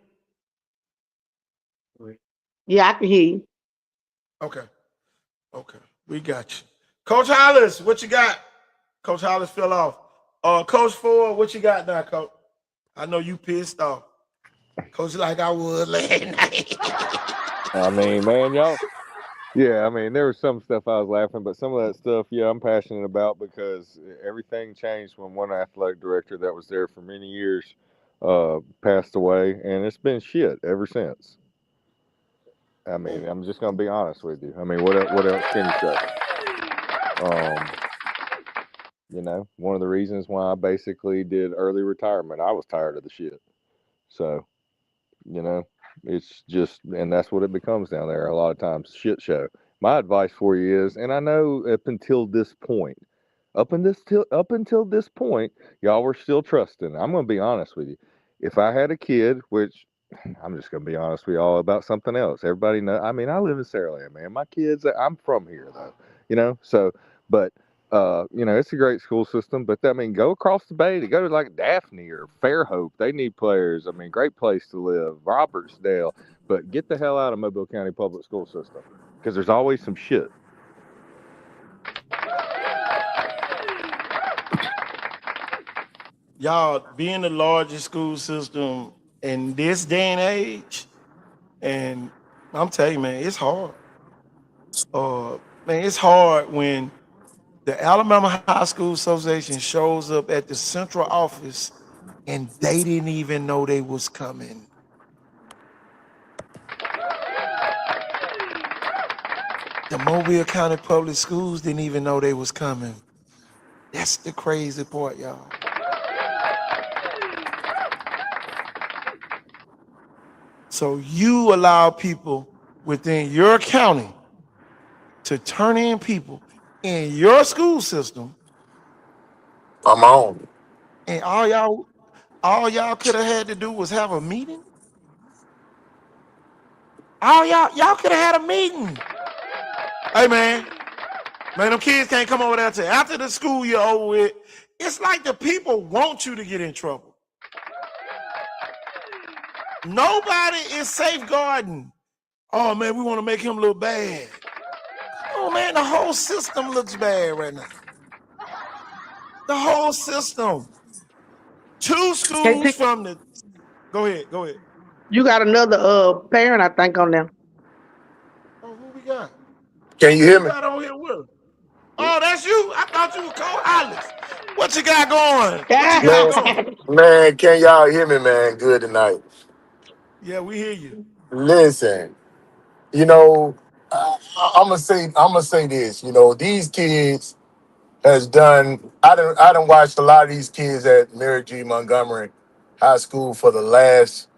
Yeah, I can hear you. Okay. Okay. We got you. Coach Hollis, what you got? Coach Hollis fell off. Coach Ford, what you got now, Coach? I know you pissed off. Coach, like I was last night. I mean, man, y'all. Yeah, I mean, there was some stuff I was laughing, but some of that stuff, yeah, I'm passionate about because everything changed when one athletic director that was there for many years passed away, and it's been shit ever since. I mean, I'm just gonna be honest with you. I mean, what else can you say? One of the reasons why I basically did early retirement, I was tired of the shit. So, you know, it's just, and that's what it becomes down there a lot of times, shit show. My advice for you is, and I know up until this point, y'all were still trusting. I'm going to be honest with you. If I had a kid, which I'm just going to be honest with y'all about something else. Everybody know. I mean, I live in Saraland, man. My kids, I'm from here though, So, but it's a great school system. But I mean, go across the bay to go to like Daphne or Fairhope. They need players. I mean, great place to live. Robertsdale, but get the hell out of Mobile County Public School System because there's always some shit. Y'all, being the largest school system in this day and age, and I'm telling you, man, it's hard. Man, it's hard when the Alabama High School Association shows up at the central office and they didn't even know they was coming. The Mobile County Public Schools didn't even know they was coming. That's the crazy part, y'all. So you allow people within your county to turn in people in your school system. I'm on. And all y'all could have had to do was have a meeting. All y'all could have had a meeting. Hey man, them kids can't come over there till after the school year over with. It's like the people want you to get in trouble. Nobody is safeguarding. Oh man, we want to make him look bad. Oh man, the whole system looks bad right now. The whole system. Two schools from the. Go ahead. You got another parent, I think, on there. Oh, who we got? Can you hear Who me? got on here with us? Oh, that's you. I thought you were Cole Hollis. What you got going? Man, can y'all hear me, man? Good tonight. Yeah, we hear you. Listen, I'm gonna say this. These kids has done. I done watched a lot of these kids at MG Montgomery High School for the last.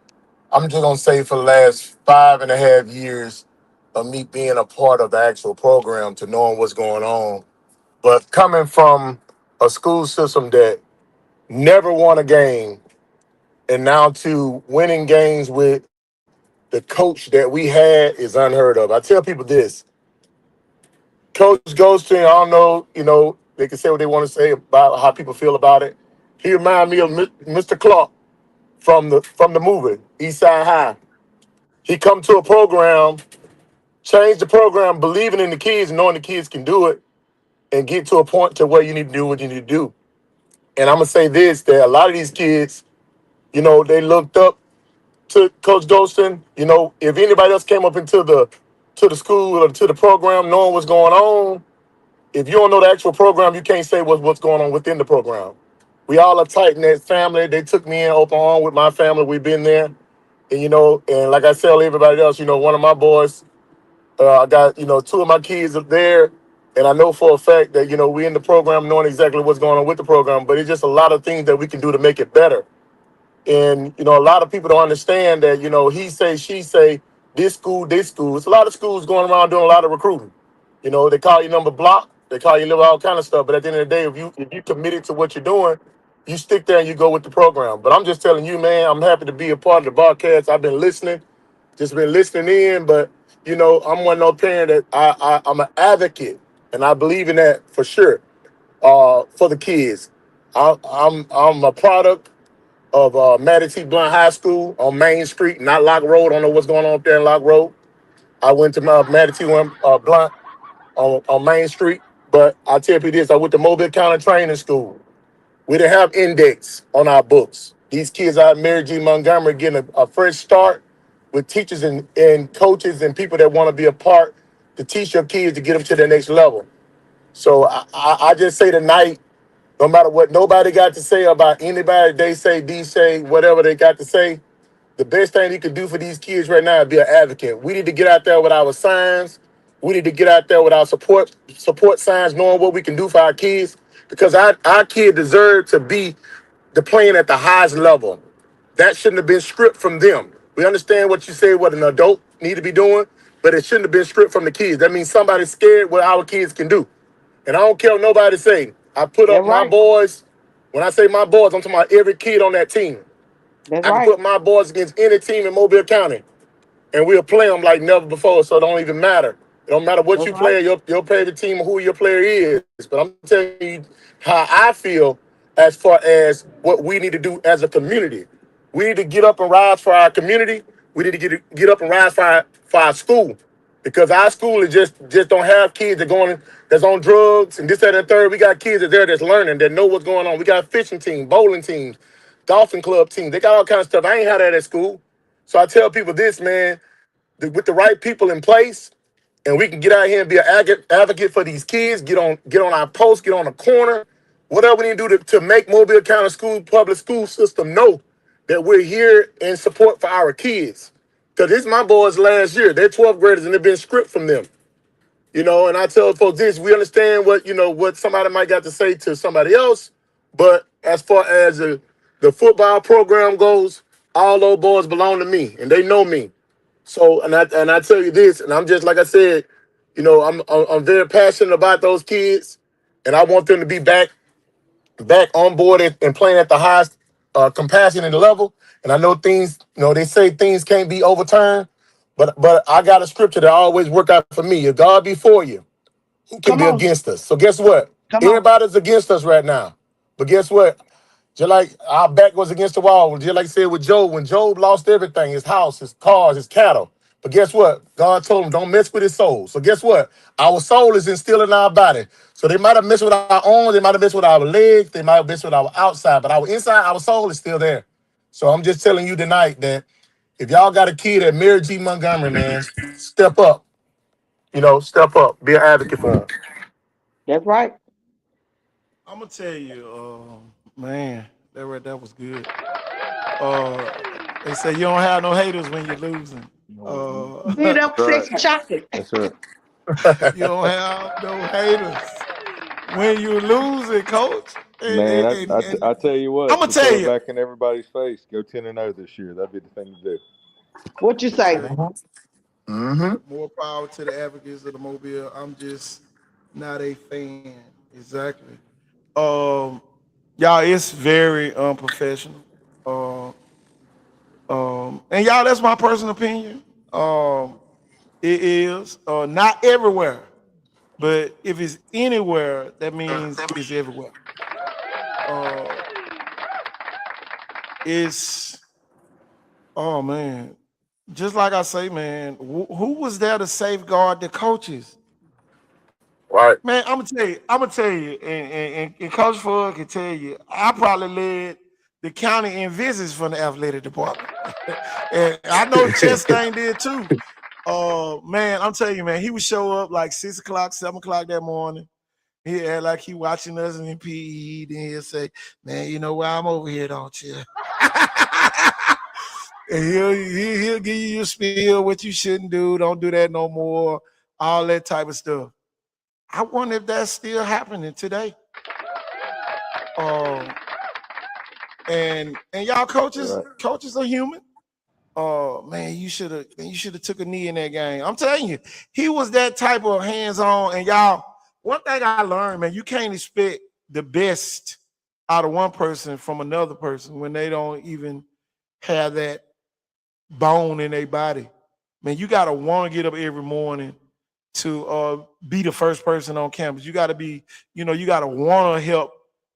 I'm just gonna say for the last 5.5 years of me being a part of the actual program to knowing what's going on. But coming from a school system that never won a game and now to winning games with the coach that we had is unheard of. I tell people this. Coach Ghosting, I don't know, they can say what they want to say about how people feel about it. He reminded me of Mr. Clark from the movie, East Side High. He come to a program, change the program, believing in the kids, knowing the kids can do it, and get to a point to where you need to do what you need to do. And I'm going to say this, that a lot of these kids, they looked up to Coach Golston. If anybody else came up into the school or to the program knowing what's going on, if you don't know the actual program, you can't say what's going on within the program. We all are tight in that family. They took me in open arm with my family. We've been there. And like I tell everybody else, one of my boys, I got, two of my kids up there. And I know for a fact that, we in the program knowing exactly what's going on with the program. But it's just a lot of things that we can do to make it better. And, a lot of people don't understand that, he say, she say, this school. It's a lot of schools going around doing a lot of recruiting. They call you number block. They call you all kind of stuff. But at the end of the day, if you committed to what you're doing, you stick there and you go with the program. But I'm just telling you, man, I'm happy to be a part of the broadcast. I've been listening, just been listening in. But, I'm one of those parents that I'm an advocate. And I believe in that for sure for the kids. I'm a product of Manatee Blunt High School on Main Street, not Lock Road. I don't know what's going on up there in Lock Road. I went to my Manatee Blunt on Main Street. But I tell you this, I went to Mobile County Training School. We didn't have index on our books. These kids out of Mary G. Montgomery getting a fresh start with teachers and coaches and people that want to be a part to teach your kids to get them to the next level. So I just say tonight, no matter what nobody got to say about anybody, they say, D say, whatever they got to say, the best thing you can do for these kids right now is be an advocate. We need to get out there with our signs. We need to get out there with our support signs, knowing what we can do for our kids, because our kids deserve to be playing at the highest level. That shouldn't have been stripped from them. We understand what you say, what an adult need to be doing, but it shouldn't have been stripped from the kids. That means somebody's scared what our kids can do. And I don't care what nobody say. I put up my boys. When I say my boys, I'm talking about every kid on that team. I can put my boys against any team in Mobile County, and we'll play them like never before, so it don't even matter. It don't matter what you play, your favorite team or who your player is. But I'm telling you how I feel as far as what we need to do as a community. We need to get up and rise for our community. We need to get up and rise for our school. Because our school is just don't have kids that's on drugs and this, that, and the third. We got kids that's learning, that know what's going on. We got fishing teams, bowling teams, golfing club teams. They got all kinds of stuff. I ain't had that at school. So I tell people this, man, with the right people in place, and we can get out here and be an advocate for these kids, get on our post, get on the corner, whatever we need to do to make Mobile County public school system know that we're here in support for our kids. Because this is my boys last year. They're 12th graders and they've been stripped from them. And I tell folks this, we understand what somebody might got to say to somebody else, but as far as the football program goes, all those boys belong to me and they know me. So, and I tell you this, and I'm just, like I said, I'm very passionate about those kids, and I want them to be back on board and playing at the highest compassionate level. And I know things, they say things can't be overturned, but I got a scripture that always work out for me. If God be for you, who can be against us? So guess what? Everybody's against us right now. But guess what? Just like our back was against the wall, just like I said with Job, when Job lost everything, his house, his cars, his cattle. But guess what? God told him, don't mess with his soul. So guess what? Our soul is instilled in our body. So they might have messed with our arms, they might have messed with our legs, they might have messed with our outside, but our inside, our soul is still there. So I'm just telling you tonight that if y'all got a kid at Mary G. Montgomery, man, step up. Step up. Be an advocate for them. That's right. I'm gonna tell you, man, that was good. They say you don't have no haters when you're losing. Beat up sexy chocolate. That's right. You don't have no haters when you're losing, coach. Man, I tell you what, I'ma tell throw it you. back in everybody's face. Go 10-0 this year. That'd be the thing to do. What you say? More power to the advocates of the Mobile. I'm just not a fan. Exactly. Y'all, it's very unprofessional. And y'all, that's my personal opinion. It is not everywhere, but if it's anywhere, that means it's everywhere. Oh man, just like I say, man, who was there to safeguard the coaches? Right. Man, I'm gonna tell you, and Coach Ford can tell you, I probably led the county in visits from the athletic department. And I know Chastain did too. Man, I'm telling you, man, he would show up like 6 o'clock, 7 o'clock that morning. He act like he watching us in PE. Then he'll say, man, you know why I'm over here, don't you? And he'll give you your spiel, what you shouldn't do, don't do that no more, all that type of stuff. I wonder if that's still happening today. And y'all coaches are human. Oh man, you should have took a knee in that game. I'm telling you, he was that type of hands-on. And y'all, one thing I learned, man, you can't expect the best out of one person from another person when they don't even have that bone in their body. Man, you gotta want to get up every morning to be the first person on campus. You gotta be, you gotta want to help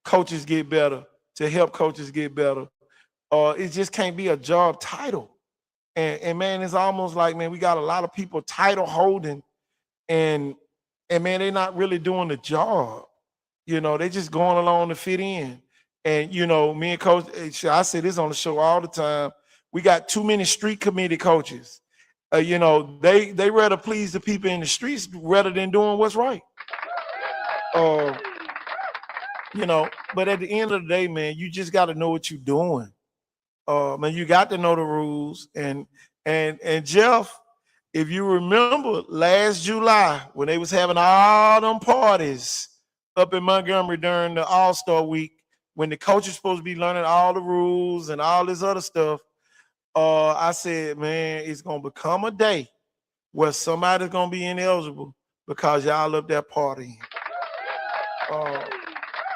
coaches get better, to help coaches get better. It just can't be a job title. And man, it's almost like, man, we got a lot of people title holding, and man, they're not really doing the job. You know, they just going along to fit in. And you know, me and Coach, I say this on the show all the time. We got too many street committee coaches. You know, they rather please the people in the streets rather than doing what's right. You know, but at the end of the day, man, you just got to know what you're doing. Man, you got to know the rules. And Jeff, if you remember last July when they was having all them parties up in Montgomery during the All-Star week, when the coach is supposed to be learning all the rules and all this other stuff, I said, man, it's gonna become a day where somebody's gonna be ineligible because y'all up there partying.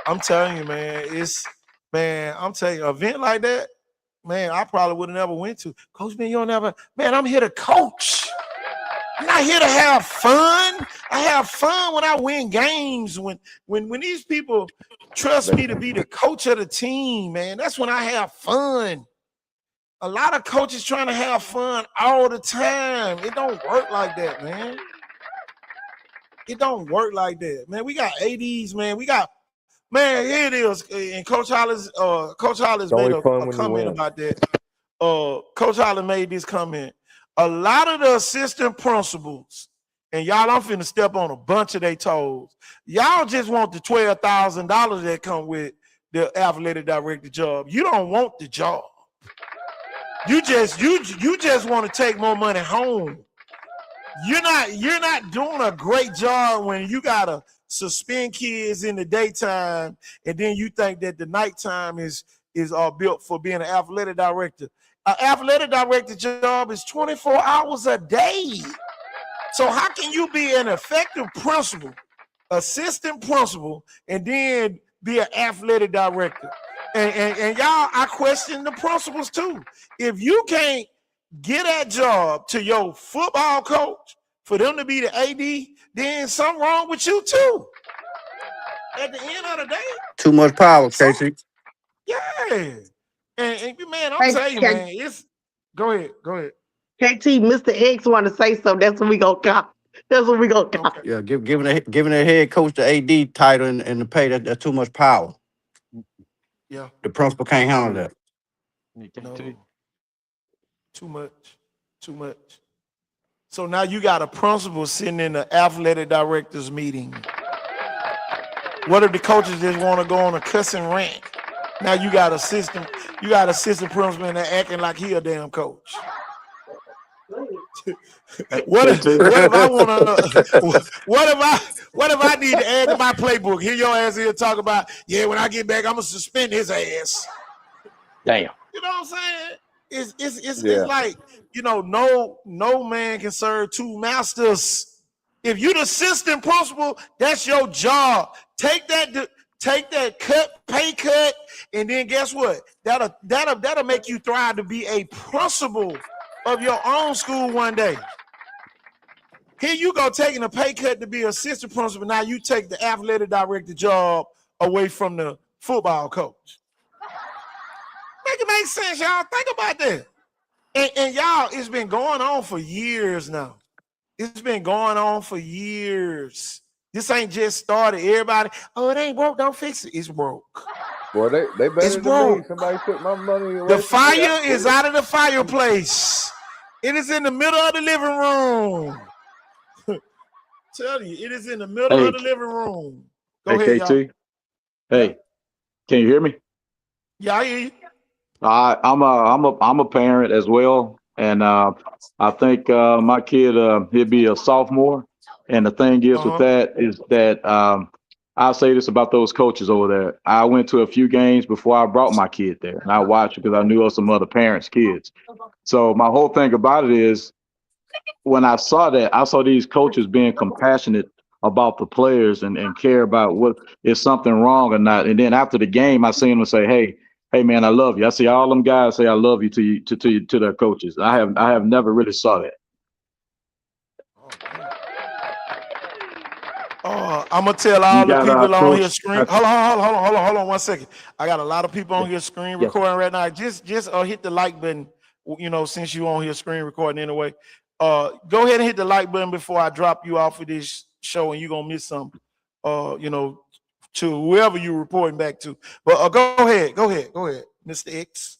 I'm telling you, man, I'm telling you, an event like that, man, I probably would have never went to. Coach, man, you'll never, man, I'm here to coach. I'm not here to have fun. I have fun when I win games. When these people trust me to be the coach of the team, man, that's when I have fun. A lot of coaches trying to have fun all the time. It don't work like that, man. It don't work like that, man. We got ADs, man. Man, here it is. And Coach Hollis made a comment about that. Coach Hollis made this comment. A lot of the assistant principals, and y'all, I'm finna step on a bunch of their toes. Y'all just want the $12,000 that come with the athletic director job. You don't want the job. You just want to take more money home. You're not doing a great job when you gotta suspend kids in the daytime, and then you think that the nighttime is built for being an athletic director. An athletic director job is 24 hours a day. So how can you be an effective principal, assistant principal, and then be an athletic director? And y'all, I question the principals too. If you can't get that job to your football coach for them to be the AD, then something wrong with you too. At the end of the day, Too much power, Casey. yeah. And man, I'm telling you, man, it's go ahead. KT, Mr. X want to say something. That's what we gonna call. That's what we gonna call. Yeah, giving a head coach the AD title and the pay, that's too much power. Yeah. The principal can't handle that. No. Too much. So now you got a principal sitting in the athletic directors meeting. What if the coaches just want to go on a cussing rant? Now you got assistant principal in there acting like he a damn coach. What if I need to add to my playbook? Here your ass here talk about, yeah, when I get back, I'm gonna suspend his ass. Damn. You know what I'm saying? It's like, you know, no man can serve two masters. If you the assistant principal, that's your job. Take that pay cut, and then guess what? That'll make you thrive to be a principal of your own school one day. Here you go taking a pay cut to be assistant principal. Now you take the athletic director job away from the football coach. Make it make sense, y'all. Think about that. And y'all, it's been going on for years now. It's been going on for years. This ain't just started. Everybody, oh, it ain't broke, don't fix it. It's broke. Boy, they better It's than broke. me. Somebody took my money away. The fire is out of the fireplace. It is in the middle of the living room. Tell you, it is in the middle of the living room. Go ahead, KT. y'all. Hey, can you hear me? Yeah, I hear you. I'm a parent as well, and I think my kid he'll be a sophomore. And the thing is with that is that I'll say this about those coaches over there. I went to a few games before I brought my kid there, and I watched because I knew of some other parents' kids. So my whole thing about it is, when I saw that, I saw these coaches being compassionate about the players and care about what is something wrong or not. And then after the game, I seen them say, hey man, I love you. I see all them guys say I love you to their coaches. I have never really saw that. I'm gonna tell You all the got people on here coach. screen. Hold on 1 second. I got a lot of people on here screen Yes. recording right now. Just hit the like button. Since you on here screen recording anyway. Go ahead and hit the like button before I drop you off of this show, and you're gonna miss some. To whoever you're reporting back to. But go ahead, Mr. X.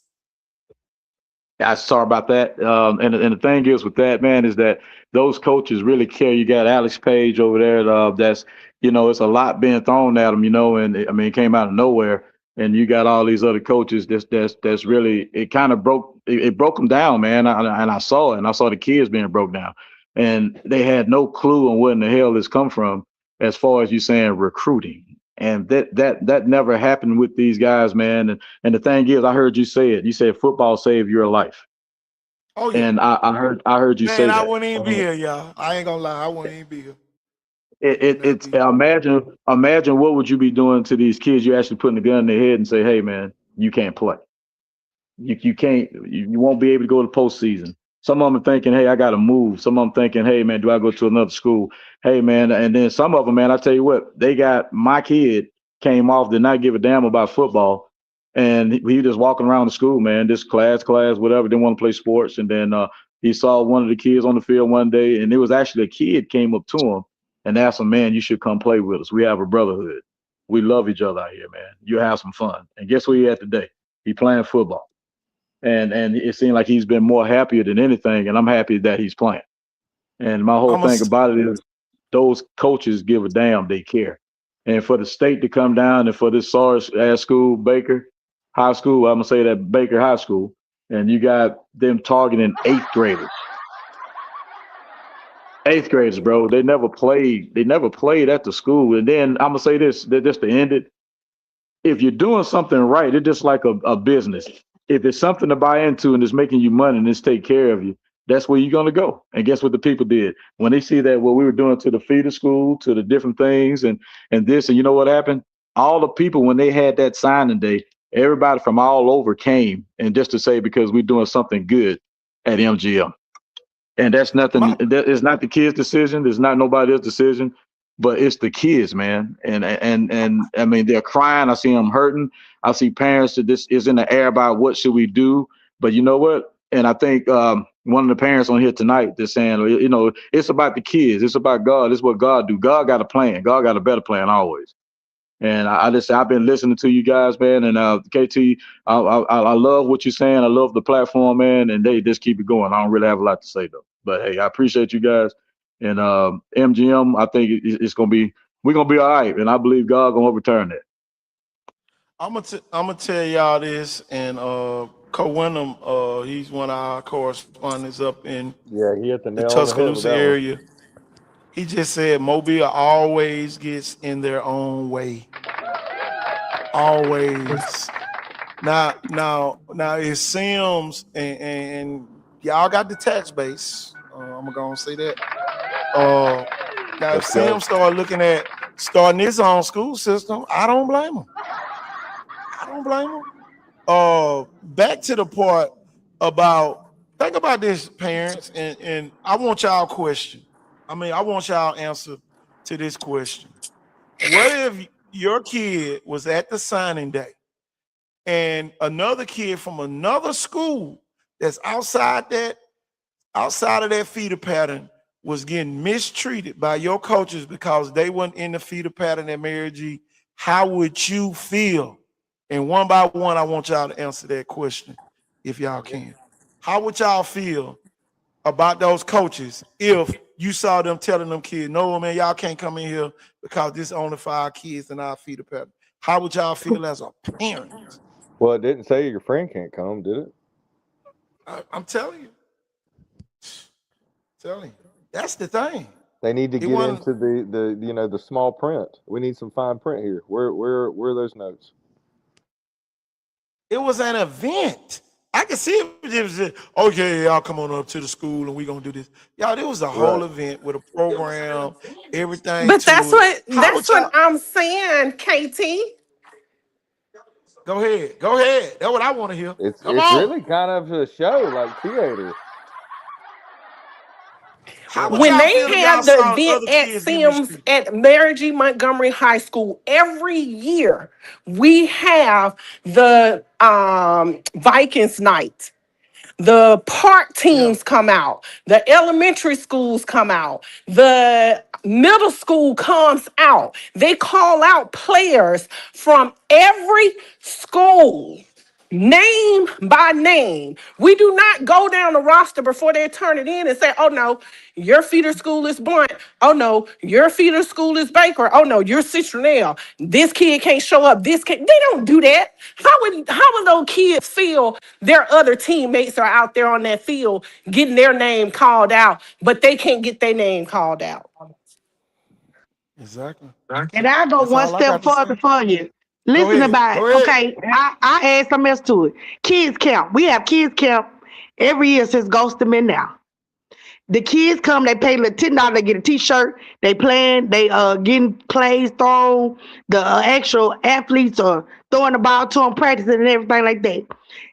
Yeah, sorry about that. And the thing is with that, man, is that those coaches really care. You got Alex Page over there. That's it's a lot being thrown at him. And it came out of nowhere. And you got all these other coaches. That's really it. Kind of it broke them down, man. And I saw it. And I saw the kids being broke down, and they had no clue on where in the hell this come from. As far as you saying recruiting, and that never happened with these guys, man. And the thing is, I heard you say it. You said football saved your life. Oh yeah. And I heard you Man, say I that. wouldn't even be here, y'all. I ain't gonna lie, I wouldn't even be here. It's imagine what would you be doing to these kids? You actually putting the gun in their head and say, hey man, you can't play. You can't you won't be able to go to postseason. Some of them are thinking, hey, I got to move. Some of them thinking, hey man, do I go to another school? Hey man, and then some of them, man, I tell you what, they got my kid came off, did not give a damn about football, and he just walking around the school, man, this class, whatever. Didn't want to play sports, and then he saw one of the kids on the field one day, and it was actually a kid came up to him and asked him, man, you should come play with us. We have a brotherhood. We love each other out here, man. You have some fun. And guess where he at today? He playing football. And it seemed like he's been more happier than anything, and I'm happy that he's playing. And my whole thing about it is those coaches give a damn, they care. And for the state to come down and for this sorry ass school, Baker High School, I'm gonna say that Baker High School, and you got them targeting eighth graders. Eighth graders, bro. They never played at the school. And then I'm gonna say this, just to end it. If you're doing something right, it's just like a business. If it's something to buy into and it's making you money and it's take care of you, that's where you're gonna go. And guess what the people did when they see that what we were doing to the feeder school, to the different things, and this, and you know what happened? All the people when they had that signing day, everybody from all over came, and just to say because we're doing something good at MGM. And that's nothing. It's not the kids' decision. It's not nobody else's decision, but it's the kids, man. And I mean, they're crying. I see them hurting. I see parents that this is in the air about what should we do. But you know what? And I think one of the parents on here tonight is saying, it's about the kids. It's about God. It's what God do. God got a plan. God got a better plan always. And I just I've been listening to you guys, man. And KT, I love what you're saying. I love the platform, man. And they just keep it going. I don't really have a lot to say though. But hey, I appreciate you guys. And MGM, I think we're gonna be all right. And I believe God gonna overturn that. I'm gonna tell y'all this, and Co Wyndham, he's one of our correspondents up in Yeah, he hit the the nail on the head with Tuscaloosa that one. area. He just said Mobile always gets in their own way. Always. Now it seems, and y'all got the tax base. I'm gonna say that. Now if Sims start looking at starting his own school system, I don't blame him. Back to the part about think about this, parents, and I want y'all question. I want y'all answer to this question. What if your kid was at the signing day and another kid from another school that's outside of that feeder pattern was getting mistreated by your coaches because they weren't in the feeder pattern at Mary G? How would you feel? And one by one, I want y'all to answer that question if y'all can. How would y'all feel about those coaches if you saw them telling them kids, no, man, y'all can't come in here because this is only for our kids in our feeder pattern? How would y'all feel as a parent? Well, it didn't say your friend can't come, did it? I'm telling you. That's the thing. They need to get into the small print. We need some fine print here. Where are those notes? It was an event. I can see it was okay, y'all come on up to the school and we're gonna do this. Y'all, it was a whole event with a program, everything. But to that's it. what I'm saying, KT. Go ahead. That's what I want to hear. It's Come on. really kind of a show, like theater. How would When y'all they feel if y'all have the saw event other at kids getting Sims mistreated? at Mary G. Montgomery High School, every year we have the Vikings night. The park teams come out, the elementary schools come out, the middle school comes out. They call out players from every school, name by name. We do not go down the roster before they turn it in and say, oh no, your feeder school is Blunt. Oh no, your feeder school is Baker. Oh no, you're Citronelle. This kid can't show up. This kid, they don't do that. How would those kids feel their other teammates are out there on that field getting their name called out, but they can't get their name called out? Exactly. And I go That's one all I step got to further say. for you. Go Listen ahead. about Go it. ahead. Okay, I add something else to it. Kids camp. We have kids camp every year since Ghosted been now. The kids come, they pay like $10, they get a t-shirt, they playing, they getting plays thrown, the actual athletes are throwing the ball to them, practicing and everything like that.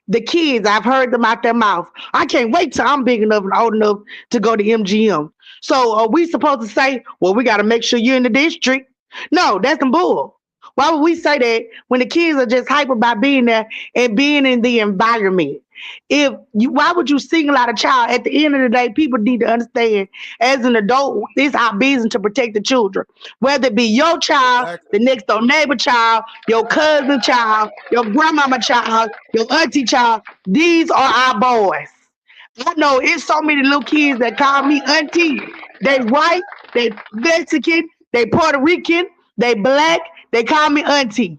The kids, I've heard them out their mouth. I can't wait till I'm big enough and old enough to go to MGM. So are we supposed to say, well, we got to make sure you're in the district? No, that's some bull. Why would we say that when the kids are just hyper about being there and being in the environment? Why would you single out a child? At the end of the day, people need to understand as an adult, it's our business to protect the children. Whether it be your child, the next door neighbor child, your cousin child, your grandmama child, your auntie child, these are our boys. I know it's so many little kids that call me auntie. They white, they Mexican, they Puerto Rican, they black, they call me auntie.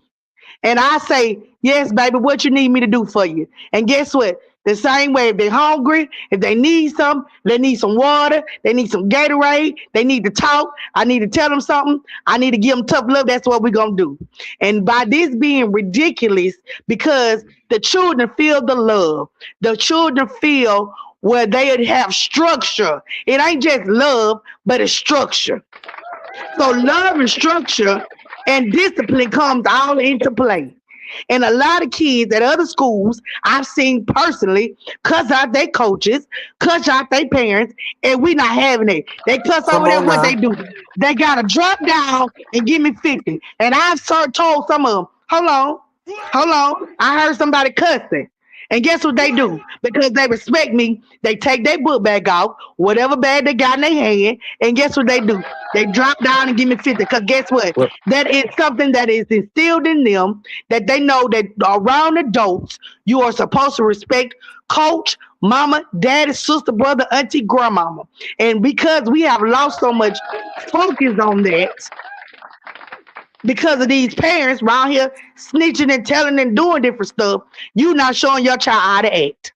And I say, yes, baby, what you need me to do for you? And guess what? The same way, if they're hungry, if they need something, they need some water, they need some Gatorade, they need to talk, I need to tell them something, I need to give them tough love, that's what we're going to do. And by this being ridiculous, because the children feel the love, the children feel where they have structure. It ain't just love, but it's structure. So love and structure and discipline comes all into play. And a lot of kids at other schools I've seen personally cuss out their coaches, cuss out their parents, and we not having it. They cuss Come over there, on what now. they do? They gotta drop down and give me 50. And I've told some of them, hold on. I heard somebody cussing. And guess what they do? Because they respect me, they take their book bag off, whatever bag they got in their hand, and guess what they do? They drop down and give me 50. Because guess what? Well, That is something that is instilled in them that they know that around adults, you are supposed to respect coach, mama, daddy, sister, brother, auntie, grandmama. And because we have lost so much focus on that, because of these parents around here snitching and telling and doing different stuff, you not showing your child how to act.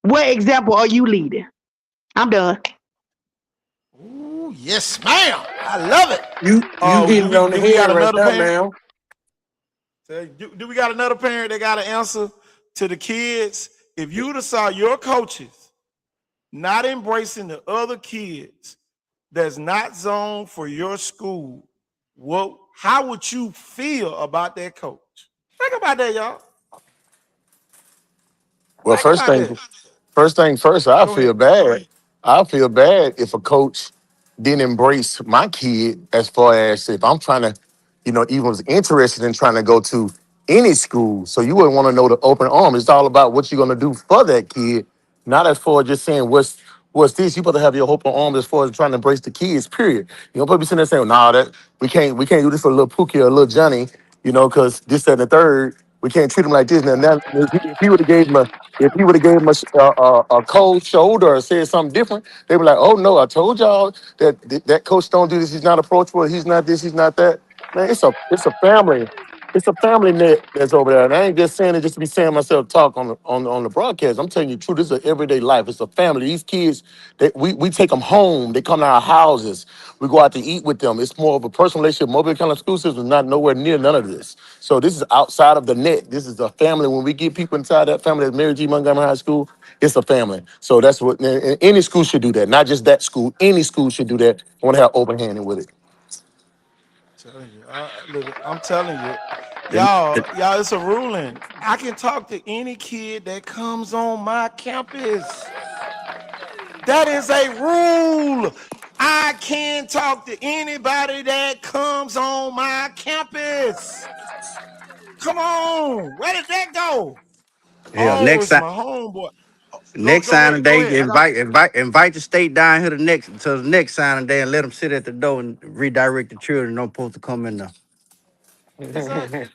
What example are you leading? I'm done. Ooh, yes, ma'am. I love it. you Do hit it we on the do we head got right another there, parent? man. Do we got another parent that got an answer to the kids? If you'd have saw your coaches not embracing the other kids that's not zoned for your school, how would you feel about that coach? Think about that, y'all. Well, Think about that. first thing first, I Go ahead. feel bad. I feel bad if a coach didn't embrace my kid as far as if I'm trying to, even was interested in trying to go to any school. So you wouldn't want to know the open arm. It's all about what you're gonna do for that kid, not as far as just saying what's this. You better have your open arm as far as trying to embrace the kids, period. You don't be sitting there saying, nah, that we can't do this for a little Pookie or a little Johnny, because this, that, and the third. We can't treat him like this. Now, if he would have gave him a cold shoulder or said something different, they were like, "Oh no, I told y'all that coach don't do this. He's not approachable. He's not this. He's not that." Man, it's a family. It's a family net that's over there, and I ain't just saying it just to be saying myself talk on the broadcast. I'm telling you the truth. This is an everyday life. It's a family. These kids, we take them home. They come to our houses. We go out to eat with them. It's more of a personal relationship. Mobile kind of school system is not nowhere near none of this. So this is outside of the net. This is a family. When we get people inside that family at Mary G. Montgomery High School, it's a family. So that's what and any school should do that. Not just that school. Any school should do that. I want to have open handed with it. I'm telling you, And, y'all, it's a ruling. I can talk to any kid that comes on my campus. That is a rule. I can talk to anybody that comes on my campus. Come on. Where did that go? Hell, Oh, it's my homeboy. next Go signing ahead. Go day, ahead. invite the state down here to the next signing day and let them sit at the door and redirect the children. Don't supposed to come in there. Exactly.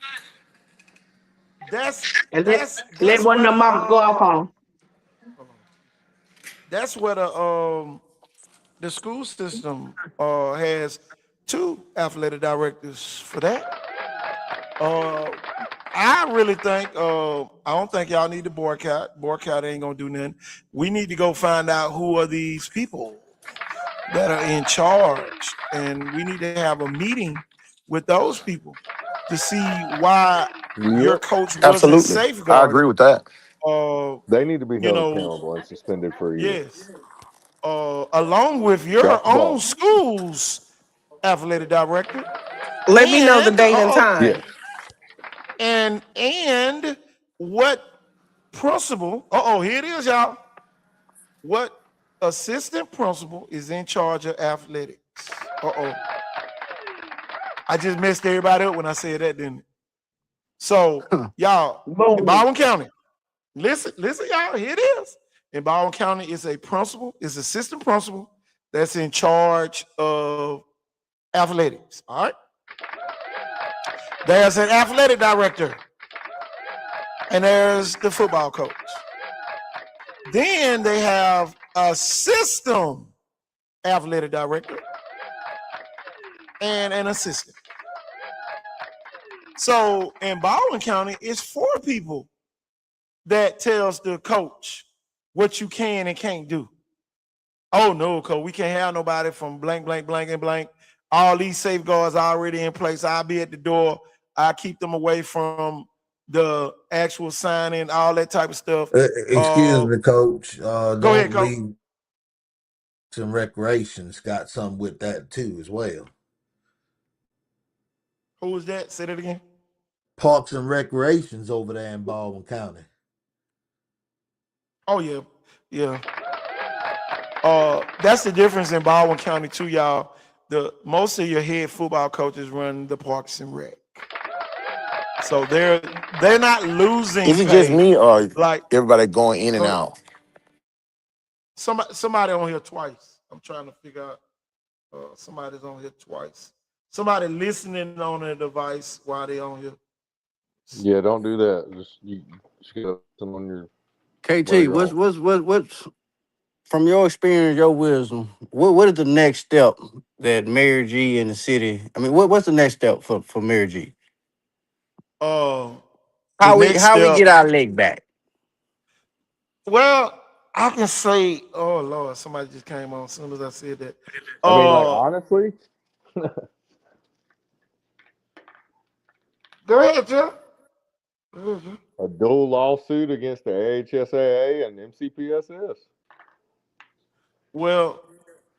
That's And that's let that's one of where them mamas go off on. the school system has two athletic directors for that. I really think I don't think y'all need to boycott. Boycott ain't gonna do nothing. We need to go find out who are these people that are in charge, and we need to have a meeting with those people to see why your Yep. coach wasn't Absolutely. I agree safeguarding. with that. They need to be You held know, accountable and suspended for a year. yes. Along with your Drop the own ball. school's athletic director, Let me know the and date and time. Yes. and what principal? Here it is, y'all. What assistant principal is in charge of athletics? I just messed everybody up when I said that, didn't it? So, y'all, in Boom. Baldwin County, listen, y'all, here it is. In Baldwin County, it's a principal, it's assistant principal that's in charge of athletics. All right. There's an athletic director, and there's the football coach. Then they have a system athletic director and an assistant. So in Baldwin County, it's 4 people that tells the coach what you can and can't do. Oh no, coach, we can't have nobody from blank, blank, blank, and blank. All these safeguards are already in place. I'll be at the door. I keep them away from the actual signing, all that type of stuff. Excuse me, coach. Go ahead, Don't coach. believe some recreations got something with that too as well. Who was that? Say that again. Parks and recreations over there in Baldwin County. Oh yeah, yeah. That's the difference in Baldwin County too, y'all. Most of your head football coaches run the Parks and Rec, so they're not losing Is it just pay. me or Like everybody going in and go ahead. out? Somebody on here twice. I'm trying to figure out. Somebody's on here twice. Somebody listening on a device while they on here. Yeah, don't do that. Just get them on your KT, what's from your experience, your wisdom? What is the next step that Mary G and the city? I mean, what's the next step for Mary G? The How next we step. get our leg back? Well, I can say, oh Lord, somebody just came on as soon as I said that. I mean, like, honestly, Go ahead, Jeff. a dual lawsuit against the AHSAA and MCPSS. Well,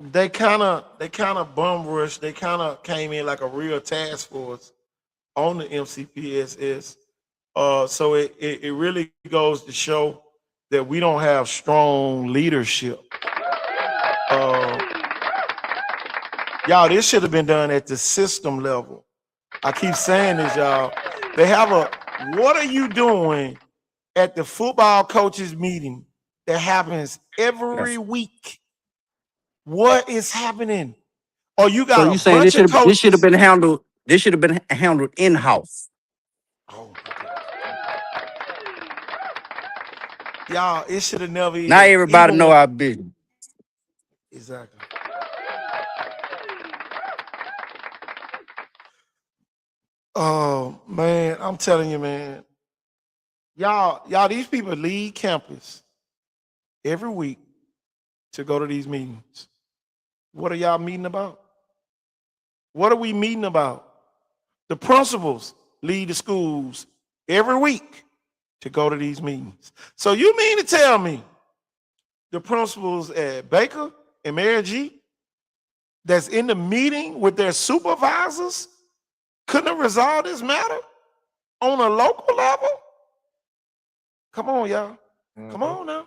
they kind of bum rushed. They kind of came in like a real task force on the MCPSS. So it really goes to show that we don't have strong leadership. Y'all, this should have been done at the system level. I keep saying this, y'all. They have what are you doing at the football coaches meeting that happens every week? What is happening? Oh, you So got you a saying bunch of this should have coaches. been handled? This should have been handled in house. Y'all, it should have never Now everybody know our business. Exactly. Oh man, I'm telling you, man. Y'all, these people leave campus every week to go to these meetings. What are y'all meeting about? What are we meeting about? The principals lead the schools every week to go to these meetings. So you mean to tell me the principals at Baker and Mary G that's in the meeting with their supervisors couldn't have resolved this matter on a local level? Come on, y'all. Come on now.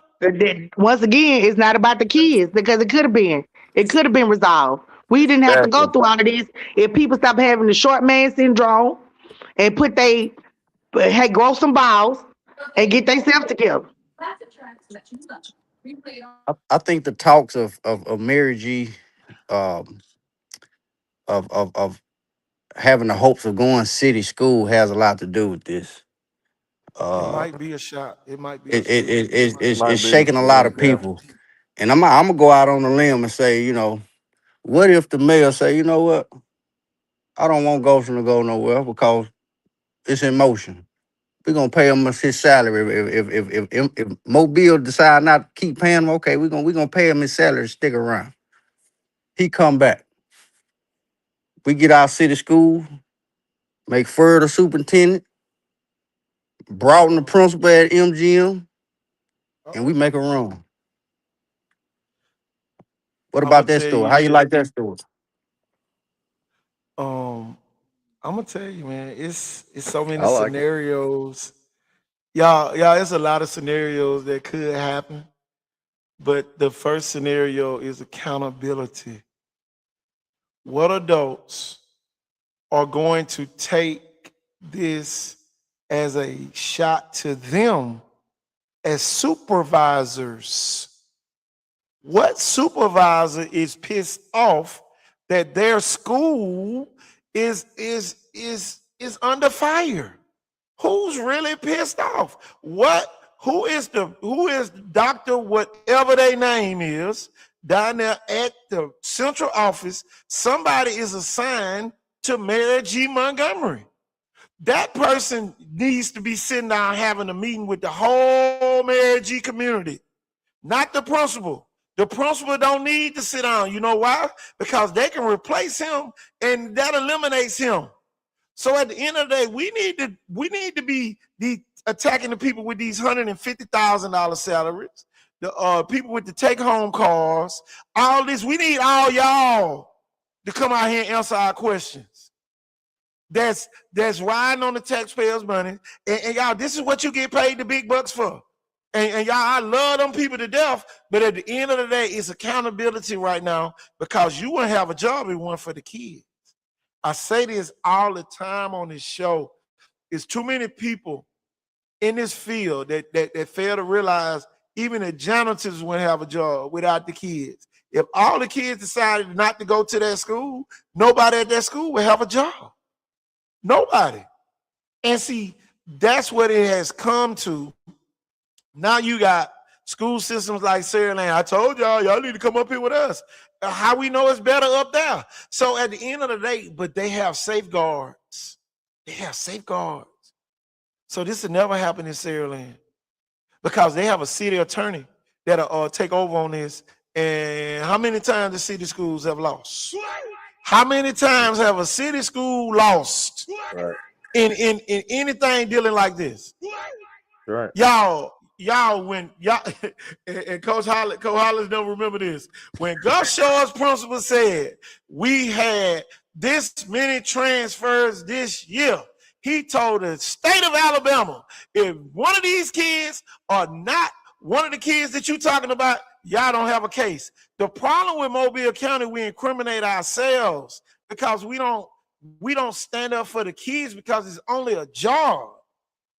Once again, it's not about the kids because it could have been. It could have been resolved. We didn't have to go Exactly. through all of this if people stopped having the short man syndrome and grow some balls and get themselves together. I think the talks of Mary G, um, of having the hopes of going city school has a lot to do with this. It Uh, might be a shot. It might be a it, shot. it, it, it, it's, Might it's be. shaking a lot of Yeah. people. And I'm gonna go out on a limb and say, what if the mayor say, you know what, I don't want Golson to go nowhere because it's in motion. We're gonna pay him his salary. If Mobile decide not to keep paying him, okay, we're gonna pay him his salary to stick around. He come back. We get our city school, make Fur the superintendent, Broughton the principal at MGM, and we make a run. What I'm gonna about that tell story? you How you this. like that story? I'm gonna tell you, man. It's so many I like it. scenarios. It's a lot of scenarios that could happen. But the first scenario is accountability. What adults are going to take this as a shot to them as supervisors? What supervisor is pissed off that their school is under fire? Who's really pissed off? Who is Dr. whatever their name is down there at the central office? Somebody is assigned to Mary G. Montgomery. That person needs to be sitting down having a meeting with the whole Mary G community, not the principal. The principal don't need to sit down. You know why? Because they can replace him and that eliminates him. So at the end of the day, we need to be attacking the people with these $150,000 salaries, the people with the take-home cars, all this. We need all y'all to come out here and answer our questions. That's riding on the taxpayers' money. And y'all, this is what you get paid the big bucks for. And y'all, I love them people to death, but at the end of the day, it's accountability right now because you wouldn't have a job if it weren't for the kids. I say this all the time on this show. It's too many people in this field that fail to realize even the janitors wouldn't have a job without the kids. If all the kids decided not to go to that school, nobody at that school would have a job. Nobody. And see, that's what it has come to. Now you got school systems like Saraland. I told y'all need to come up here with us. How we know it's better up there? So at the end of the day, but they have safeguards. They have safeguards. So this will never happen in Saraland because they have a city attorney that'll take over on this. And how many times the city schools have lost? How many times have a city school lost in anything dealing like this? Right. Y'all, when y'all and Coach Hollis don't remember this. When Gus Shaw's principal said we had this many transfers this year, he told the state of Alabama, if one of these kids are not one of the kids that you talking about, y'all don't have a case. The problem with Mobile County, we incriminate ourselves because we don't stand up for the kids because it's only a job.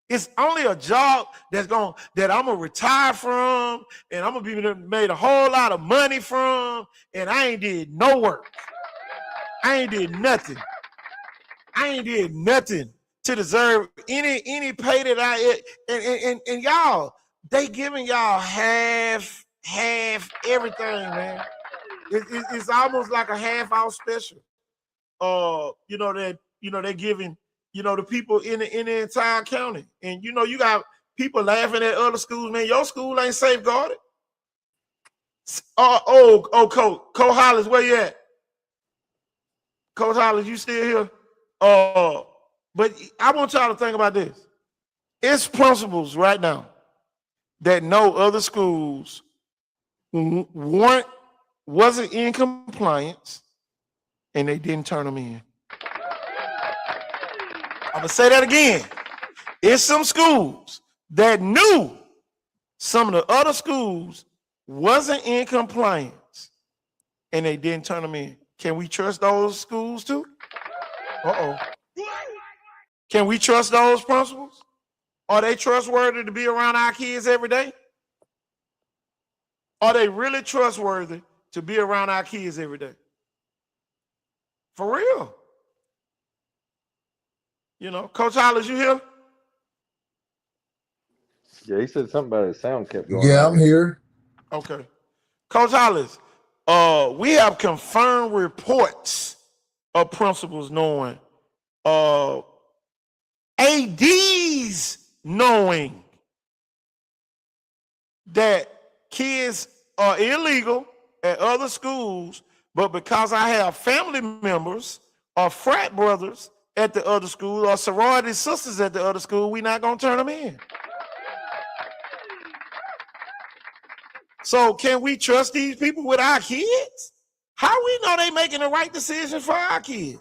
It's only a job that I'm gonna retire from, and I'm gonna be made a whole lot of money from, and I ain't did no work. I ain't did nothing. I ain't did nothing to deserve any pay that and y'all, they giving y'all half everything, man. It's almost like a half hour special. They're giving the people in the entire county, and you got people laughing at other schools. Man, your school ain't safeguarded. Coach Hollis, where you at? Coach Hollis, you still here? But I want y'all to think about this. It's principals right now that know other schools wasn't in compliance, and they didn't turn them in. I'm gonna say that again. It's some schools that knew some of the other schools wasn't in compliance, and they didn't turn them in. Can we trust those schools too? Uh-oh. Can we trust those principals? Are they trustworthy to be around our kids every day? Are they really trustworthy to be around our kids every day? For real. You know, Coach Hollis, you here? Yeah, he said something about his sound kept going Yeah, out. I'm here. Okay. Coach Hollis, we have confirmed reports of principals knowing, ADs knowing that kids are illegal at other schools, but because I have family members or frat brothers at the other school or sorority sisters at the other school, we're not going to turn them in. So can we trust these people with our kids? How we know they making the right decision for our kids?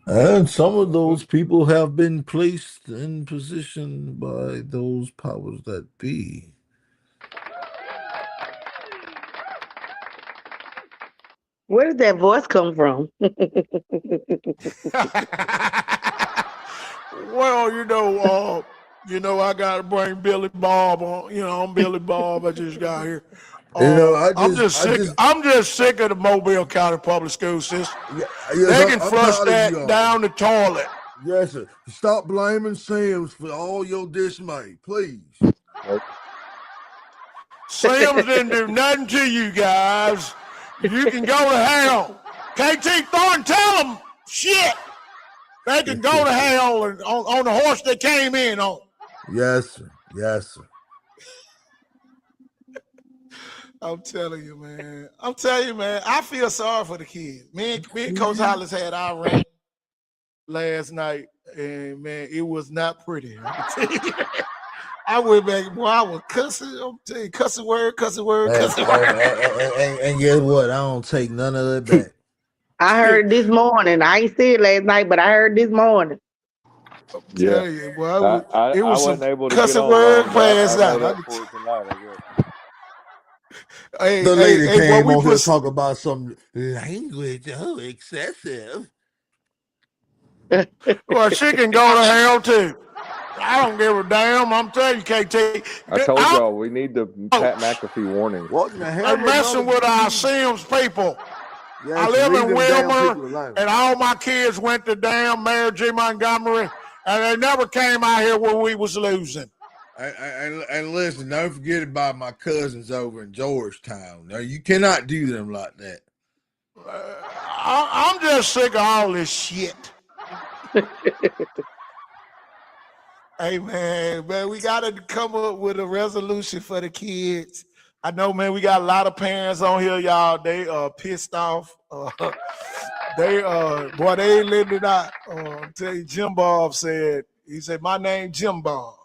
And some of those people have been placed in position by those powers that be. Where did that voice come from? Well, I gotta bring Billy Bob on. I'm Billy Bob. I just got here. I'm just sick of the Mobile County Public School system. They can flush that down the toilet. Yes, sir. Stop blaming Sims for all your dismay, please. Sims didn't do nothing to you guys. You can go to hell. KT Thornton, tell them shit. They can go to hell and on the horse they came in on. Yes, sir. Yes, sir. I'm telling you, man. I feel sorry for the kids. Me and Coach Hollis had our rant last night, and man, it was not pretty. I can tell you. I went back, boy, I was cussing. I'm telling you, cussing word. And guess what? I don't take none of it back. I heard this morning. I ain't see it last night, but I heard this morning. Yeah, you, boy, I wasn't able to cussing get on word long, class I out. made up for it tonight, I guess. The lady came on here talk about some language. Oh, excessive. Well, she can go to hell too. I don't give a damn. I'm telling you, KT. I told y'all we need the Pat McAfee warning. What in the hell? They're messing with our Sims people. Yes, I live in Wilmer, Wilmer, and all my kids went to damn MG Montgomery, and they never came out here when we was losing. And listen, don't forget about my cousins over in Georgetown. Now, you cannot do them like that. I'm just sick of all this shit. Hey, man, we got to come up with a resolution for the kids. I know, man, we got a lot of parents on here, y'all. They pissed off. They ain't letting it out. I'll tell you, Jim Bob said, my name Jim Bob.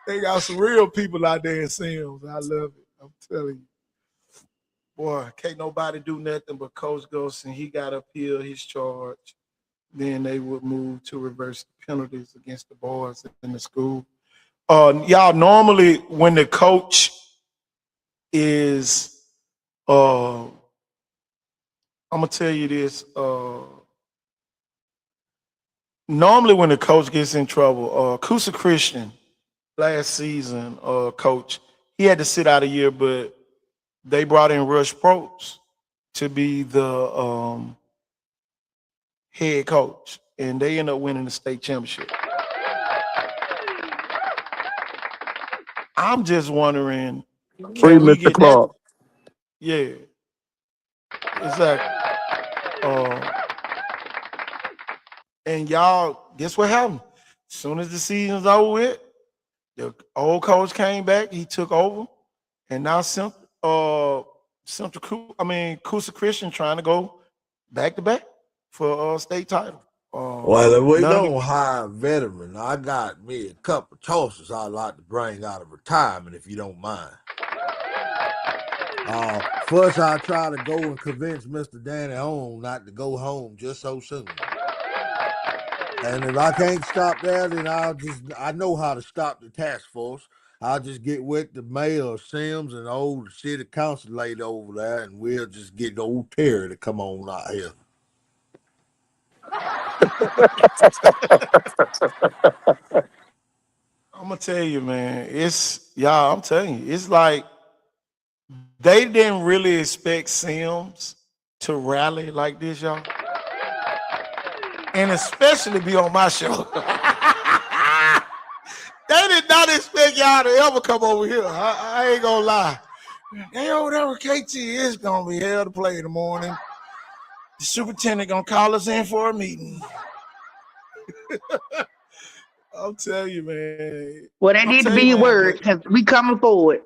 They got some real people out there in Sims. I love it. I'm telling you. Boy, can't nobody do nothing but Coach Ghost, and he got to appeal his charge. Then they would move to reverse the penalties against the boys in the school. Y'all, normally when the coach is, I'm gonna tell you this. Normally when the coach gets in trouble, Kusa Christian last season, coach, he had to sit out a year, but they brought in Rush Probst to be the head coach, and they end up winning the state championship. I'm just wondering, can we get that? Yeah, exactly. And y'all, guess what happened? As soon as the season's over with, the old coach came back. He took over, and now Kusa Christian trying to go back to back for a state title. Well, if we don't hire a veteran, I got me a couple choices I'd like to bring out of retirement, if you don't mind. First, I'll try to go and convince Mr. Danny Home not to go home just so soon. And if I can't stop that, then I know how to stop the task force. I'll just get with the mayor of Sims and old city council lady over there, and we'll just get the old Terry to come on out here. I'm gonna tell you, man. I'm telling you, it's like they didn't really expect Sims to rally like this, y'all, and especially be on my show. They did not expect y'all to ever come over here. I ain't gonna lie. Hey, over there with KT, it's gonna be hell to play in the morning. The superintendent gonna call us in for a meeting. I'm telling you, man. Well, that need to be a word because we coming forward.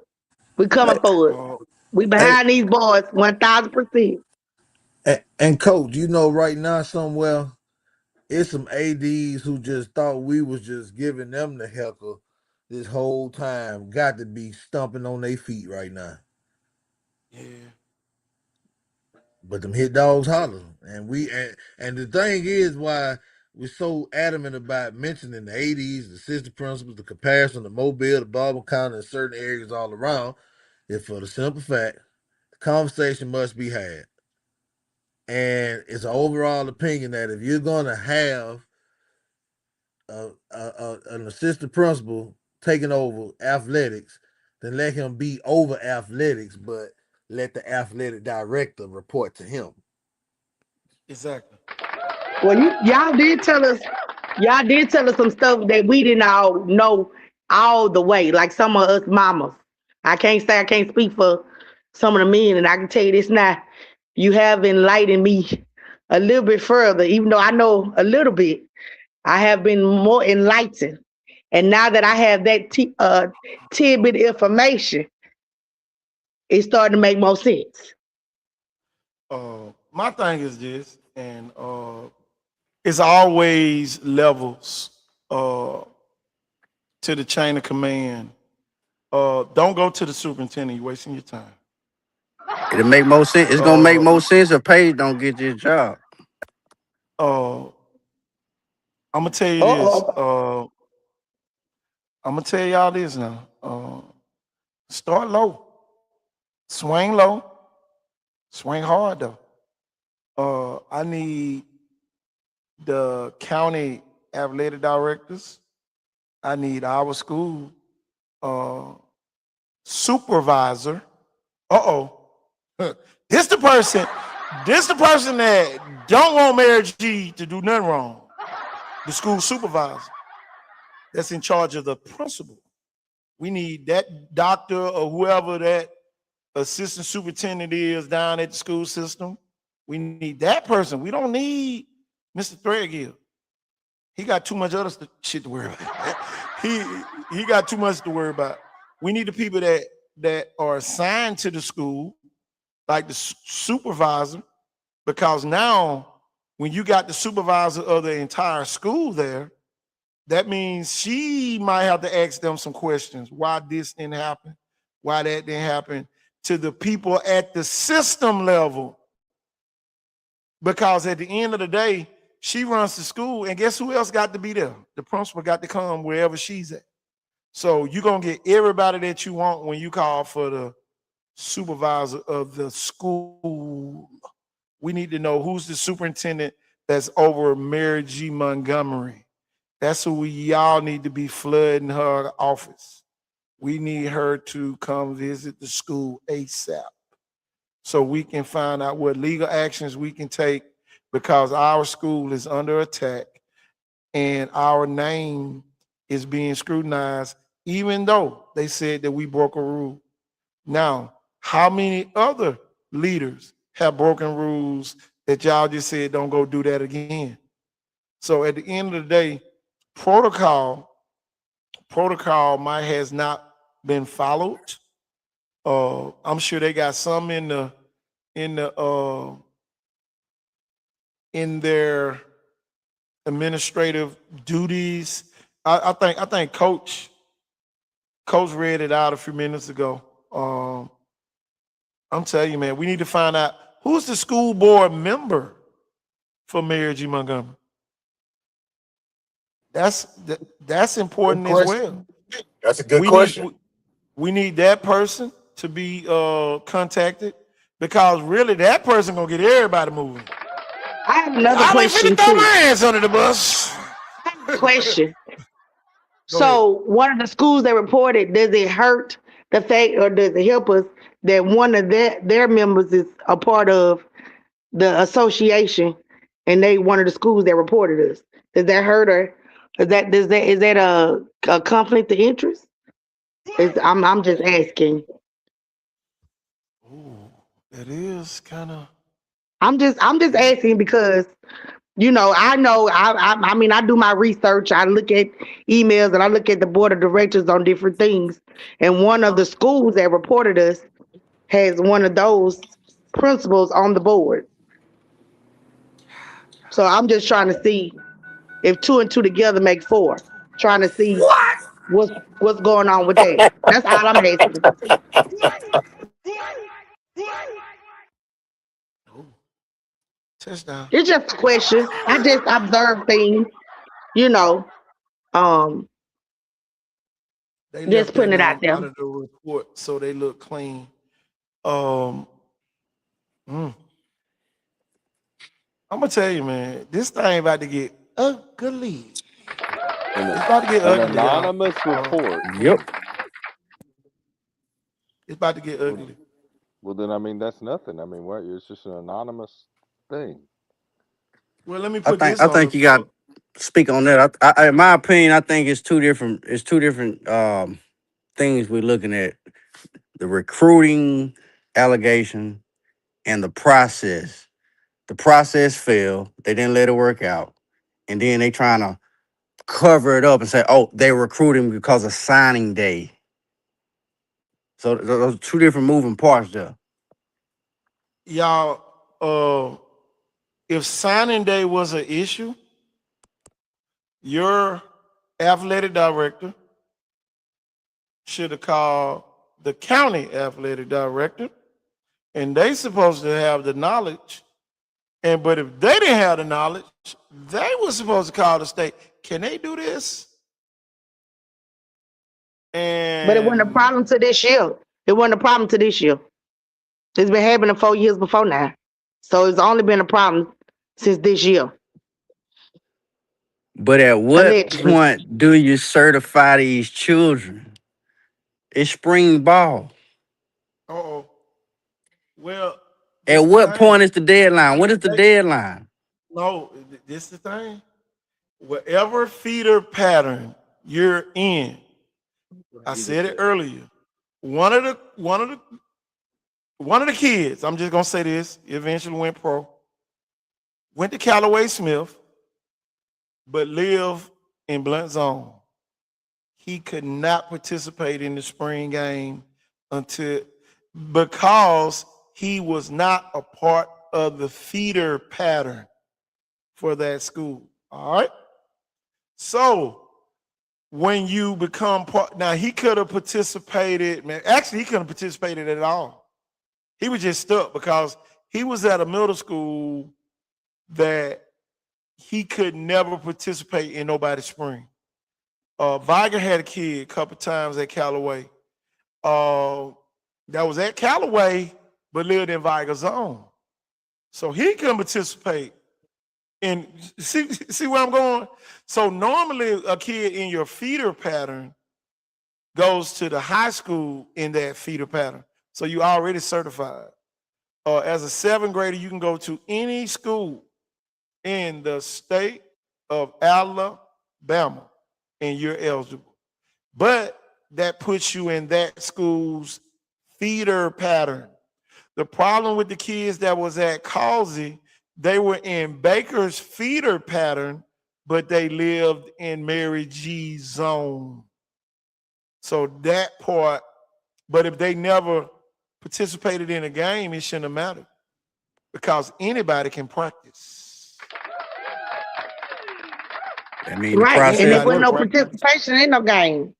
We coming forward. We behind these boys 1,000%. And coach, you know, right now somewhere, it's some ADs who just thought we was just giving them the heckle this whole time. Got to be stumping on their feet right now. Yeah. But them hit dogs holler. And the thing is why we're so adamant about mentioning the 80s, the assistant principals, the comparison, the Mobile, the Baldwin County, and certain areas all around, is for the simple fact the conversation must be had. And it's an overall opinion that if you're going to have an assistant principal taking over athletics, then let him be over athletics, but let the athletic director report to him. Exactly. Well, y'all did tell us some stuff that we didn't all know all the way, like some of us mamas. I can't speak for some of the men, and I can tell you this now. You have enlightened me a little bit further, even though I know a little bit. I have been more enlightened. And now that I have that tidbit information, it's starting to make more sense. My thing is this, and it's always levels to the chain of command. Don't go to the superintendent. You're wasting your time. It'll make more sense. It's gonna make more sense if Paige don't get this job. I'm gonna tell you this. I'm gonna tell y'all this now. Start low, swing low, swing hard though. I need the county athletic directors. I need our school supervisor. This the person that don't want Mary G to do nothing wrong. The school supervisor that's in charge of the principal. We need that doctor or whoever that assistant superintendent is down at the school system. We need that person. We don't need Mr. Threadgill. He got too much other shit to worry about. he got too much to worry about. We need the people that are assigned to the school, like the supervisor, because now when you got the supervisor of the entire school there, that means she might have to ask them some questions. Why this didn't happen? Why that didn't happen? To the people at the system level. Because at the end of the day, she runs the school, and guess who else got to be there? The principal got to come wherever she's at. So you're going to get everybody that you want when you call for the supervisor of the school. We need to know who's the superintendent that's over Mary G. Montgomery. That's who y'all need to be flooding her office. We need her to come visit the school ASAP so we can find out what legal actions we can take, because our school is under attack and our name is being scrutinized, even though they said that we broke a rule. Now, how many other leaders have broken rules that y'all just said don't go do that again? So at the end of the day, protocol might has not been followed. I'm sure they got some in their administrative duties. I think Coach read it out a few minutes ago. I'm telling you, man, we need to find out who's the school board member for Mary G. Montgomery. That's important as well. That's a good question. we need that person to be contacted because really that person gonna get everybody moving. I have another I ain't question finna throw too. my ass under the bus. Question. Go ahead. So one of the schools that reported, does it hurt the fact or does it help us that one of their members is a part of the association and they one of the schools that reported us? Does that hurt her? Is that a conflict of interest? I'm just asking. Ooh, that is kind of. I'm just asking because I mean I do my research. I look at emails and I look at the board of directors on different things. And one of the schools that reported us has one of those principals on the board. So I'm just trying to see if two and two together make four. Trying to see what's going on with that. That's all I'm asking. Touchdown. It's just a question. I just observe things, you know. Um, They just left their putting it out name there. out of the report, so they look clean. I'm gonna tell you, man, this thing about to get ugly. It's about to get An ugly, y'all. anonymous report. Yep. It's about to get ugly. Well, then I mean that's nothing. I mean, what? It's just an anonymous thing. Well, let me I put think this I on think the. you got to speak on that. In my opinion, I think it's two different. It's two different things we're looking at: the recruiting allegation and the process. The process failed. They didn't let it work out, and then they trying to cover it up and say, "Oh, they recruiting because of signing day." So those are two different moving parts there. Y'all, if signing day was an issue, your athletic director should have called the county athletic director, and they supposed to have the knowledge. But if they didn't have the knowledge, they were supposed to call the state. Can they do this? But it wasn't a And problem to this year. It wasn't a problem to this year. It's been happening 4 years before now. So it's only been a problem since this year. But at what Allegedly. point do you certify these children? It's spring ball. well, At this the what thing. point is the deadline? What is the deadline? No, this the thing. Whatever feeder pattern you're in, I said it earlier. One of the kids, I'm just gonna say this, eventually went pro, went to Callaway Smith, but lived in Blunt Zone. He could not participate in the spring game because he was not a part of the feeder pattern for that school. All right. So when you become part, now he could have participated, man. Actually, he couldn't have participated at all. He was just stuck because he was at a middle school that he could never participate in nobody's spring. Viger had a kid a couple times at Callaway. That was at Callaway, but lived in Viger's zone. So he couldn't participate. And see where I'm going? So normally a kid in your feeder pattern goes to the high school in that feeder pattern. So you already certified. As a 7th grader, you can go to any school in the state of Alabama and you're eligible. But that puts you in that school's feeder pattern. The problem with the kids that was at Causey, they were in Baker's feeder pattern, but they lived in Mary G's zone. So that part, but if they never participated in a game, it shouldn't have mattered because anybody can practice. I mean, the Right. And it process wasn't no working. participation in no game.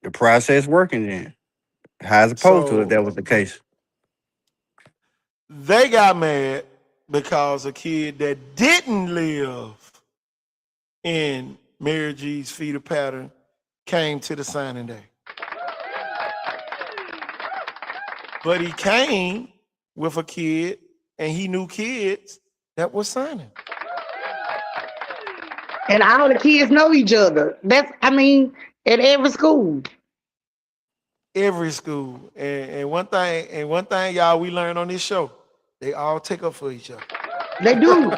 The process working then. How's opposed to if that was the case? They got mad because a kid that didn't live in Mary G's feeder pattern came to the signing day. But he came with a kid, and he knew kids that were signing. And all the kids know each other. At every school. Every school. And one thing, y'all, we learned on this show, they all take up for each other. They do.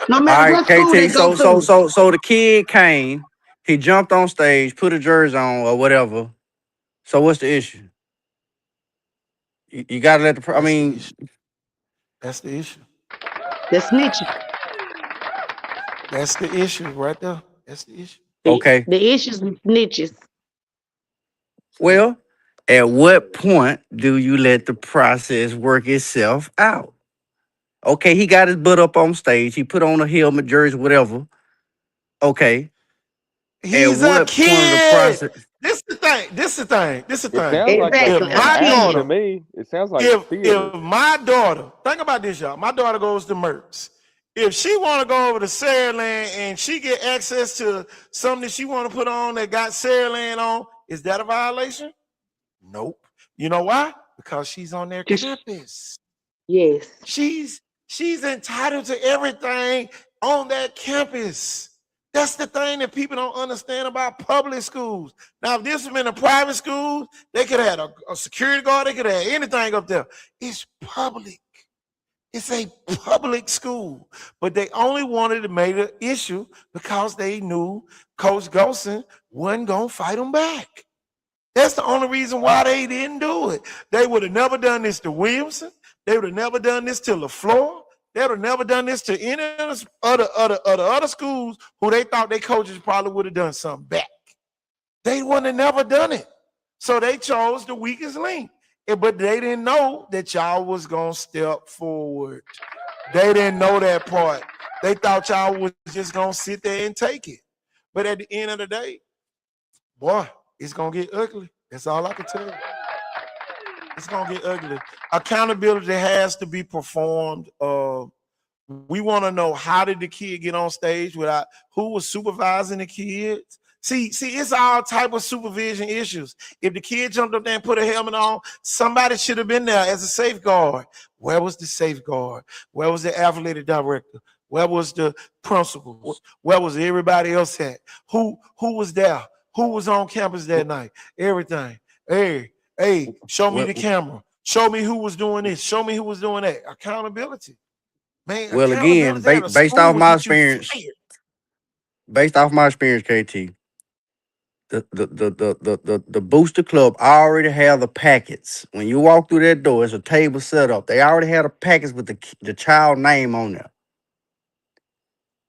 No All matter right, what school they KT. go So the kid came. He jumped on stage, put a jersey on or whatever. So what's the issue? You got to let the. I mean, that's the issue. The snitching. That's the issue right there. That's the issue. Okay. The issues with snitches. Well, at what point do you let the process work itself out? Okay, he got his butt up on stage. He put on a helmet, jersey, whatever. Okay. He's at a what kid. point of the process? This the thing. It sounds like Exactly. an act to me. It sounds like theater. If my daughter, think about this, y'all. My daughter goes to Merck's. If she want to go over to Saraland and she get access to something that she want to put on that got Saraland on, is that a violation? Nope. You know why? Because she's on their campus. Yes. She's entitled to everything on that campus. That's the thing that people don't understand about public schools. Now, if this was in a private school, they could have had a security guard, they could have had anything up there. It's public. It's a public school. But they only wanted to make an issue because they knew Coach Golson wasn't going to fight them back. That's the only reason why they didn't do it. They would have never done this to Williamson. They would have never done this to LaFleur. They would have never done this to any other schools who they thought their coaches probably would have done something back. They wouldn't have never done it. So they chose the weakest link. But they didn't know that y'all was going to step forward. They didn't know that part. They thought y'all was just going to sit there and take it. But at the end of the day, boy, it's going to get ugly. That's all I can tell you. It's going to get ugly. Accountability has to be performed. We want to know, how did the kid get on stage without who was supervising the kids? See, it's all type of supervision issues. If the kid jumped up there and put a helmet on, somebody should have been there as a safeguard. Where was the safeguard? Where was the athletic director? Where was the principal? Where was everybody else at? Who was there? Who was on campus that night? Everything. Hey, show me the camera. Show me who was doing this. Show me who was doing that. Accountability. Man, Well, again, based off my experience, KT, the booster club already have the packets. When you walk through that door, it's a table set up. They already had the packets with the child name on there.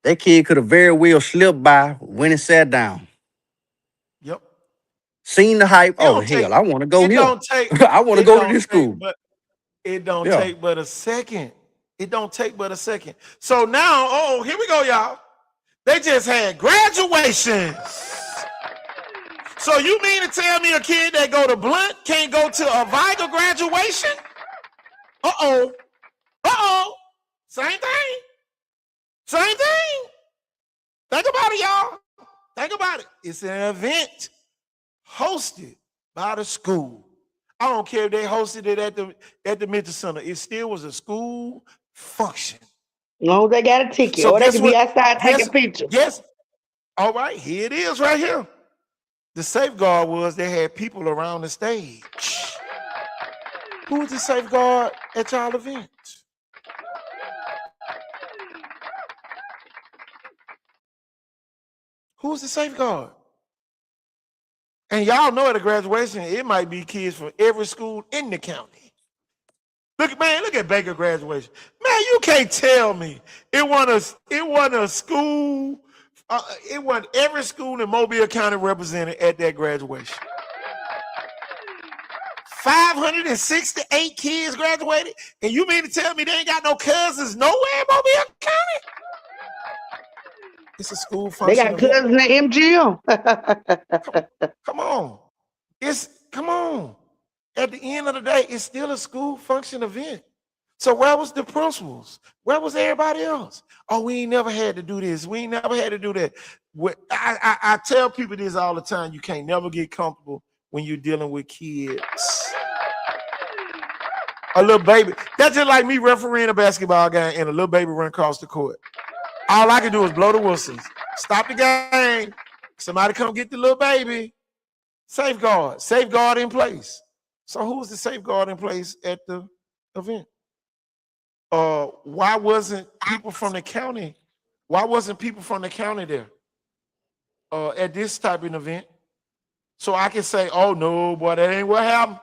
That kid could have very well slipped by, went and sat down. Yep. Seen the hype. Oh, hell, I want to go here. I want to go to this school. It don't take but a second. It don't take but a second. So now, here we go, y'all. They just had graduations. So you mean to tell me a kid that go to Blunt can't go to a Vigo graduation? Uh-oh. Same thing. Think about it, y'all. Think about it. It's an event hosted by the school. I don't care if they hosted it at the Mentor Center. It still was a school function. No, they got a ticket, or they could be outside taking pictures. Yes. All right, here it is right here. The safeguard was they had people around the stage. Who was the safeguard at y'all event? Who's the safeguard? And y'all know at a graduation, it might be kids from every school in the county. Look at Baker graduation. Man, you can't tell me it wasn't a school. It wasn't every school in Mobile County represented at that graduation. 568 kids graduated, and you mean to tell me they ain't got no cousins nowhere in Mobile County? It's a school function. They got cousins at MGM. Come on. Come on. At the end of the day, it's still a school function event. So where was the principals? Where was everybody else? Oh, we ain't never had to do this. We ain't never had to do that. I tell people this all the time. You can't never get comfortable when you're dealing with kids. A little baby. That's just like me refereeing a basketball game and a little baby run across the court. All I can do is blow the whistles. Stop the game. Somebody come get the little baby. Safeguard. Safeguard in place. So who was the safeguard in place at the event? Why wasn't people from the county? Why wasn't people from the county there at this type of event? So I can say, oh no, boy, that ain't what happened.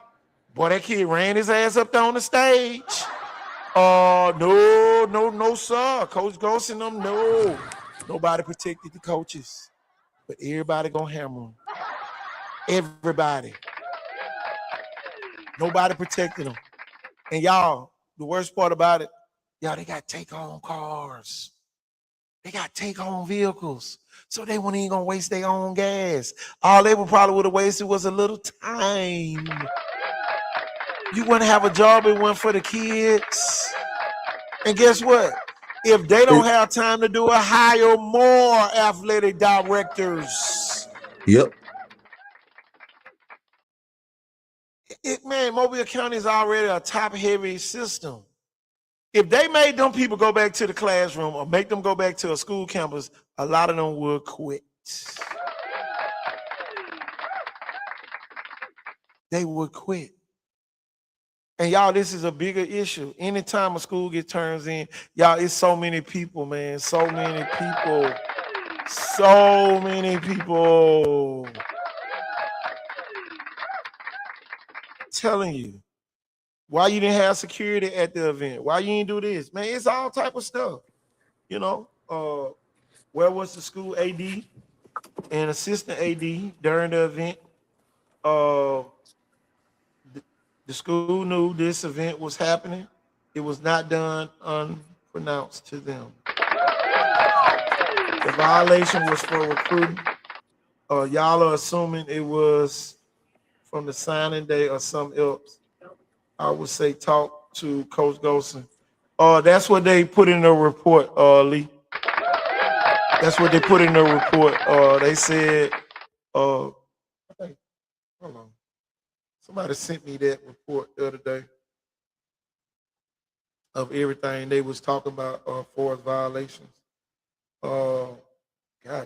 Boy, that kid ran his ass up there on the stage. No, sir. Coach Ghost and them, no. Nobody protected the coaches. But everybody gonna hammer them. Everybody. Nobody protected them. And y'all, the worst part about it, y'all, they got take-home cars. They got take-home vehicles. So they weren't even gonna waste their own gas. All they probably would have wasted was a little time. You wouldn't have a job, it went for the kids. And guess what? If they don't have time to do it, hire more athletic directors. Yep. Man, Mobile County is already a top-heavy system. If they made them people go back to the classroom or make them go back to a school campus, a lot of them would quit. They would quit. And y'all, this is a bigger issue. Anytime a school gets turns in, y'all, it's so many people, man. So many people. So many people. I'm telling you. Why you didn't have security at the event? Why you didn't do this? Man, it's all type of stuff. You know, where was the school AD and assistant AD during the event? The school knew this event was happening. It was not done unpronounced to them. The violation was for recruiting. Y'all are assuming it was from the signing day or something else. I would say talk to Coach Golson. That's what they put in the report, Lee. That's what they put in the report. They said, hold on. Somebody sent me that report the other day of everything they was talking about for violations. God,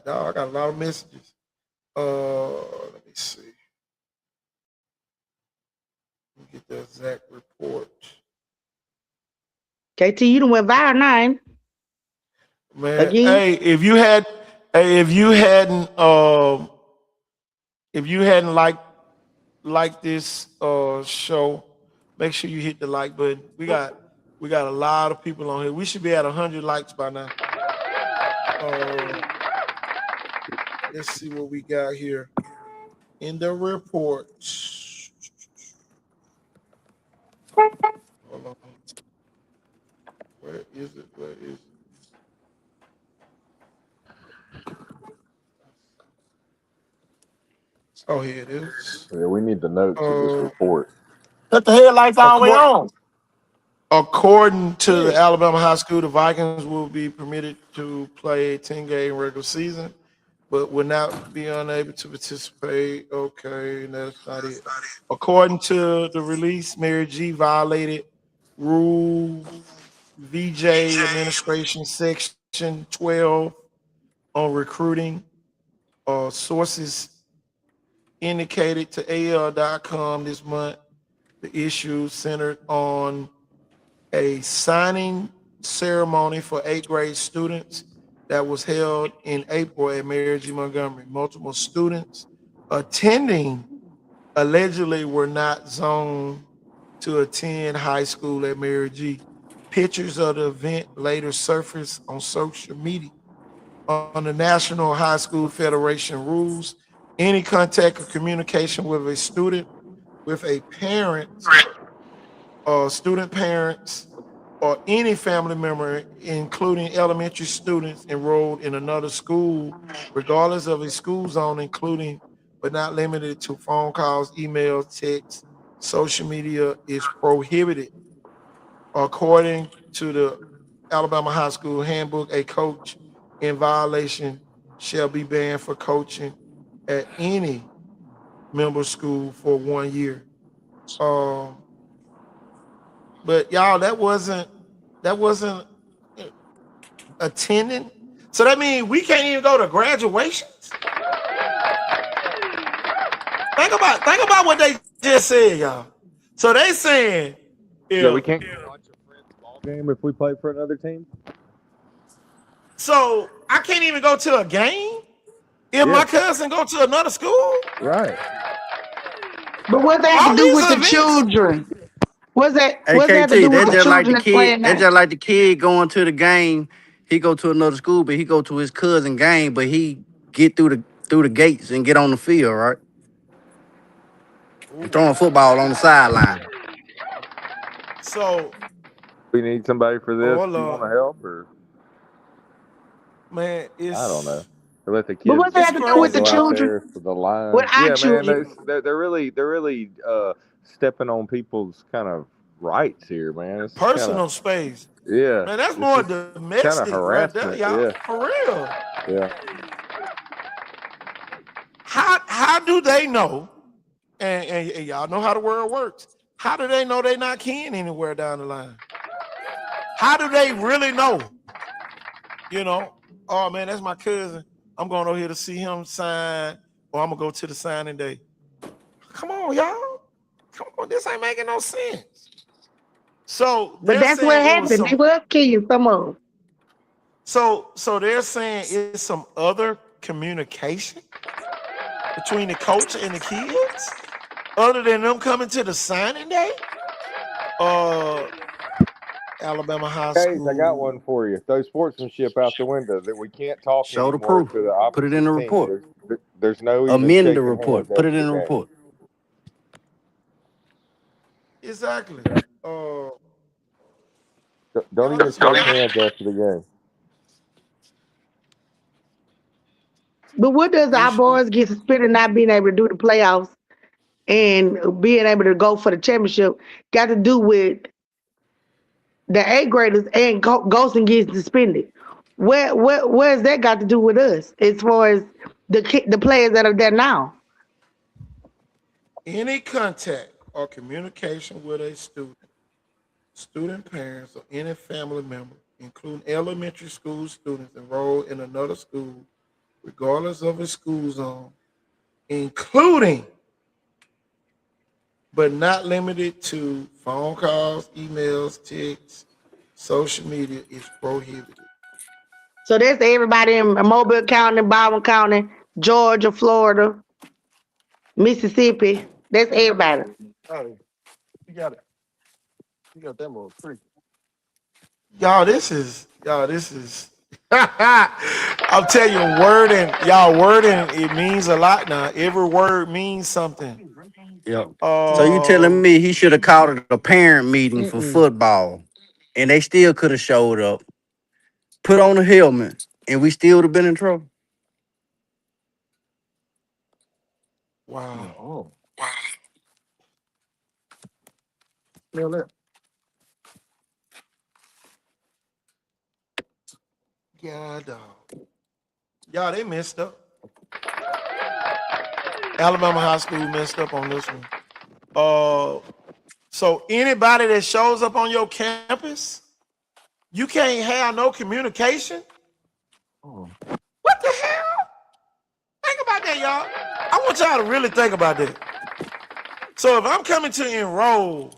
dog, I got a lot of messages. Let me see. Let me get the exact report. KT, you done went viral nine. Man, Again? hey, if you hadn't liked this show, make sure you hit the like button. We got a lot of people on here. We should be at 100 likes by now. Let's see what we got here in the report. Hold on. Where is it? Where is it? Oh, here it is. Yeah, we need the notes of this report. Cut the headlights all the way on. According to the Alabama High School, the Vikings will be permitted to play a 10-game regular season, but will not be unable to participate. Okay, that's not it. According to the release, Mary G violated Rule VJ Administration Section 12 on recruiting. Sources indicated to AL.com this month the issue centered on a signing ceremony for 8th grade students that was held in April at Mary G. Montgomery. Multiple students attending allegedly were not zoned to attend high school at Mary G. Pictures of the event later surfaced on social media. On the National High School Federation rules, any contact or communication with a student, with a parent, student parents, or any family member, including elementary students enrolled in another school, regardless of a school zone, including but not limited to phone calls, emails, texts, social media, is prohibited. According to the Alabama High School Handbook, a coach in violation shall be banned for coaching at any member school for 1 year. Hold But y'all, that wasn't attending. So that means we can't even go to graduations. Think about what they just said, y'all. So they saying Yeah, we if can't go watch a friend's ball game if we play for another team. so I can't even go to a game if my cousin go to another school. Right. But what that have to All do these with the events. children? What's that? Hey What's that have to KT, do with the children that's playing That's now? just like the kid going to the game. He go to another school, but he go to his cousin game, but he get through the gates and get on the field, right? And throwing football on the sideline. So We need somebody for this. oh Do you want Lord, to help, or man, I don't know? it's Or let the But kids what's that it's have to do with all the crazy, go out y'all. children? there for the With line. our Yeah, man, children? they're really stepping on people's kind of rights here, man. This is kind of Personal space. yeah. Man, that's This more is kind of domestic right there, harassment. y'all. Yeah, For real. yeah. How do they know? And y'all know how the world works. How do they know they're not keying anywhere down the line? How do they really know? You know, oh man, that's my cousin. I'm going over here to see him sign, or I'm gonna go to the signing day. Come on, y'all. Come on, this ain't making no sense. So But they're that's what saying it was happened. They some. was killing some of them. So they're saying it's some other communication between the coach and the kids, other than them coming to the signing day. Alabama High Case, I got School. one for you. Throw sportsmanship out the window. That we can't talk Show the anymore proof. to the Put it in opposite the team. report. There's no even Amend the shaking hands report. Put it after in the the game. report. Exactly. Don't Y'all, even this shake wild. hands after the game. But what does our boys get suspended not being able to do the playoffs and being able to go for the championship got to do with the eighth graders and Golson getting suspended? Where's that got to do with us as far as the players that are there now? Any contact or communication with a student parents, or any family member, including elementary school students enrolled in another school, regardless of its school zone, including but not limited to phone calls, emails, texts, social media, is prohibited. So that's everybody in Mobile County, Baldwin County, Georgia, Florida, Mississippi. That's everybody. Oh, you got it. You got that more free. Y'all, this is I'll tell you, wording, it means a lot now. Every word means something. Yep. So you telling Um, me he should have called a parent meeting for football, and they still could have showed up, put on a helmet, and we still would have been in trouble? wow. Oh, feel that. God, dog. Y'all, they messed up. Alabama High School messed up on this one. So anybody that shows up on your campus, you can't have no communication. What the hell? Think about that, y'all. I want y'all to really think about that. So if I'm coming to enroll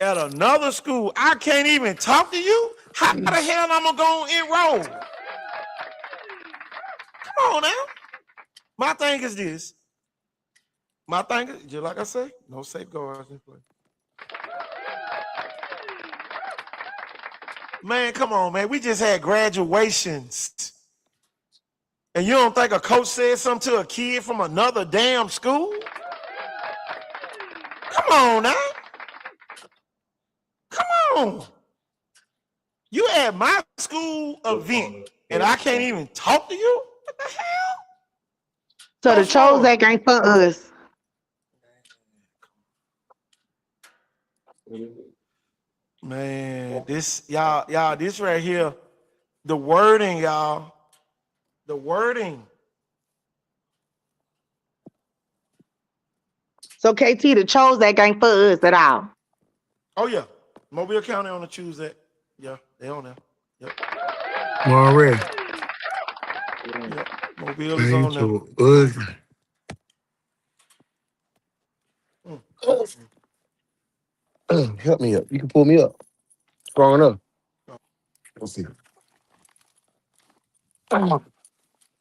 at another school, I can't even talk to you. How the hell am I gonna enroll? Come on now. My thing is this. My thing is, just like I say, no safeguards in place. Man, come on, man. We just had graduations. And you don't think a coach said something to a kid from another damn school? Come on now. Come on. You at my school event and I can't even talk to you? What the hell? So the Coach Chose Floyd. Act ain't for us. Man, this y'all, this right here, the wording, y'all. The wording. So KT, the Chose Act ain't for us at all. Oh yeah. Mobile County on the Tuesday. Yeah, they on there. Yep. Already. Yep. Mobile is on there. Angel ugly. Help me up. You can pull me up. Strong enough. Let's see.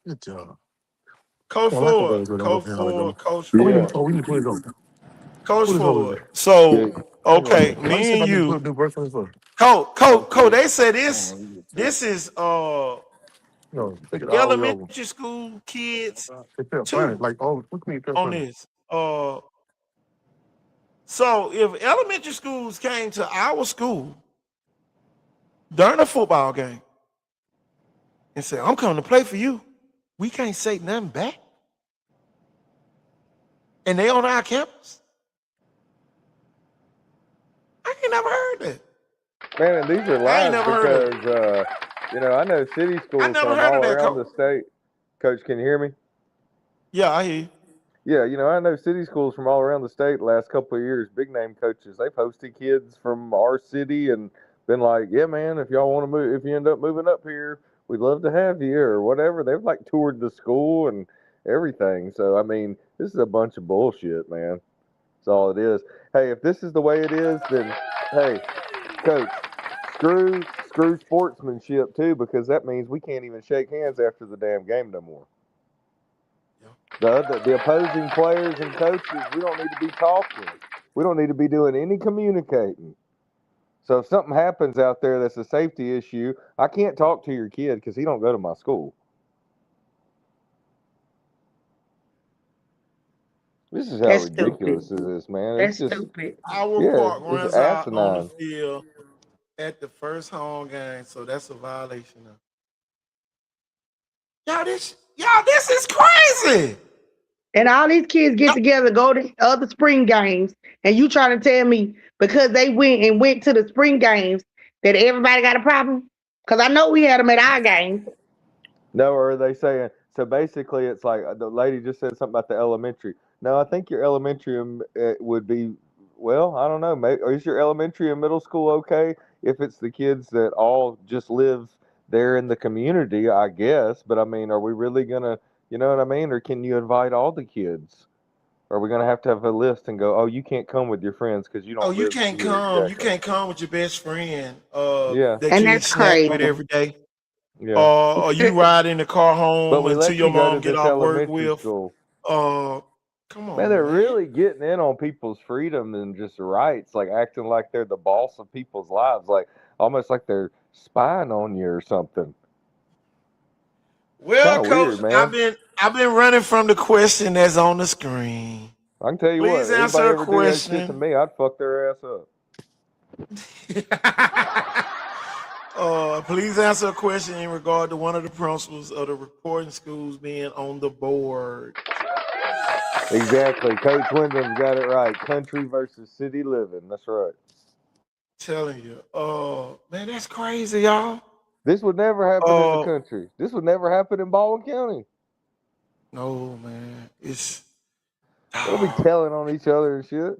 Good job. Coach I like the Ford. way Coach Ford. Coach we Ford. need to put it on. Coach Put this over Ford. there. So, okay, Why you say me I and need to you. put new breath on this for? Coach, they said this is No, take it all the way over. elementary school kids It felt funny. too Like, oh, look at me, it felt on funny. this. So if elementary schools came to our school during a football game and said, I'm coming to play for you, we can't say nothing back. And they on our campus. I ain't never heard that. Man, and these are I ain't live never heard of it. because I know city I schools never from heard of all that, around Coach. the state. Coach, can you hear me? Yeah, I hear you. Yeah, I know city schools from all around the state the last couple of years, big name coaches, they've hosted kids from our city and been like, yeah, man, if y'all want to move, if you end up moving up here, we'd love to have you or whatever. They've like toured the school and everything. So, I mean, this is a bunch of bullshit, man. That's all it is. Hey, if this is the way it is, then, hey, coach, screw sportsmanship too, because that means we can't even shake hands after the damn game no more. The opposing players and coaches, we don't need to be talking. We don't need to be doing any communicating. So if something happens out there that's a safety issue, I can't talk to your kid because he don't go to my school. This is how That's ridiculous stupid. this is, man. It's That's just, stupid. Our yeah, park it's runs out on the asinine. field at the first home game, so that's a violation. Y'all, this is crazy. And all these kids get together, go to other spring games, and you trying to tell me because they went to the spring games that everybody got a problem? Because I know we had them at our games. No, or are they saying, so basically it's like the lady just said something about the elementary. No, I think your elementary would be, well, I don't know. Is your elementary and middle school okay if it's the kids that all just live there in the community, I guess. But I mean, are we really going to, you know what I mean? Or can you invite all the kids? Are we going to have a list and go, oh, you can't come with your friends because you Oh, don't you live can't here come. You exactly. can't come with your best friend Yeah. that And you eat that's snack with crazy. every day. Yeah. Or you ride in the car But home we until let your you go mom to get this off work elementary with. school. Come Man, on, they're man. really getting in on people's freedom and just rights, like acting like they're the boss of people's lives, like almost like they're spying on you or something. Well, Kind of Coach, weird, man. I've been running from the question that's on the screen. I can tell you what, Please answer anybody a ever do that shit to question. me, I'd fuck their ass up. Please answer a question in regard to one of the principals of the reporting schools being on the board. Exactly. Coach Wyndham's got it right. Country versus city living. That's right. Telling you. Man, that's crazy, y'all. This would never happen in the country. This would never happen in Baldwin County. No, man. They'll be telling on each other and shit.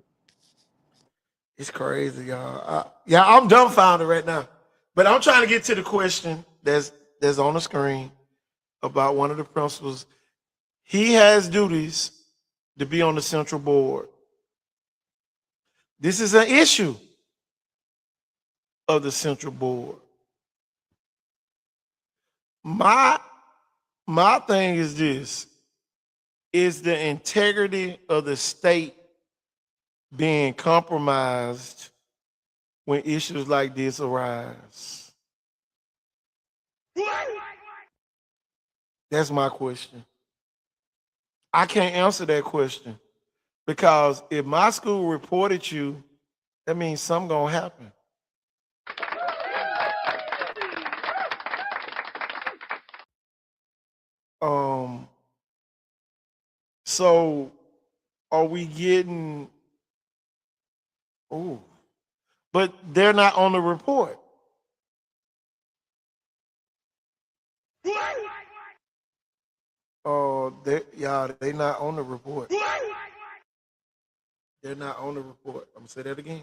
It's crazy, y'all. I'm dumbfounded right now. But I'm trying to get to the question that's on the screen about one of the principals. He has duties to be on the central board. This is an issue of the central board. My thing is this: is the integrity of the state being compromised when issues like this arise? That's my question. I can't answer that question because if my school reported you, that means something gonna happen. So are we getting? Oh, but they're not on the report. Oh, they not on the report. They're not on the report. I'm gonna say that again.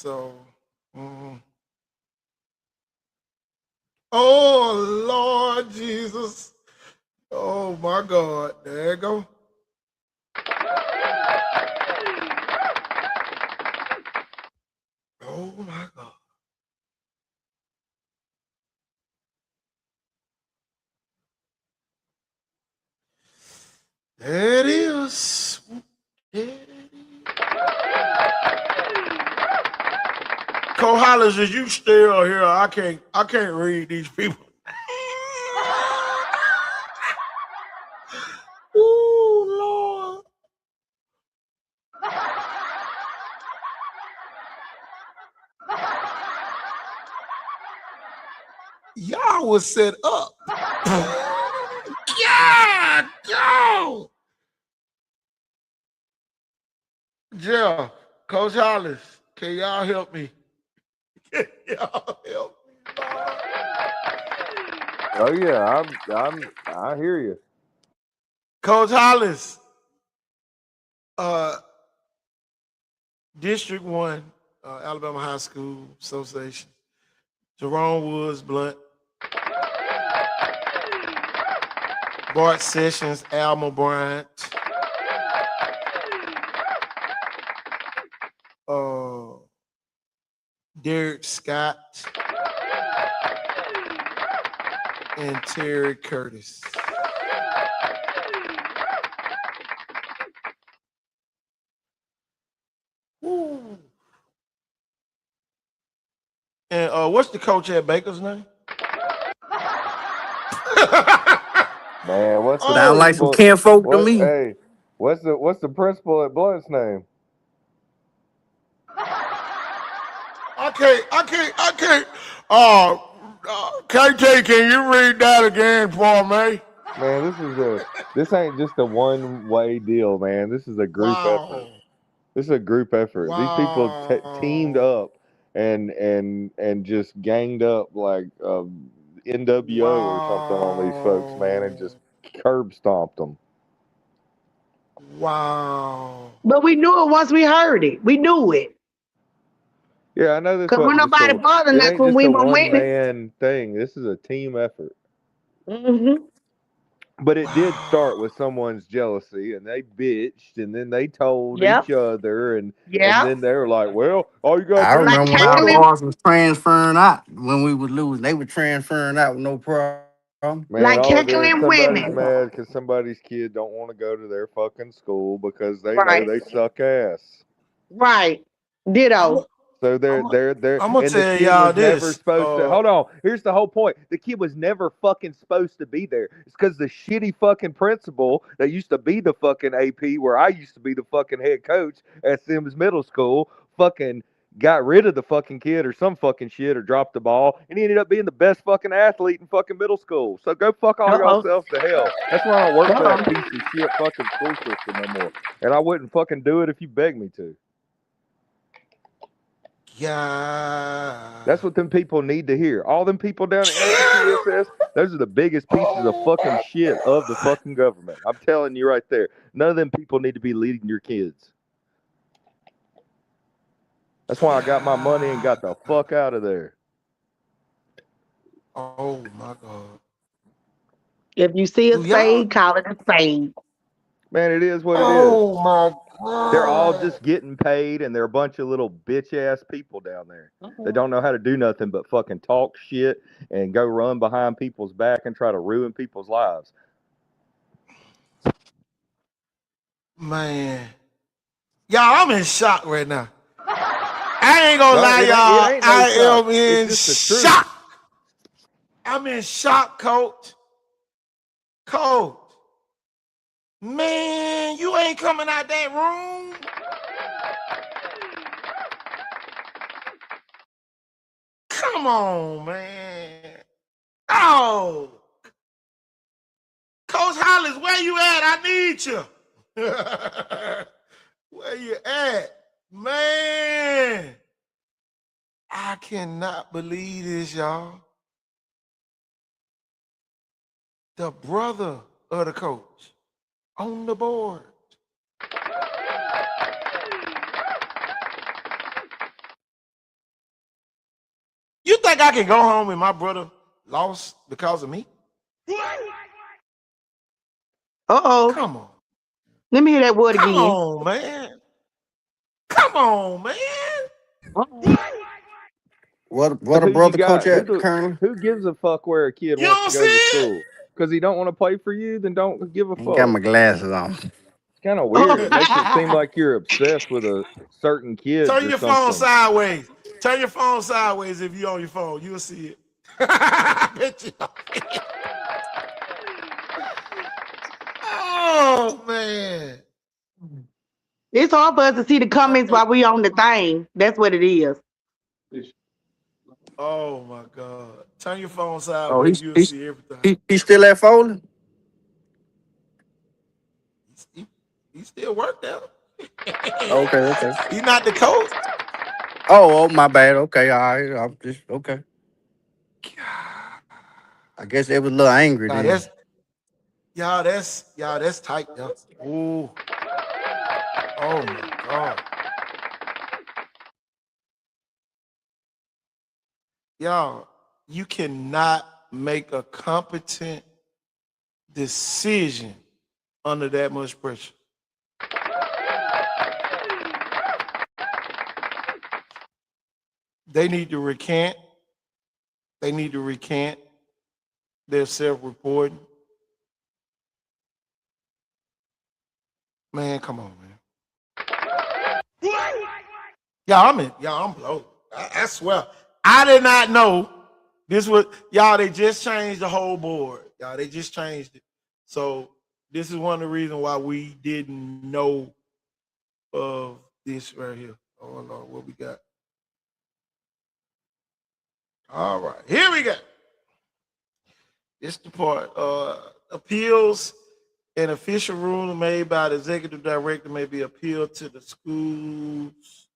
So, oh Lord Jesus. Oh my God. There you go. Oh my God. There it is. There it is. Cole Hollins, is you still here? I can't read these people. Ooh, Lord. Y'all was set up. Yeah, go. Jeff, Coach Hollis, can y'all help me? Can y'all help me, Lord? Oh yeah, I hear you. Coach Hollis, District 1, Alabama High School Association. Jerome Woods Blunt. Bart Sessions, Alma Bryant. Derek Scott. And Terry Curtis. Woo. And what's the coach at Baker's name? Man, what's the Sound like some principal? kinfolk to What? me. Hey, what's the principal at Blunt's name? I can't. KT, can you read that again for me? Man, this ain't just a one-way deal, man. This is a group effort. This is a group effort. These people teamed up and just ganged up like NWO or something on these folks, man, and just curb stomped them. Wow. But we knew it once we heard it. We knew it. Yeah, I know this Because when wasn't just nobody bothering it us ain't when just we a were winning. one-man thing. This is a team effort. Mm-hmm. But it did start with someone's jealousy, and they bitched, and then they told Yep. each other, and Yep. then they were like, "Well, all you gotta I do is Like remember when shut our up." cackling, boys was transferring out when we was losing. They were transferring out with no problem. Man, like all it is, cackling somebody's women. mad because somebody's kid don't want to go to their fucking school because they know Right. they suck ass. Right. I'm Ditto. So they're gonna and the tell kid y'all was never this. supposed to. Hold on, here's the whole point. The kid was never fucking supposed to be there. It's because the shitty fucking principal that used to be the fucking AP where I used to be the fucking head coach at Sims Middle School fucking got rid of the fucking kid or some fucking shit or dropped the ball, and he ended up being the best fucking athlete in fucking middle school. So go fuck all y'all Uh-oh. selves to hell. That's why I don't work for that Uh-oh. piece of shit fucking school system no more. And I wouldn't fucking do it if you begged me to. Yeah. That's what them people need to hear. All them people down at MTSS, those are the biggest pieces of fucking shit of the fucking government. I'm telling you right there. None of them people need to be leading your kids. That's why I got my money and got the fuck out of there. Oh my God. If you see a Do y'all? spade, call it a spade. Man, it is what it is. Oh my God. They're all just getting paid, and they're a bunch of little bitch ass people down there. They don't know how to do nothing but fucking talk shit and go run behind people's back and try to ruin people's lives. Man. Y'all, I'm in shock right now. I ain't gonna No, lie, it y'all. ain't no I shock. am It's in just the truth. shock. I'm in shock, coach. Coach. Man, you ain't coming out that room. Come on, man. Oh. Coach Hollis, where you at? I need you. Where you at? Man. I cannot believe this, y'all. The brother of the coach on the board. think I can go home and my brother lost because of me? Uh-oh. Come on. Let me hear that word Come again. on, man. Come on, man. What Who a you brother coach got? at currently? Who gives a fuck where a kid You wants don't to see go to it? school? Because he don't want to play for you, then don't give a I ain't got fuck. my glasses on. It's kind of weird. It makes it seem like you're obsessed with a certain kids Turn or your phone something. sideways. Turn your phone sideways if you're on your phone. You'll see it. I bet you. Oh, man. It's hard for us to see the comments while we on the thing. That's what it is. Oh, my God. Turn your phone Oh, sideways. You'll see everything. he still at Foley? He still work there. Okay. He's not the coach. Oh, my bad. Okay, all right. I'm just okay. I guess they was a little angry Nah, then. that's tight, yo. Ooh. Oh my God. Y'all, you cannot make a competent decision under that much pressure. They need to recant. They need to recant their self-reporting. Man, come on, man. I'm blown. I swear. I did not know this was they just changed the whole board. They just changed it. So this is one of the reasons why we didn't know of this right here. Oh Lord, what we got? All right, here we go. This the part. Appeals and official ruling made by the executive director may be appealed to the school's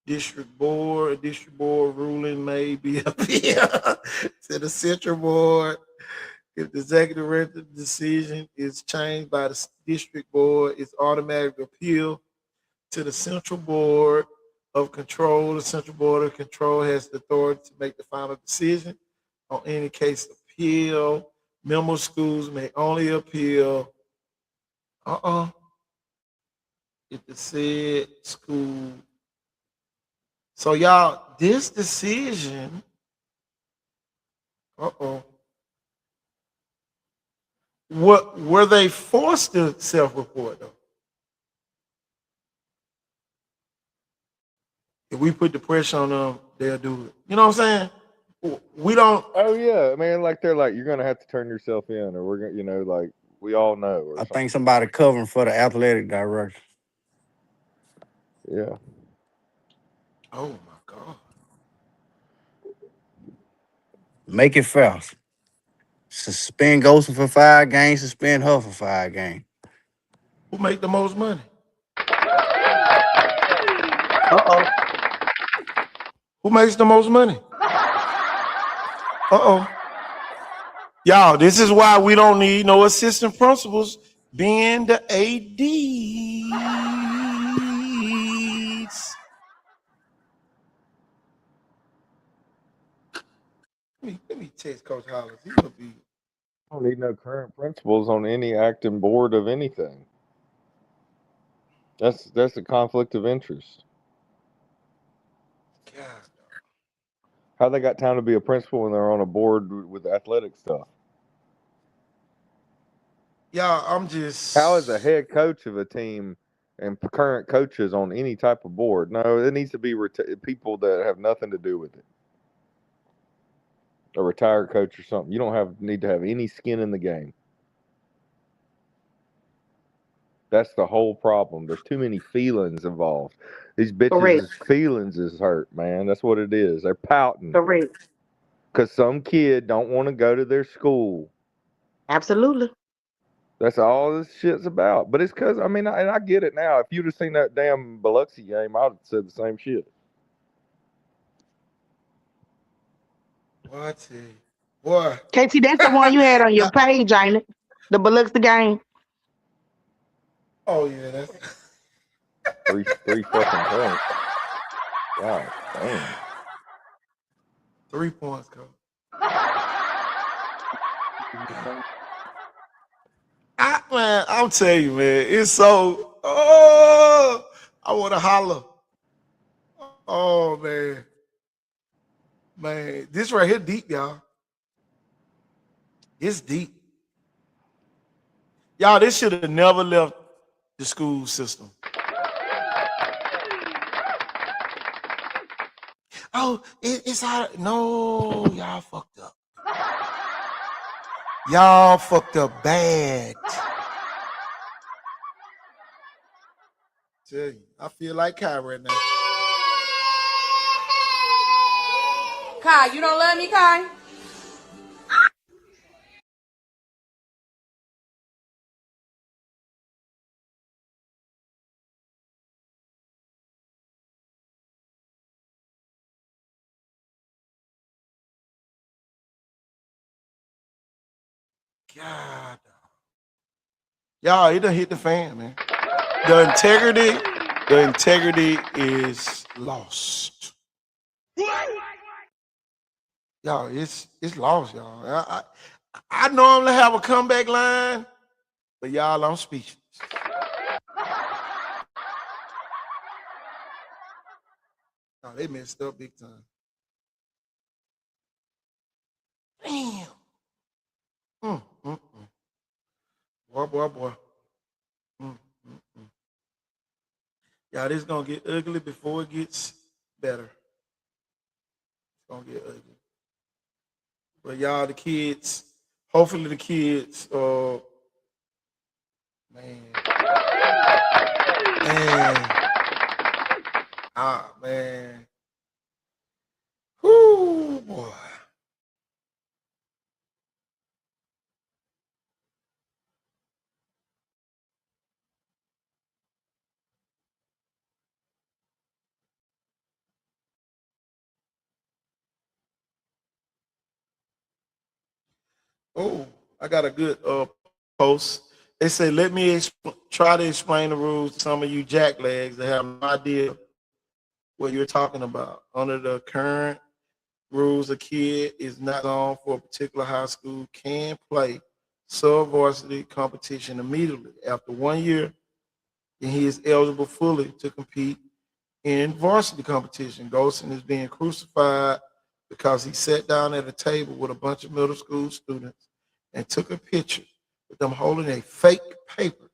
district board. A district board ruling may be appealed to the central board. If the executive director decision is changed by the district board, it's automatic appeal to the central board of control. The central board of control has the authority to make the final decision on any case appeal. Member schools may only appeal if the said school. So y'all, this decision, what were they forced to self-report though? If we put the pressure on them, they'll do it. You know what I'm saying? We don't. Oh yeah, man. Like they're like, you're gonna have to turn yourself in, or we're gonna, like we all know. Or I something. think somebody covering for the athletic director. Yeah. Oh my God. Make it fair. Suspend Golson for 5 games, suspend her for 5 games. Who make the most money? Who makes the most money? Y'all, this is why we don't need no assistant principals being the ADs. Let me text Coach Hollins. He will be. I don't need no current principals on any acting board of anything. That's a conflict of interest. God. How they got time to be a principal when they're on a board with athletic stuff? Y'all, I'm just. How is a head coach of a team and current coaches on any type of board? No, it needs to be people that have nothing to do with it. A retired coach or something. You don't need to have any skin in the game. That's the whole problem. There's too many feelings involved. These bitches' feelings is hurt, man. That's what it is. They're pouting. Correct. Because some kid don't want to go to their school. Absolutely. That's all this shit's about. But it's because, and I get it now. If you'd have seen that damn Biloxi game, I would have said the same shit. What? Boy. KT, that's the one you had on your page, ain't it? The Biloxi game. Oh yeah, that's three fucking points. God damn. 3 points, coach. Man, I'm telling you, man, it's so. Oh, I want to holler. Oh man, this right here deep, y'all. It's deep, y'all. This should have never left the school system. Oh, it's out. No, y'all fucked up. Y'all fucked up bad. Tell you, I feel like Kai right now. Kai, you don't love me, Kai? God, y'all, it done hit the fan, man. The integrity is lost. Y'all, it's lost, y'all. I normally have a comeback line, but y'all, I'm speechless. Oh, they messed up big time. Damn. Mm. Boy. Mm. Y'all, this gonna get ugly before it gets better. It's gonna get ugly. But y'all, the kids, hopefully the kids, man. Man. Whoo, boy. Oh, I got a good post. They say, let me try to explain the rules to some of you jacklegs that have no idea what you're talking about. Under the current rules, a kid is not on for a particular high school can play sub-varsity competition immediately. After 1 year, then he is eligible fully to compete in varsity competition. Golson is being crucified because he sat down at a table with a bunch of middle school students and took a picture with them holding a fake paper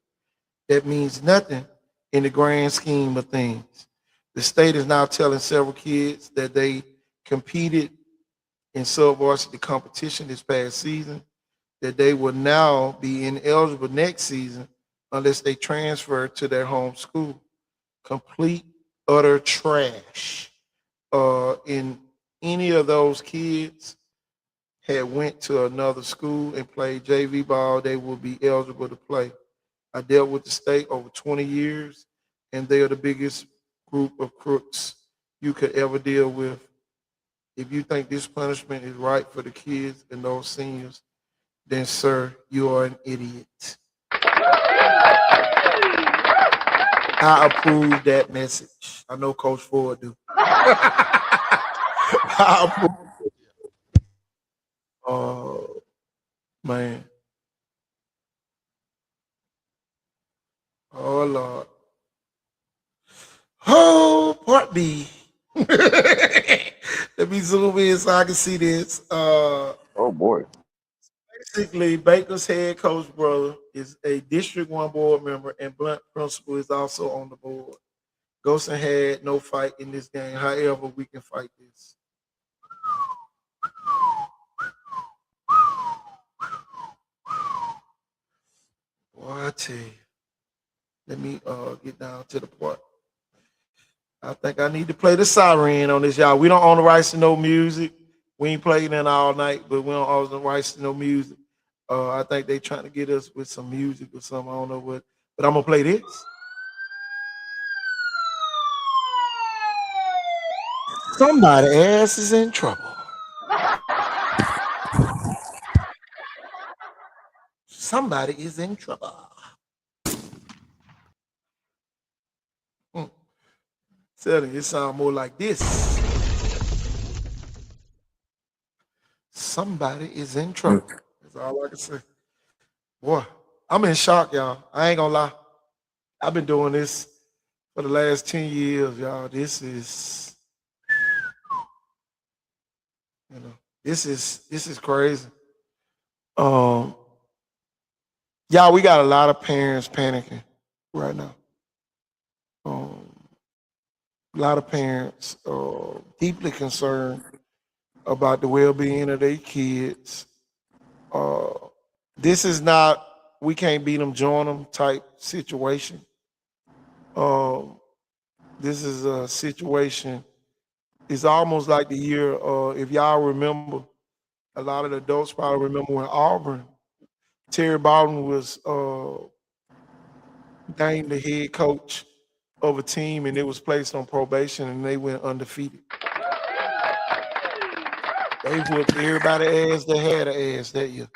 that means nothing in the grand scheme of things. The state is now telling several kids that they competed in sub-varsity competition this past season that they will now be ineligible next season unless they transfer to their home school. Complete utter trash. In any of those kids had went to another school and played JV ball, they will be eligible to play. I dealt with the state over 20 years, and they are the biggest group of crooks you could ever deal with. If you think this punishment is right for the kids and those seniors, then, sir, you are an idiot. I approve that message. I know Coach Ford do. I approve. Oh, man. Oh, Lord. Oh, part B. Let me zoom in so I can see this. Oh boy. Basically, Baker's head coach brother is a District 1 board member, and Blunt principal is also on the board. Golson had no fight in this game. However, we can fight this. Boy, I tell you. Let me get down to the part. I think I need to play the siren on this, y'all. We don't own the rights to no music. We ain't playing it all night, but we don't own the rights to no music. I think they trying to get us with some music or something. I don't know what, but I'm gonna play this. Somebody ass is in trouble. Somebody is in trouble. Tell you, it sound more like this. somebody is in trouble. That's all I can say. Boy, I'm in shock, y'all. I ain't gonna lie. I've been doing this for the last 10 years, y'all. This is, this is crazy. Um, y'all, we got a lot of parents panicking right now. A lot of parents deeply concerned about the well-being of their kids. This is not we can't beat them, join them type situation. This is a situation. It's almost like the year. If y'all remember, a lot of the adults probably remember when Auburn, Terry Baldwin was named the head coach of a team, and it was placed on probation, and they went undefeated. They whooped everybody ass that had an ass that year.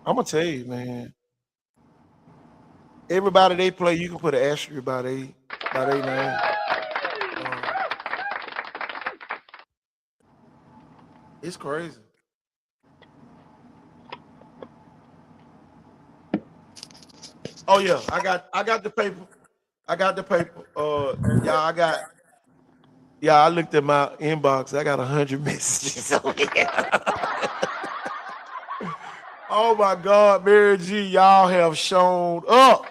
I'm gonna tell you, man. Everybody they play, you can put an asterisk by their name. It's crazy. Oh yeah, I got the paper. I got the paper. I looked at my inbox. I got 100 messages over here. Oh my God, Mary G, y'all have shown up.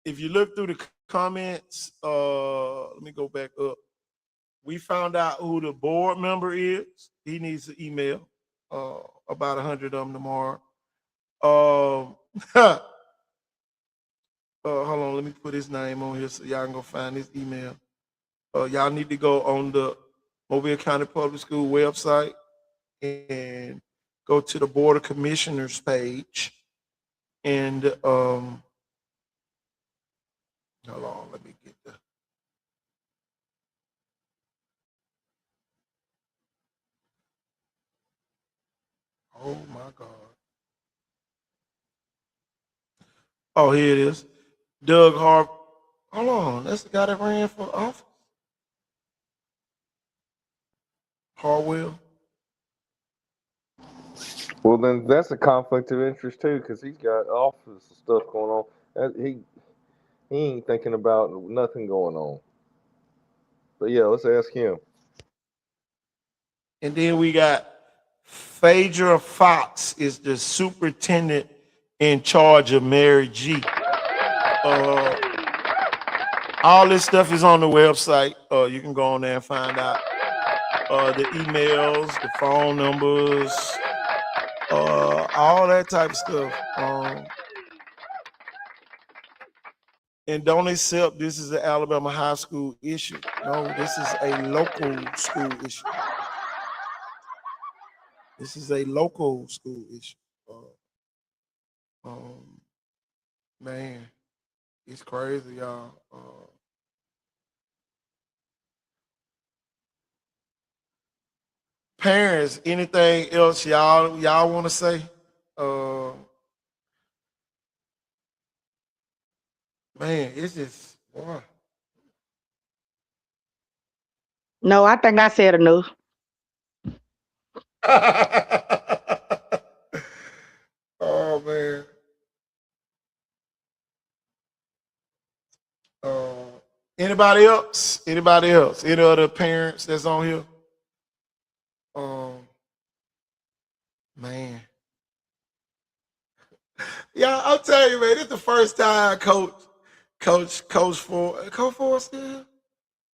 If you look through the comments, let me go back up. We found out who the board member is. He needs an email. About 100 of them tomorrow. Hold on, let me put his name on here so y'all can go find his email. Y'all need to go on the Mobile County Public School website and go to the Board of Commissioners page. And hold on, let me get the. Oh my God. Oh, here it is. Doug Harp. Hold on, that's the guy that ran for office. Harwell. Well, then that's a conflict of interest too, because he's got office stuff going on. He ain't thinking about nothing going on. But yeah, let's ask him. And then we got Phaedra Fox is the superintendent in charge of Mary G. All this stuff is on the website. You can go on there and find out the emails, the phone numbers, all that type of stuff. And don't accept this is an Alabama high school issue. No, this is a local school issue. This is a local school issue. Man, it's crazy, y'all. Parents, anything else y'all want to say? Man, it's just boy. No, I think I said enough. Oh man. Anybody else? Anybody else? Any other parents that's on here? Man. Yeah, I'll tell you, man, it's the first time Coach Ford still?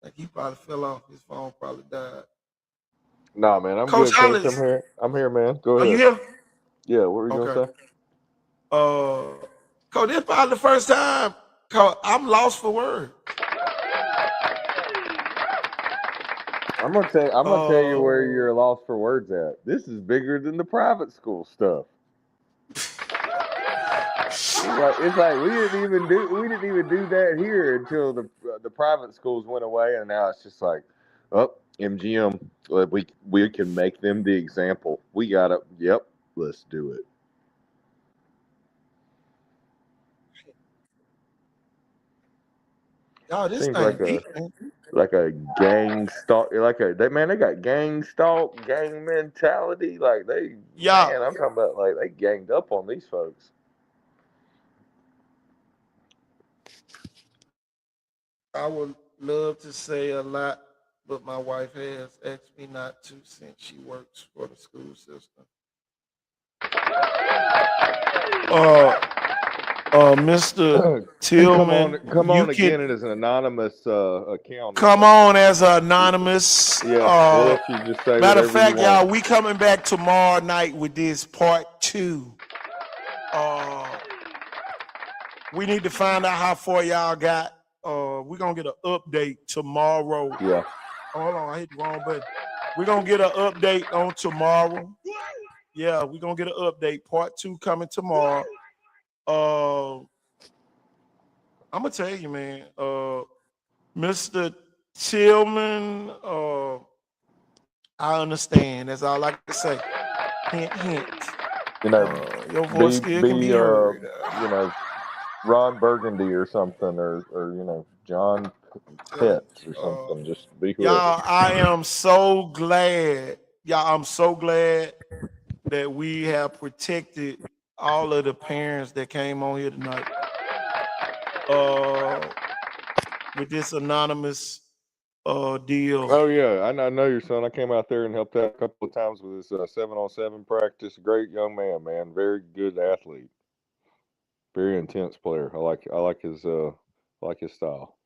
Like he probably fell off. His phone probably died. Nah, man, I'm Coach good, Coach. Hollis. I'm here, man. Go Are ahead. you here? Yeah, what were you gonna say? Coach, this probably the first time. Coach, I'm lost for words. I'm gonna tell you where you're lost for words at. This is bigger than the private school stuff. It's like we didn't even do that here until the private schools went away, and now it's just like, oh, MGM, we can make them the example. We got it. Yep, let's do it. Y'all, this Seems thing like deep, man. a gang stalk, they got gang stalk, gang mentality. Like Y'all, I'm talking about like they ganged up on these folks. I would love to say a lot, but my wife has asked me not to since she works for the school system. Mr. Tillman, Come you on can again. It is an anonymous account. come on as anonymous. Yeah, we'll let you just say Matter of whatever you fact, y'all, want. we coming back tomorrow night with this part 2. We need to find out how far y'all got. We're gonna get an update tomorrow. Yeah. Hold on, I hit the wrong button. We're gonna get an update on tomorrow. Yeah, we're gonna get an update. Part 2 coming tomorrow. I'm gonna tell you, man. Mr. Tillman, I understand. That's all I can say. Hint, hint. You know, Your voice still can be heard. Ron Burgundy or something, or John Pitts or something. Just be whoever. Y'all, I am so glad. Y'all, I'm so glad that we have protected all of the parents that came on here tonight. With this anonymous deal. Oh yeah, I know your son. I came out there and helped out a couple of times with his 7-on-7 practice. Great young man, very good athlete, very intense player. I like his style.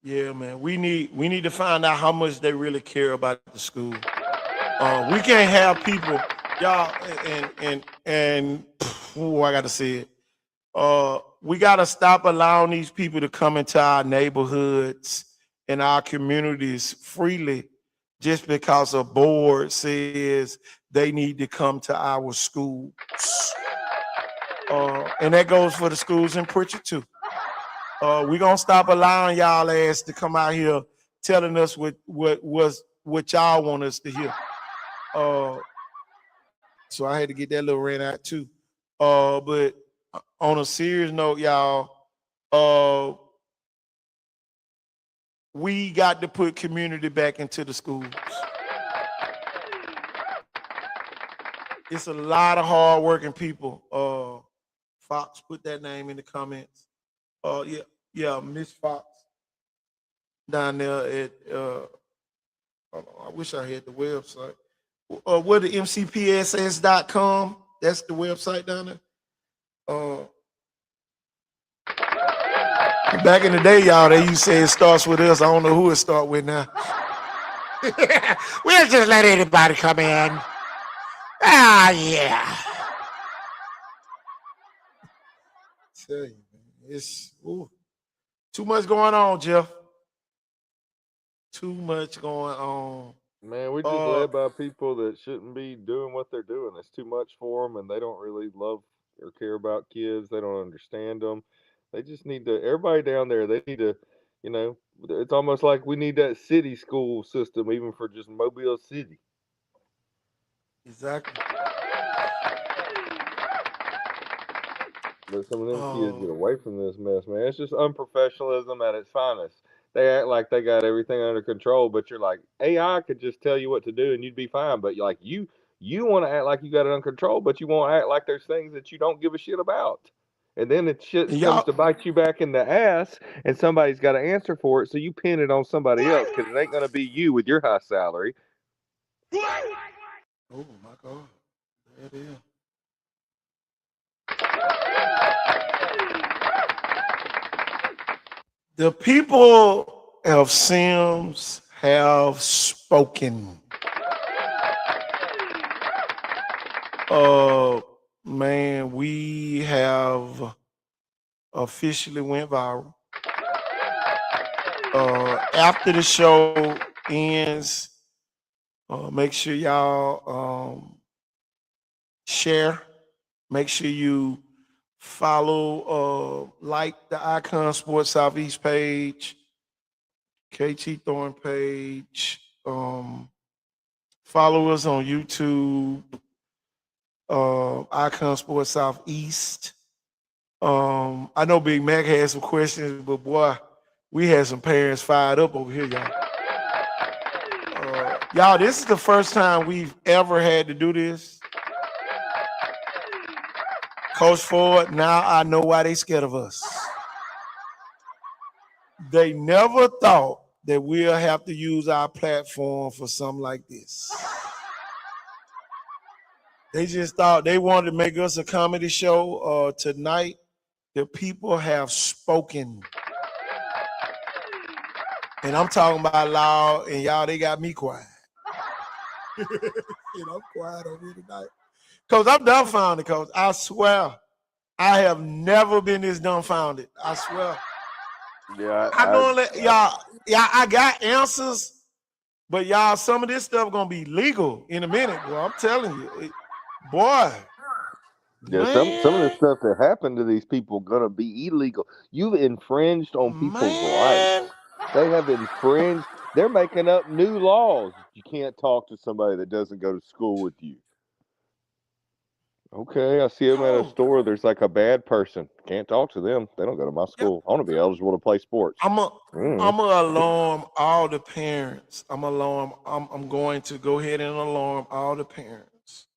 Yeah, man. We need to find out how much they really care about the school. We can't have people, y'all, and I gotta say it. We gotta stop allowing these people to come into our neighborhoods and our communities freely just because a board says they need to come to our schools. And that goes for the schools in Pritchard too. We're gonna stop allowing y'all ass to come out here telling us what y'all want us to hear. So I had to get that little rant out too. But on a serious note, y'all, we got to put community back into the schools. It's a lot of hardworking people. Fox, put that name in the comments. Yeah, Miss Fox down there at I wish I had the website. What the mcpss.com. That's the website down there. Back in the day, y'all, they used to say it starts with us. I don't know who it start with now. We'll just let anybody come in. Ah, yeah. Tell you, man, it's too much going on, Jeff. Too much going on. Man, we're just led by people that shouldn't be doing what they're doing. It's too much for them, and they don't really love or care about kids. They don't understand them. They just need to. Everybody down there, they need to. It's almost like we need that city school system, even for just Mobile City. Exactly. Let some of them kids get away from this mess, man. It's just unprofessionalism at its finest. They act like they got everything under control, but you're like, AI could just tell you what to do and you'd be fine. But like you want to act like you got it under control, but you won't act like there's things that you don't give a shit about. And then it shit comes to bite you back in the ass, and somebody's got to answer for it. So you pin it on somebody else because it ain't gonna be you with your high salary. Oh my God, there it is. The people of Sims have spoken. Man, we have officially went viral. After the show ends, make sure y'all share. Make sure you follow, like the Icon Sports Southeast page, KT Thorne page. Follow us on YouTube, Icon Sports Southeast. I know Big Mac had some questions, but boy, we had some parents fired up over here, y'all. Y'all, this is the first time we've ever had to do this. Coach Ford, now I know why they scared of us. They never thought that we'll have to use our platform for something like this. They just thought they wanted to make us a comedy show. Tonight, the people have spoken. And I'm talking about loud, and y'all, they got me quiet. I'm quiet over here tonight. Coach, I'm dumbfounded, Coach. I swear, I have never been this dumbfounded. I swear. Yeah, I normally, y'all, I got answers, but y'all, some of this stuff gonna be legal in a minute, boy. I'm telling you, boy. Yeah, some of the Man, stuff that happened to these people gonna be illegal. You've infringed on people's rights. They have infringed. They're making up new laws. You can't talk to somebody that doesn't go to school with you. Okay, I see them at a store. There's like a bad person. Can't talk to them. They don't go to my school. I want to be eligible to play sports. I'm gonna alarm all the parents. I'm going to go ahead and alarm all the parents.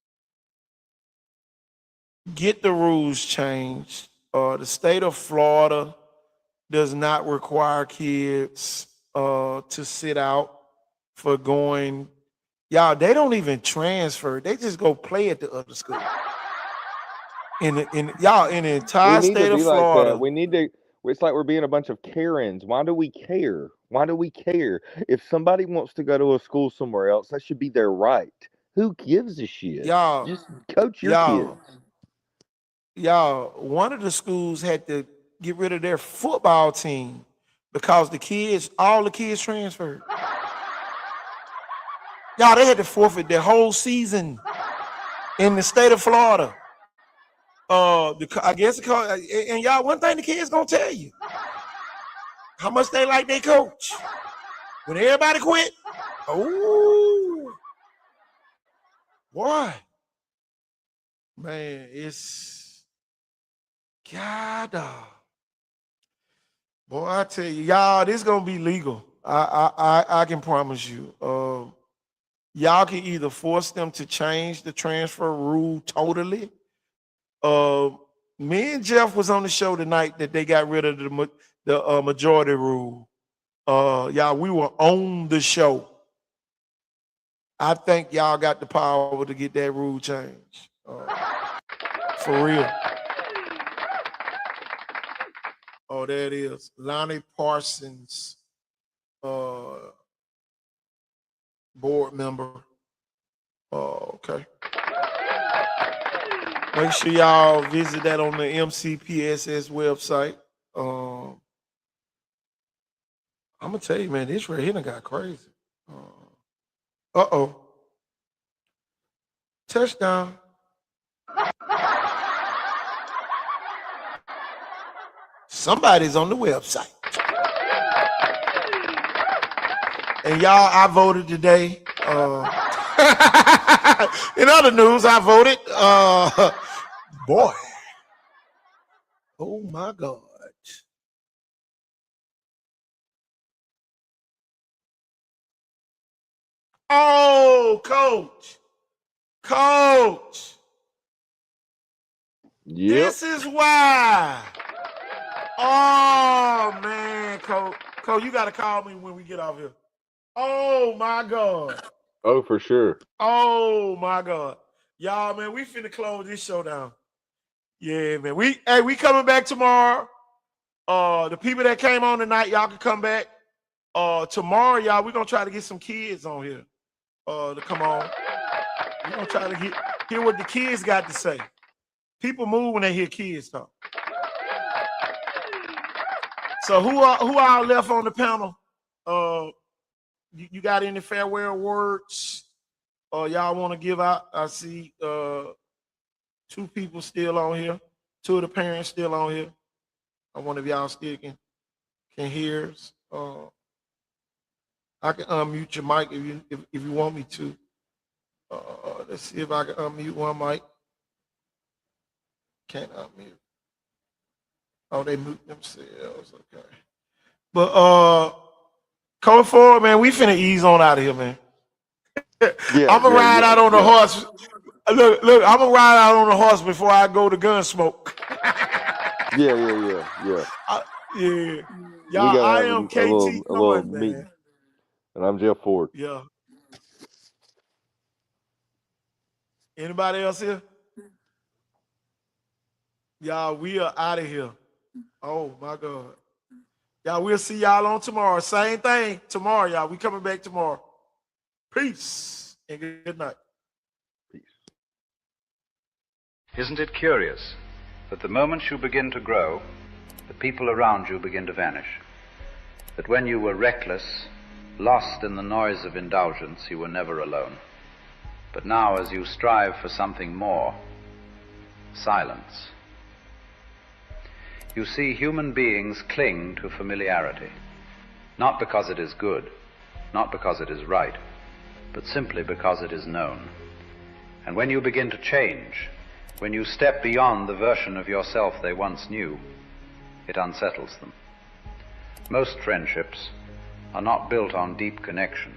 Get the rules changed. The state of Florida does not require kids to sit out for going. Y'all, they don't even transfer. They just go play at the other school. In the entire We need state to of be like Florida. that. We need to. It's like we're being a bunch of Karens. Why do we care? Why do we care? If somebody wants to go to a school somewhere else, that should be their right. Who gives a shit? Y'all, Just coach your kids. One of the schools had to get rid of their football team because all the kids transferred. Y'all, they had to forfeit their whole season in the state of Florida. I guess because, and y'all, one thing the kids gonna tell you, how much they like their coach. When everybody quit, oh, boy, man, it's God. Boy, I tell you, y'all, this gonna be legal. I can promise you. Y'all can either force them to change the transfer rule totally. Me and Jeff was on the show tonight that they got rid of the majority rule. Y'all, we were on the show. I think y'all got the power to get that rule changed. For real. Oh, there it is. Lonnie Parsons, board member. Okay. Make sure y'all visit that on the MCPSS website. I'm gonna tell you, man, this right here done got crazy. Uh-oh. Touchdown. Somebody's on the website. And y'all, I voted today. In other news, I voted. Boy. Oh my God. Oh, coach. Coach. Yep. This is why. Oh man, Coach. Coach, you gotta call me when we get off here. Oh my God. Oh, for sure. Oh my God. Y'all, man, we finna close this show down. Yeah, man. We coming back tomorrow. The people that came on tonight, y'all can come back. Tomorrow, y'all, we're gonna try to get some kids on here to come on. We're gonna try to hear what the kids got to say. People move when they hear kids talk. So who are left on the panel? You got any farewell words? Y'all want to give out? I see 2 people still on here. 2 of the parents still on here. I wonder if y'all still can hear us. I can unmute your mic if you want me to. Let's see if I can unmute one mic. Can't unmute. Oh, they mute themselves. Okay. But Coach Ford, man, we finna ease on out of here, man. I'm gonna ride out on the horse. Look, I'm gonna ride out on the horse before I go to Gunsmoke. Yeah. Yeah. We Y'all, gotta I have am a KT little Thorne, meeting. man. And I'm Jeff Ford. Yeah. Anybody else here? Y'all, we are out of here. Oh my God. Y'all, we'll see y'all on tomorrow. Same thing tomorrow, y'all. We coming back tomorrow. Peace and good night. Isn't it curious that the moment you begin to grow, the people around you begin to vanish? That when you were reckless, lost in the noise of indulgence, you were never alone. But now, as you strive for something more, silence, you see human beings cling to familiarity, not because it is good, not because it is right, but simply because it is known. And when you begin to change, when you step beyond the version of yourself they once knew, it unsettles them. Most friendships are not built on deep connection,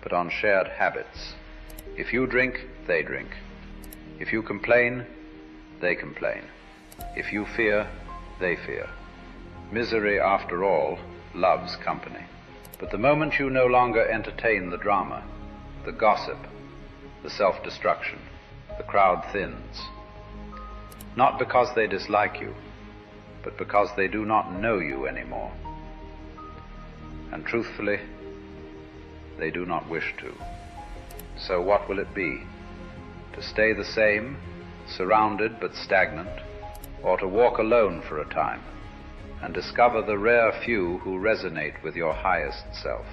but on shared habits. If you drink, they drink. If you complain, they complain. If you fear, they fear. Misery, after all, loves company. But the moment you no longer entertain the drama, the gossip, the self-destruction, the crowd thins. Not because they dislike you, but because they do not know you anymore. And truthfully, they do not wish to. So what will it be? To stay the same, surrounded but stagnant, or to walk alone for a time and discover the rare few who resonate with your highest self?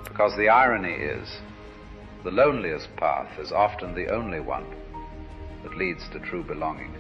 Because the irony is, the loneliest path is often the only one that leads to true belonging.